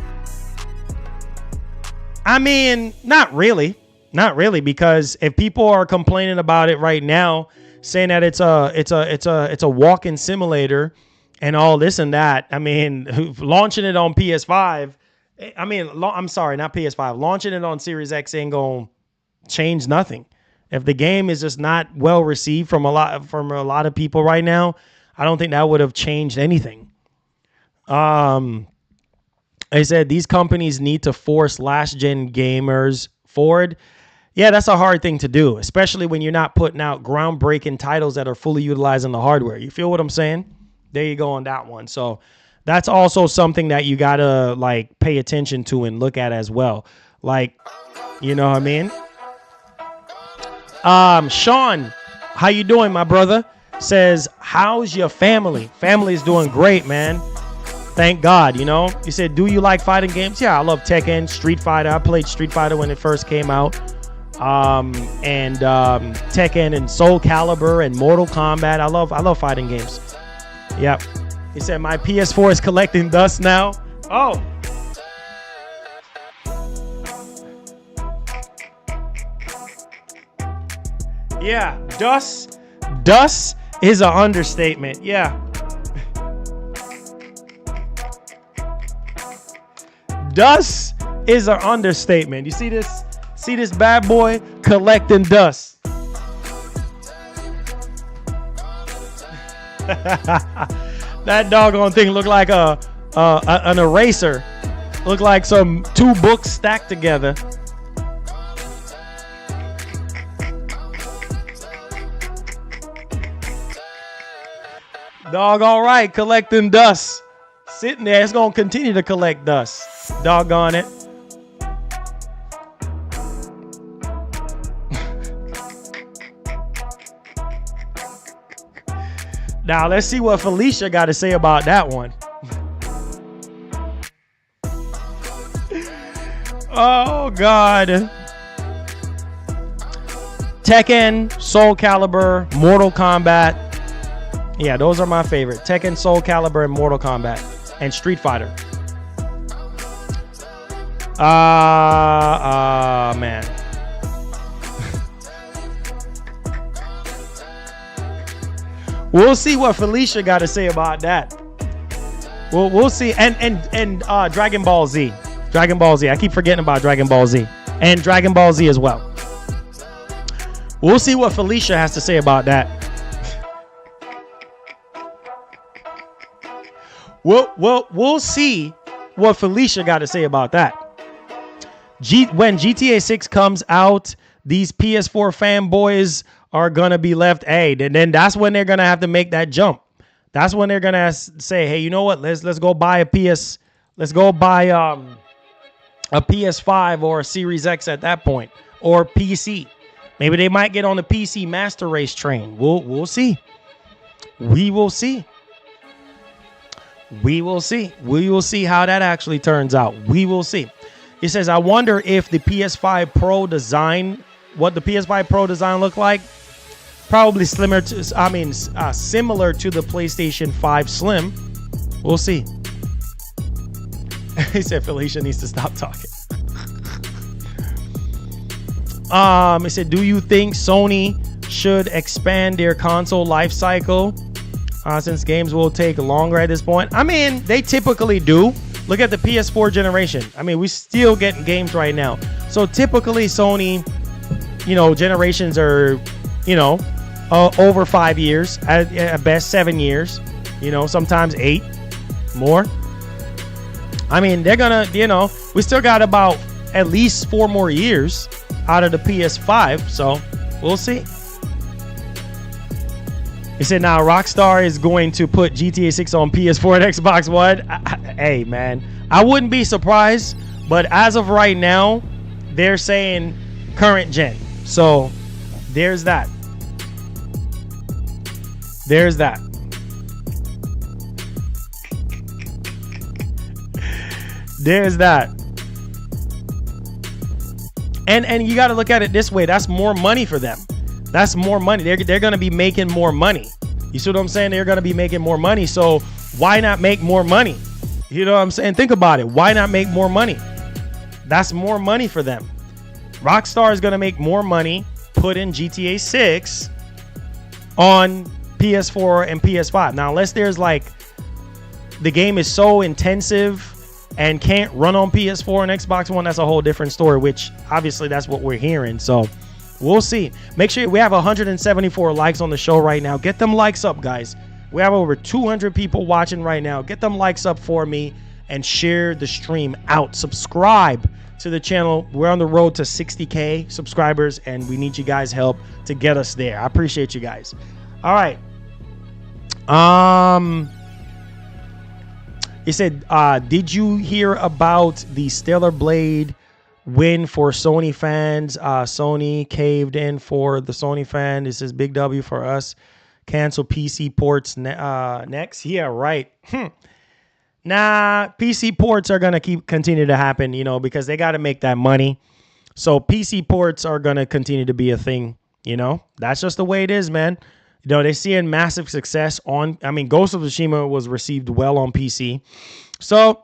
I mean, not really. Not really, because if people are complaining about it right now, saying that it's a walk-in simulator and all this and that, I mean, launching it on PS5, I mean, I'm sorry, not PS5. Launching it on Series X ain't gonna change nothing. If the game is just not well received from a lot of people right now, I don't think that would have changed anything. I said these companies need to force last-gen gamers forward. Yeah, that's a hard thing to do, especially when you're not putting out groundbreaking titles that are fully utilizing the hardware. You feel what I'm saying? There you go on that one. So that's also something that you gotta like pay attention to and look at as well. Like, you know what I mean? Sean, how you doing, my brother? Says, how's your family? Family's doing great, man. Thank God, you know. You said, do you like fighting games? Yeah, I love Tekken, Street Fighter. I played Street Fighter when it first came out. And Tekken and Soul Calibur and Mortal Kombat. I love fighting games. Yep. He said, my PS4 is collecting dust now. Oh. Yeah, dust is an understatement. Yeah. Dust is an understatement. You see this? See this bad boy collecting dust. That doggone thing looked like an eraser. Looked like some two books stacked together. Dog, all right, collecting dust. Sitting there, it's going to continue to collect dust. Doggone it. Now, let's see what Felicia got to say about that one. Oh, God. Tekken, Soul Calibur, Mortal Kombat. Yeah, those are my favorite. Tekken, Soul Calibur, and Mortal Kombat. And Street Fighter. Man. We'll see what Felicia got to say about that. We'll see. And Dragon Ball Z. Dragon Ball Z. I keep forgetting about Dragon Ball Z. And Dragon Ball Z as well. We'll see what Felicia has to say about that. We'll see what Felicia got to say about that. when GTA 6 comes out, these PS4 fanboys are gonna be left. Hey, then that's when they're gonna have to make that jump. That's when they're gonna say, hey, you know what? Let's go buy a PS5 or a Series X at that point, or PC. Maybe they might get on the PC master race train. We'll see. We will see. We will see. We will see how that actually turns out. We will see. It says, I wonder if the PS5 Pro design, what the PS5 Pro design look like. Probably similar to the PlayStation 5 Slim. We'll see. He said Felicia needs to stop talking. It said, do you think Sony should expand their console life cycle since games will take longer at this point? I mean, they typically do. Look at the PS4 generation. I mean, we still getting games right now. So typically Sony, generations are, over 5 years, at best 7 years, sometimes 8 more. I mean, they're gonna, we still got about at least 4 more years out of the PS5, so we'll see. He said now Rockstar is going to put GTA 6 on PS4 and Xbox One. Hey, man, I wouldn't be surprised, but as of right now, they're saying current gen. So there's that. There's that. There's that. And you got to look at it this way. That's more money for them. That's more money. They're going to be making more money. You see what I'm saying? They're going to be making more money. So why not make more money? You know what I'm saying? Think about it. Why not make more money? That's more money for them. Rockstar is going to make more money putting GTA 6 on PS4 and PS5. Now, unless there's like the game is so intensive and can't run on PS4 and Xbox One, that's a whole different story, which obviously that's what we're hearing. So we'll see. Make sure we have 174 likes on the show right now. Get them likes up, guys. We have over 200 people watching right now. Get them likes up for me and share the stream out. Subscribe to the channel. We're on the road to 60K subscribers, and we need you guys' help to get us there. I appreciate you guys. All right. He said, did you hear about the Stellar Blade win for Sony fans? Sony caved in for the Sony fan. This is big W for us. Cancel PC ports next. Yeah, right. Nah, PC ports are going to continue to happen, because they got to make that money. So PC ports are going to continue to be a thing, That's just the way it is, man. They're seeing massive success on, Ghost of Tsushima was received well on PC. So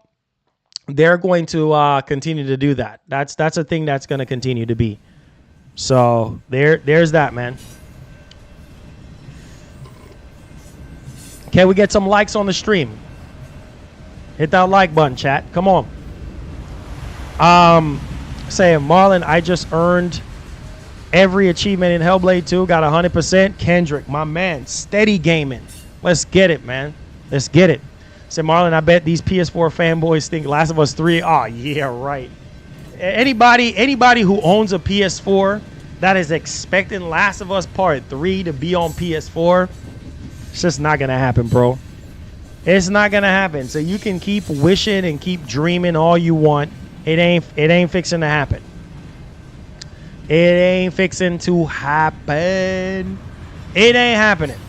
they're going to continue to do that. That's a thing that's going to continue to be. So there's that, man. Can we get some likes on the stream? Hit that like button, chat. Come on. Saying, Marlon, I just earned every achievement in Hellblade 2. Got 100%. Kendrick, my man. Steady gaming. Let's get it, man. Let's get it. Say, Marlon, I bet these PS4 fanboys think Last of Us 3. Oh, yeah, right. Anybody who owns a PS4 that is expecting Last of Us Part 3 to be on PS4, it's just not going to happen, bro. It's not going to happen. So you can keep wishing and keep dreaming all you want. It ain't fixing to happen. It ain't fixing to happen. It ain't happening.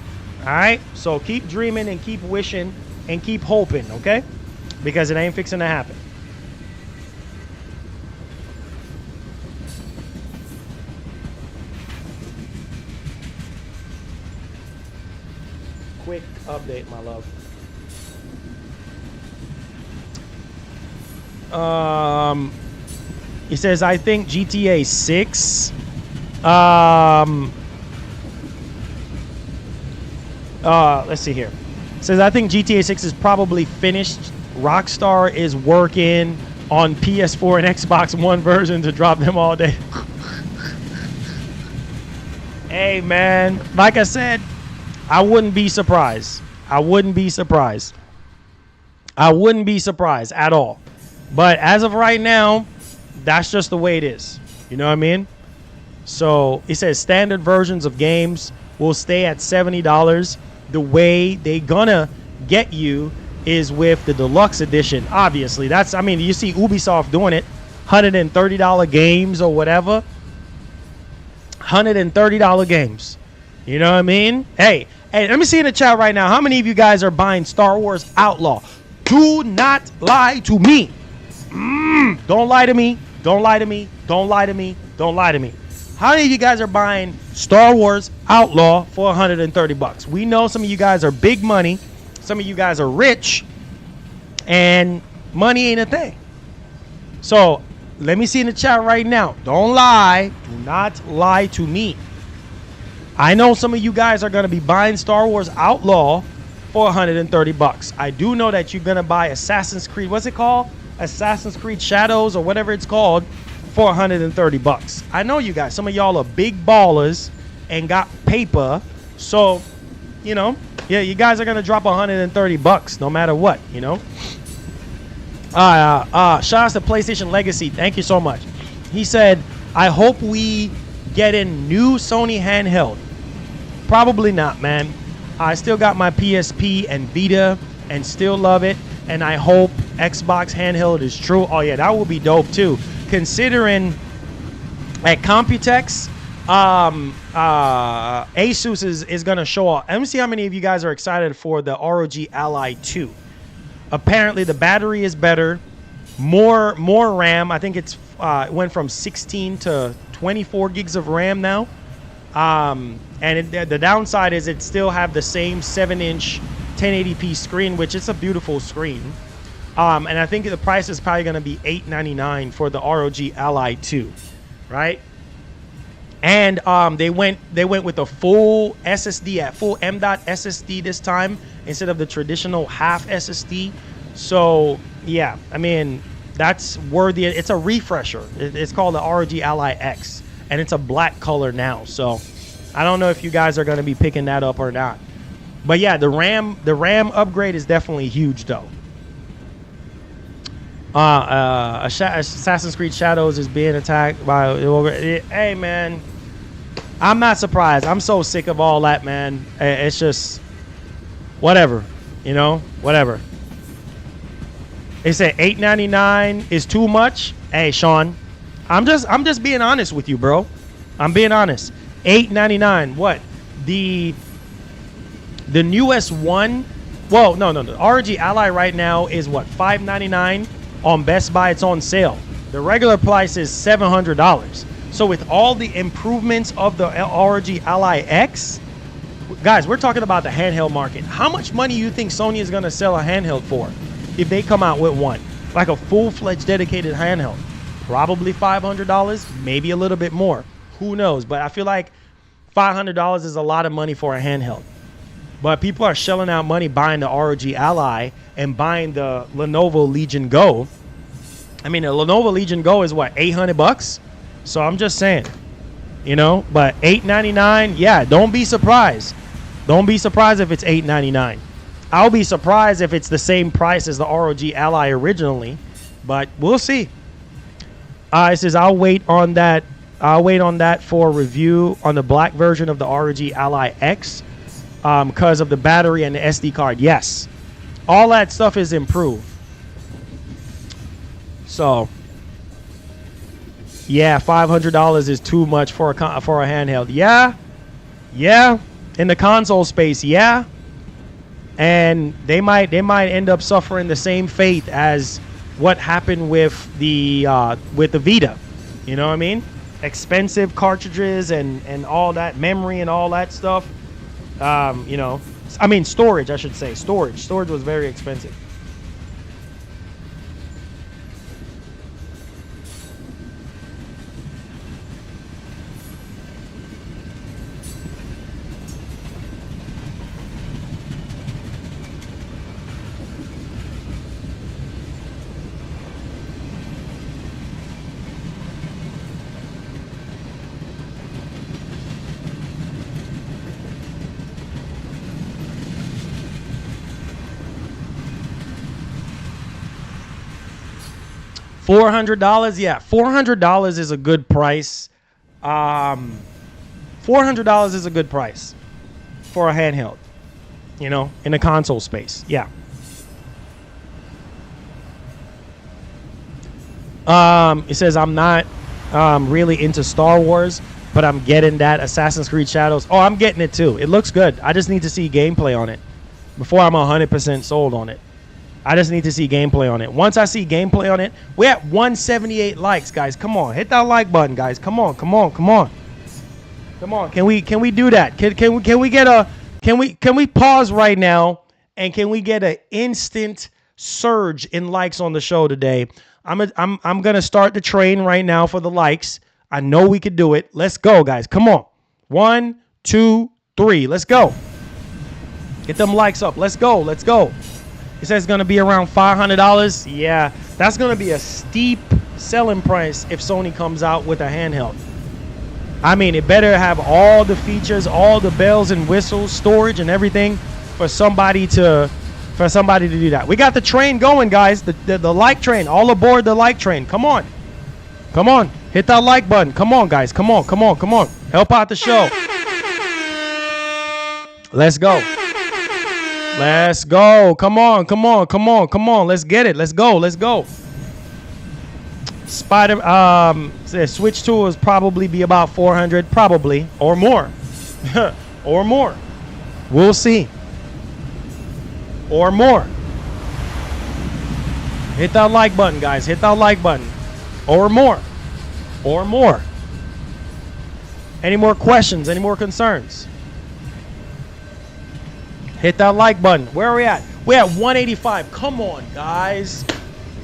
All right? So keep dreaming and keep wishing and keep hoping, okay? Because it ain't fixing to happen. Quick update, my love. He says, I think GTA 6 let's see here. It says, I think GTA 6 is probably finished. Rockstar is working on PS4 and Xbox One version to drop them all day. Hey, man. Like I said, I wouldn't be surprised. I wouldn't be surprised. I wouldn't be surprised at all. But as of right now, that's just the way it is. You know what I mean? So it says standard versions of games will stay at $70. The way they gonna get you is with the deluxe edition. Obviously, that's, I mean, you see Ubisoft doing it. $130 games or whatever. $130 games. You know what I mean? Hey, let me see in the chat right now. How many of you guys are buying Star Wars Outlaw? Do not lie to me. Don't lie to me. Don't lie to me. Don't lie to me. Don't lie to me. How many of you guys are buying Star Wars Outlaw for $130? We know some of you guys are big money. Some of you guys are rich. And money ain't a thing. So let me see in the chat right now. Don't lie. Do not lie to me. I know some of you guys are going to be buying Star Wars Outlaw for $130. I do know that you're going to buy Assassin's Creed. What's it called? Assassin's Creed Shadows or whatever it's called for $130. I know you guys. Some of y'all are big ballers and got paper. So, you know, yeah, you guys are going to drop $130 no matter what, you know. Shout out to PlayStation Legacy. Thank you so much. He said, I hope we get a new Sony handheld. Probably not, man. I still got my PSP and Vita and still love it. And I hope Xbox handheld is true. Oh, yeah, that would be dope, too. Considering at Computex, Asus is going to show up. Let me see how many of you guys are excited for the ROG Ally 2. Apparently, the battery is better. More RAM. I think it went from 16 to 24 gigs of RAM now. And the downside is it still have the same 7-inch 1080p screen, which is a beautiful screen. And I think the price is probably going to be $899 for the ROG Ally 2, right? And they went with a full SSD at full M.2 SSD this time instead of the traditional half SSD. So yeah, I mean that's worthy. It's a refresher. It's called the ROG Ally X, and it's a black color now. So I don't know if you guys are going to be picking that up or not. But yeah, the RAM upgrade is definitely huge though. Assassin's Creed Shadows is being attacked by. Hey man, I'm not surprised. I'm so sick of all that, man. It's just whatever, you know, whatever. They said $899 is too much. Hey, Sean, I'm just being honest with you, bro. I'm being honest. $899. What? The newest one? Well, no. The ROG Ally right now is what? $599 on Best Buy. It's on sale. The regular price is $700. So with all the improvements of the ROG Ally X, guys, we're talking about the handheld market. How much money do you think Sony is going to sell a handheld for if they come out with one? Like a full-fledged dedicated handheld. Probably $500, maybe a little bit more. Who knows? But I feel like $500 is a lot of money for a handheld. But people are shelling out money buying the ROG Ally and buying the Lenovo Legion Go. I mean, the Lenovo Legion Go is what, $800? So I'm just saying, you know, but $899, yeah, don't be surprised. Don't be surprised if it's $899. I'll be surprised if it's the same price as the ROG Ally originally, but we'll see. It says I'll wait on that for review on the black version of the ROG Ally X because of the battery and the SD card. Yes, all that stuff is improved. So yeah, $500 is too much for a handheld. Yeah, in the console space, yeah. And they might end up suffering the same fate as what happened with the Vita. You know what I mean? Expensive cartridges and all that memory and all that stuff. You know, I mean storage, I should say. Storage was very expensive. $400, yeah, $400 is a good price. $400 is a good price for a handheld, you know, in the console space. Yeah. It says I'm not really into Star Wars, but I'm getting that Assassin's Creed Shadows. Oh, I'm getting it too. It looks good. I just need to see gameplay on it before I'm 100% sold on it. I just need to see gameplay on it. Once I see gameplay on it, we're at 178 likes, guys. Come on, hit that like button, guys. Come on, come on, come on, come on. Can we do that? Can we pause right now and can we get an instant surge in likes on the show today? I'm gonna start the train right now for the likes. I know we could do it. Let's go, guys. Come on. 1, 2, 3. Let's go. Get them likes up. Let's go. Let's go. It says it's going to be around $500. Yeah, that's going to be a steep selling price if Sony comes out with a handheld. I mean, it better have all the features, all the bells and whistles, storage and everything for somebody to do that. We got the train going, guys. The like train. All aboard the like train. Come on. Come on. Hit that like button. Come on, guys. Come on. Come on. Come on. Help out the show. Let's go. Let's go. Come on, come on, come on, come on. Let's get it. Let's go. Let's go. Says Switch 2 will probably be about 400, probably, or more. Or more. We'll see. Or more. Hit that like button, guys. Hit that like button. Or more. Or more. Any more questions? Any more concerns? Hit that like button. Where are we at? We're at 185. Come on, guys.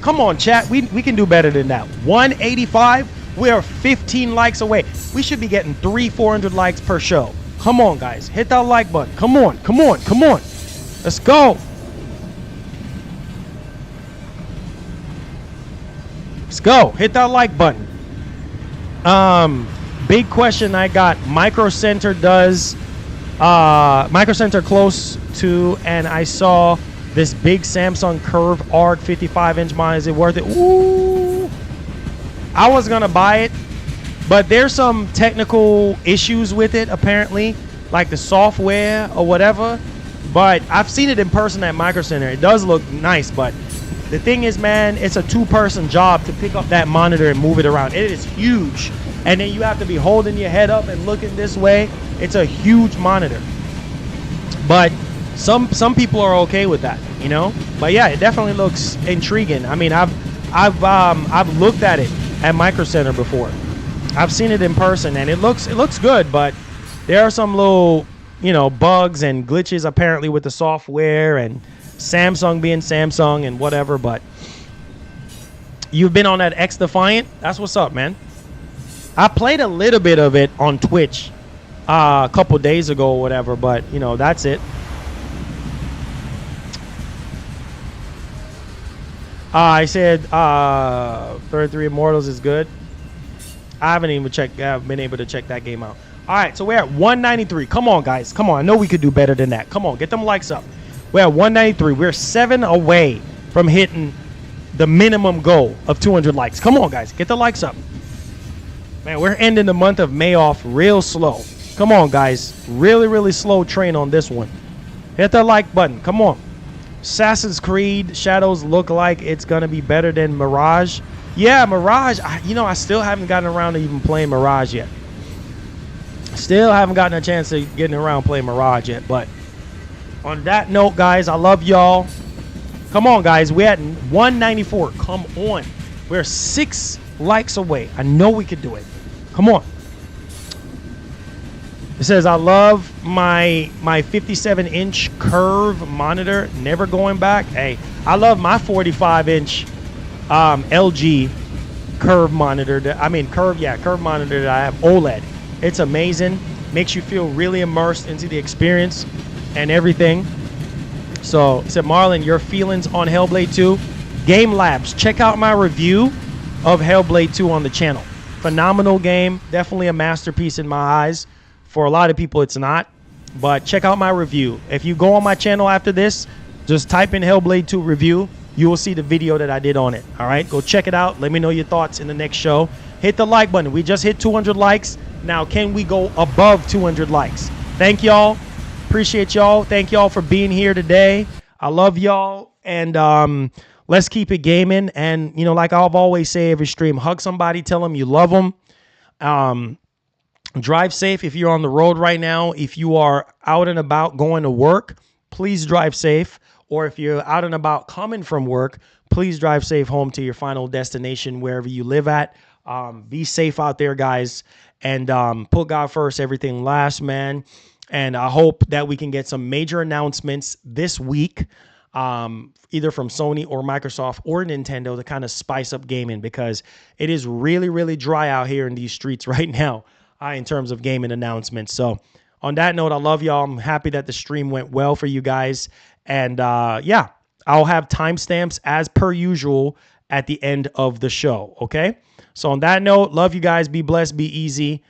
Come on, chat. We can do better than that. 185. We are 15 likes away. We should be getting 300-400 likes per show. Come on, guys. Hit that like button. Come on. Come on. Come on. Let's go. Let's go. Hit that like button. Big question I got. Micro Center close to, and I saw this big Samsung Curve Arc 55-inch monitor. Is it worth it? Ooh, I was gonna buy it, but there's some technical issues with it apparently, like the software or whatever. But I've seen it in person at Micro Center. It does look nice, but the thing is, man, it's a two-person job to pick up that monitor and move it around. It is huge, and then you have to be holding your head up and looking this way. It's a huge monitor, but some people are okay with that, you know. But yeah, it definitely looks intriguing. I mean, I've looked at it at Micro Center before. I've seen it in person, and it looks good, but there are some little, you know, bugs and glitches apparently with the software and Samsung being Samsung and whatever. But you've been on that X Defiant. That's what's up, man. I played a little bit of it on Twitch a couple days ago or whatever, but you know, that's it. I said 33 Immortals is good. I haven't been able to check that game out. All right, so we're at 193. Come on, guys. Come on. I know we could do better than that. Come on, get them likes up. We're at 193. We're 7 away from hitting the minimum goal of 200 likes. Come on, guys. Get the likes up. Man, we're ending the month of May off real slow. Come on, guys. Really, really slow train on this one. Hit that like button. Come on. Assassin's Creed Shadows look like it's going to be better than Mirage. Yeah, Mirage. I still haven't gotten around to even playing Mirage yet. Still haven't gotten a chance to getting around playing Mirage yet. But on that note, guys, I love y'all. Come on, guys. We're at 194. Come on. We're 6 likes away. I know we could do it. Come on. It says, I love my 57-inch curve monitor. Never going back. Hey, I love my 45-inch LG curve monitor. Curve monitor that I have, OLED. It's amazing. Makes you feel really immersed into the experience and everything. So, it said, Marlon, your feelings on Hellblade 2? Game Labs. Check out my review of Hellblade 2 on the channel. Phenomenal game. Definitely a masterpiece in my eyes. For a lot of people, it's not. But check out my review. If you go on my channel after this, just type in Hellblade 2 review, you will see the video that I did on it. All right, go check it out. Let me know your thoughts in the next show. Hit the like button. We just hit 200 likes. Now, can we go above 200 likes? Thank y'all. Appreciate y'all. Thank y'all for being here today. I love y'all. And let's keep it gaming. And, you know, like I've always say every stream, hug somebody, tell them you love them. Drive safe if you're on the road right now. If you are out and about going to work, please drive safe. Or if you're out and about coming from work, please drive safe home to your final destination, wherever you live at. Be safe out there, guys. And put God first, everything last, man. And I hope that we can get some major announcements this week, either from Sony or Microsoft or Nintendo, to kind of spice up gaming, because it is really, really dry out here in these streets right now in terms of gaming announcements. So on that note, I love y'all. I'm happy that the stream went well for you guys. And yeah, I'll have timestamps as per usual at the end of the show. Okay. So on that note, love you guys. Be blessed. Be easy.